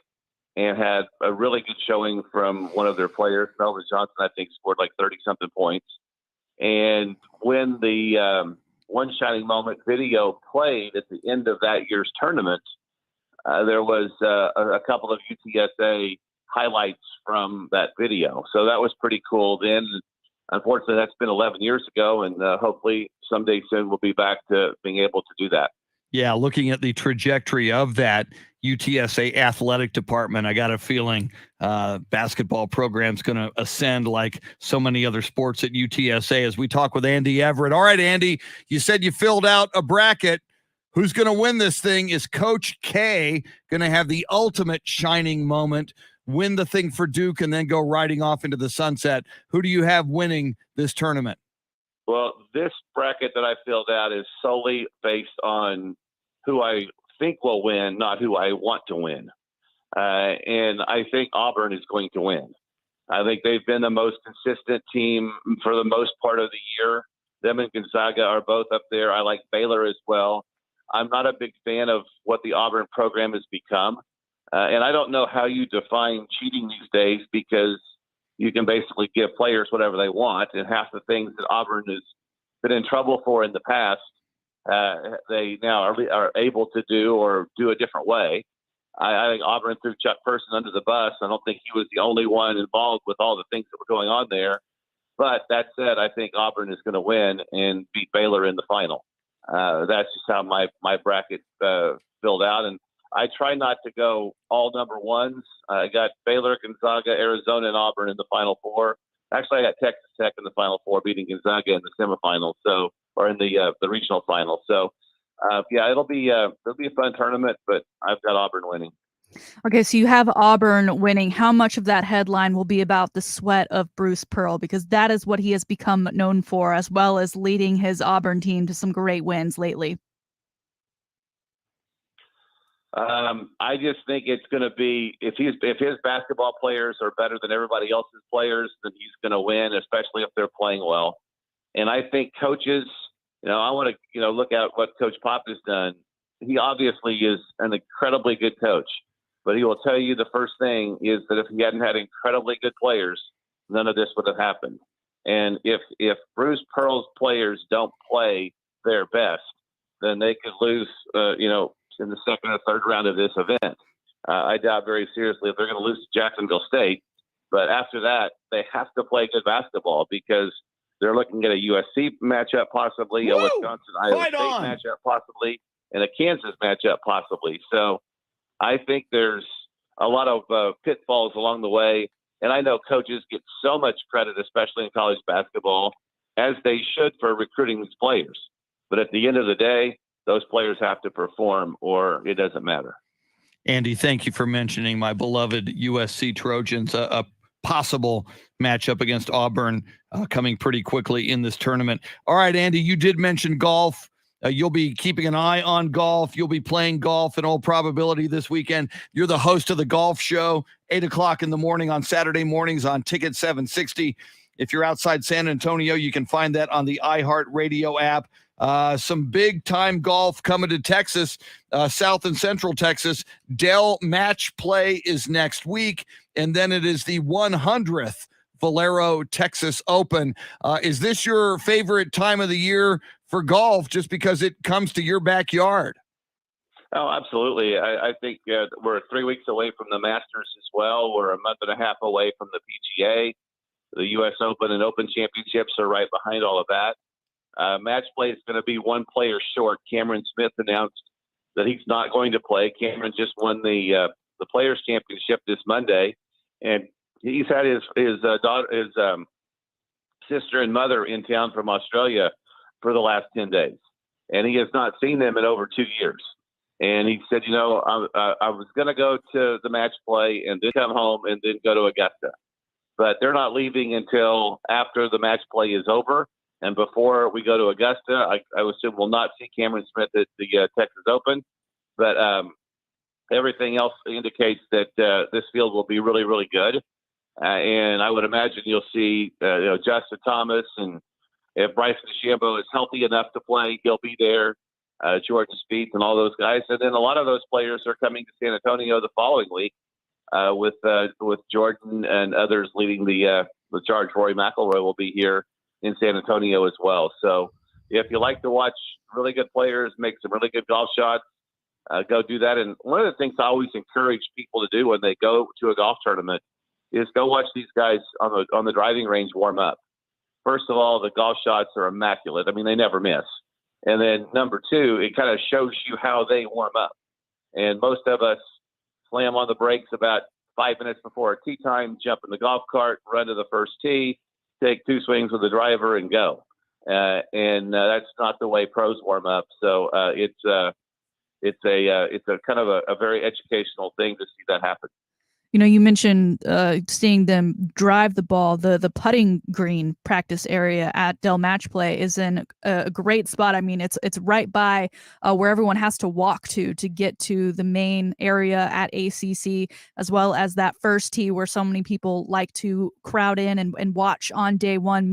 and had a really good showing from one of their players, Melvin Johnson. I think scored like 30-something points. And when the One Shining Moment video played at the end of that year's tournament, there was a couple of UTSA highlights from that video. So that was pretty cool then. Unfortunately, that's been 11 years ago, and hopefully someday soon we'll be back to being able to do that. Yeah, looking at the trajectory of that UTSA athletic department, I got a feeling basketball program's going to ascend like so many other sports at UTSA as we talk with Andy Everett. All right, Andy, you said you filled out a bracket. Who's going to win this thing? Is Coach K going to have the ultimate shining moment win the thing for Duke, and then go riding off into the sunset. Who do you have winning this tournament? Well, this bracket that I filled out is solely based on who I think will win, not who I want to win. And I think Auburn is going to win. I think they've been the most consistent team for the most part of the year. Them and Gonzaga are both up there. I like Baylor as well. I'm not a big fan of what the Auburn program has become. And I don't know how you define cheating these days, because you can basically give players whatever they want. And half the things that Auburn has been in trouble for in the past, they now are able to do or do a different way. I think Auburn threw Chuck Person under the bus. I don't think he was the only one involved with all the things that were going on there. But that said, I think Auburn is going to win and beat Baylor in the final. That's just how my bracket filled out. And I try not to go all number ones. I got Baylor, Gonzaga, Arizona, and Auburn in the Final Four. Actually, I got Texas Tech in the Final Four, beating Gonzaga in the semifinals, or in the regional final. So, it'll be a fun tournament, but I've got Auburn winning. Okay, so you have Auburn winning. How much of that headline will be about the sweat of Bruce Pearl? Because that is what he has become known for, as well as leading his Auburn team to some great wins lately. I just think it's going to be, if his basketball players are better than everybody else's players, then he's going to win, especially if they're playing well. And I think coaches, I want to, look at what Coach Pop has done. He obviously is an incredibly good coach, but he will tell you the first thing is that if he hadn't had incredibly good players, none of this would have happened. And if Bruce Pearl's players don't play their best, then they could lose, in the second or third round of this event. I doubt very seriously if they're going to lose to Jacksonville State. But after that, they have to play good basketball, because they're looking at a USC matchup possibly, a Wisconsin-Iowa State matchup possibly, and a Kansas matchup possibly. So I think there's a lot of pitfalls along the way. And I know coaches get so much credit, especially in college basketball, as they should, for recruiting these players. But at the end of the day, those players have to perform, or it doesn't matter. Andy, thank you for mentioning my beloved USC Trojans, a possible matchup against Auburn coming pretty quickly in this tournament. All right, Andy, you did mention golf. You'll be keeping an eye on golf. You'll be playing golf in all probability this weekend. You're the host of the golf show, 8 o'clock in the morning on Saturday mornings on Ticket 760. If you're outside San Antonio, you can find that on the iHeartRadio app. Some big time golf coming to Texas, South and Central Texas. Dell Match Play is next week, and then it is the 100th Valero Texas Open. Is this your favorite time of the year for golf, just because it comes to your backyard? Oh, absolutely. I think we're 3 weeks away from the Masters as well. We're a month and a half away from the PGA. The U.S. Open and Open Championships are right behind all of that. Match play is going to be one player short. Cameron Smith announced that he's not going to play. Cameron just won the Players Championship this Monday, and he's had his sister and mother in town from Australia for the last 10 days, and he has not seen them in over 2 years. And he said, I was going to go to the match play and then come home and then go to Augusta, but they're not leaving until after the match play is over. And before we go to Augusta, I assume we'll not see Cameron Smith at the Texas Open. But everything else indicates that this field will be really, really good. And I would imagine you'll see Justin Thomas, and if Bryson DeChambeau is healthy enough to play, he'll be there. Jordan Spieth and all those guys. And then a lot of those players are coming to San Antonio the following week with Jordan and others leading the charge. Rory McIlroy will be here in San Antonio as well. So if you like to watch really good players make some really good golf shots, go do that. And one of the things I always encourage people to do when they go to a golf tournament is go watch these guys on the driving range warm up. First of all, the golf shots are immaculate. I mean, they never miss. And then number two, it kind of shows you how they warm up. And most of us slam on the brakes about 5 minutes before our tee time, jump in the golf cart, run to the first tee, take 2 swings with the driver and go. And that's not the way pros warm up. So it's a kind of a very educational thing to see that happen. You mentioned seeing them drive the ball. The putting green practice area at Dell Match Play is in a great spot. I mean, it's right by where everyone has to walk to get to the main area at ACC, as well as that first tee where so many people like to crowd in and watch on day one.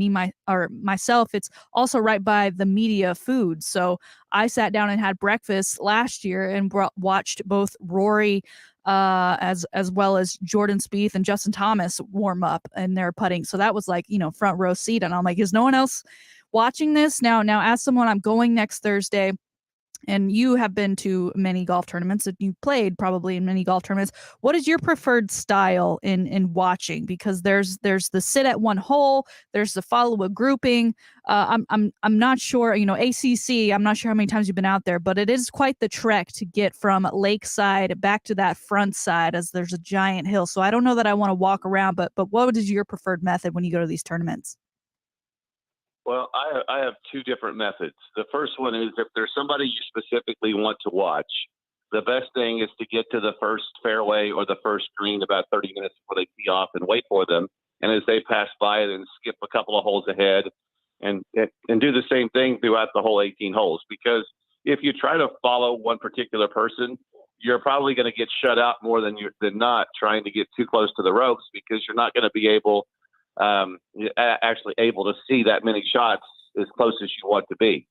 Myself, it's also right by the media food. So I sat down and had breakfast last year and watched both Rory as well as Jordan Spieth and Justin Thomas warm up and their putting. So that was like, front row seat. And I'm like, is no one else watching this? Now, as someone, I'm going next Thursday, and you have been to many golf tournaments, and you played probably in many golf tournaments. What is your preferred style in watching? Because there's the sit at one hole, there's the follow a grouping. I'm not sure, ACC, I'm not sure how many times you've been out there, but it is quite the trek to get from lakeside back to that front side, as there's a giant hill. So I don't know that I want to walk around, but what is your preferred method when you go to these tournaments? Well, I have two different methods. The first one is if there's somebody you specifically want to watch, the best thing is to get to the first fairway or the first green about 30 minutes before they tee off and wait for them. And as they pass by, then skip a couple of holes ahead and do the same thing throughout the whole 18 holes. Because if you try to follow one particular person, you're probably going to get shut out more than not trying to get too close to the ropes, because you're not going to be actually able to see that many shots as close as you want to be.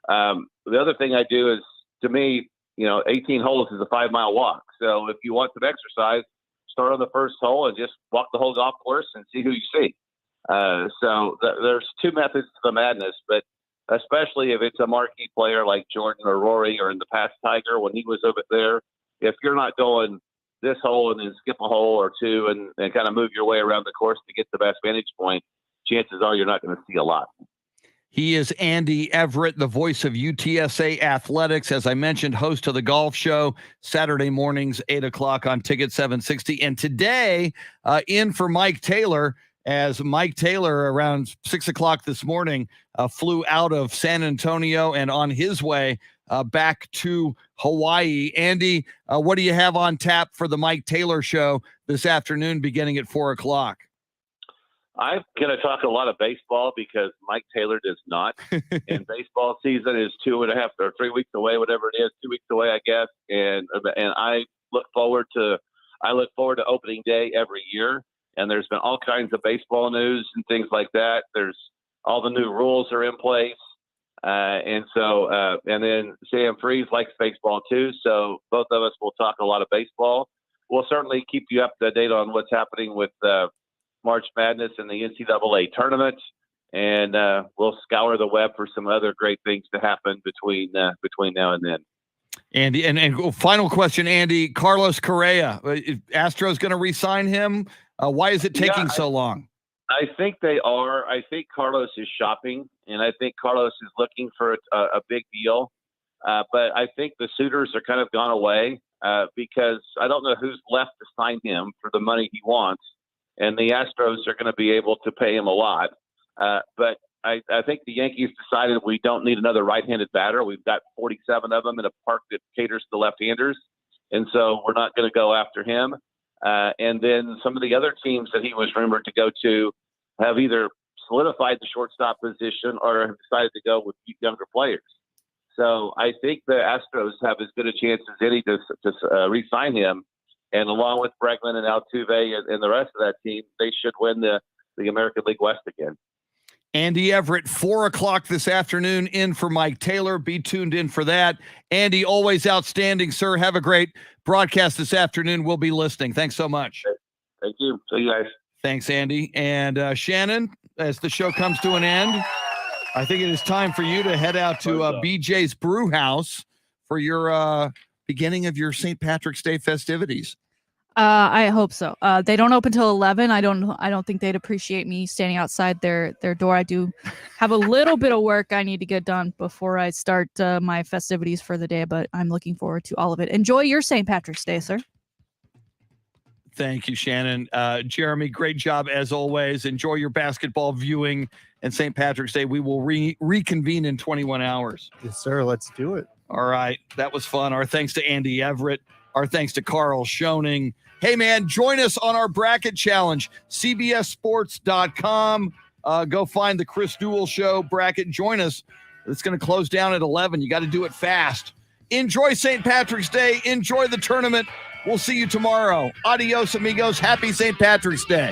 The other thing I do is, to me, 18 holes is a 5-mile walk. So if you want some exercise, start on the first hole and just walk the whole golf course and see who you see. There's two methods to the madness, but especially if it's a marquee player like Jordan or Rory, or in the past Tiger when he was over there, if you're not going this hole and then skip a hole or two and kind of move your way around the course to get the best vantage point, chances are you're not going to see a lot. He is Andy Everett, the voice of UTSA Athletics. As I mentioned, host of the Golf Show, Saturday mornings, 8 o'clock on Ticket 760. And today, in for Mike Taylor, as Mike Taylor around 6 o'clock this morning flew out of San Antonio and on his way back to Hawaii. Andy, what do you have on tap for the Mike Taylor Show this afternoon beginning at 4 o'clock? I'm going to talk a lot of baseball because Mike Taylor does not. And baseball season is 2.5 or 3 weeks away, whatever it is, 2 weeks away, I guess. And I look forward to opening day every year. And there's been all kinds of baseball news and things like that. There's all the new rules are in place. And then Sam Freeze likes baseball too. So both of us will talk a lot of baseball. We'll certainly keep you up to date on what's happening with March Madness and the NCAA tournament. And we'll scour the web for some other great things to happen between now and then. Andy, and final question, Andy, Carlos Correa, Astros going to re-sign him? Why is it taking so long? I think they are. I think Carlos is shopping, and I think Carlos is looking for a big deal. But I think the suitors are kind of gone away because I don't know who's left to sign him for the money he wants. And the Astros are going to be able to pay him a lot. But I think the Yankees decided we don't need another right-handed batter. We've got 47 of them in a park that caters to left-handers. And so we're not going to go after him. And then some of the other teams that he was rumored to go to have either solidified the shortstop position or have decided to go with younger players. So I think the Astros have as good a chance as any to re-sign him. And along with Bregman and Altuve and the rest of that team, they should win the American League West again. Andy Everett, 4 o'clock this afternoon, in for Mike Taylor. Be tuned in for that. Andy, always outstanding, sir. Have a great broadcast this afternoon. We'll be listening. Thanks so much. Thank you. See you guys. Thanks, Andy. And Shannon, as the show comes to an end, I think it is time for you to head out to BJ's Brew House for your beginning of your St. Patrick's Day festivities. I hope so. They don't open till 11. I don't think they'd appreciate me standing outside their door. I do have a little bit of work I need to get done before I start my festivities for the day, but I'm looking forward to all of it. Enjoy your St. Patrick's Day, sir. Thank you, Shannon. Jeremy, great job as always. Enjoy your basketball viewing and St. Patrick's Day. We will reconvene in 21 hours. Yes, sir. Let's do it. All right. That was fun. Our thanks to Andy Everett. Our thanks to KARL Schoening. Hey, man, join us on our bracket challenge, cbssports.com. Go find the Chris Duel Show bracket. Join us. It's going to close down at 11. You got to do it fast. Enjoy St. Patrick's Day. Enjoy the tournament. We'll see you tomorrow. Adios, amigos. Happy St. Patrick's Day.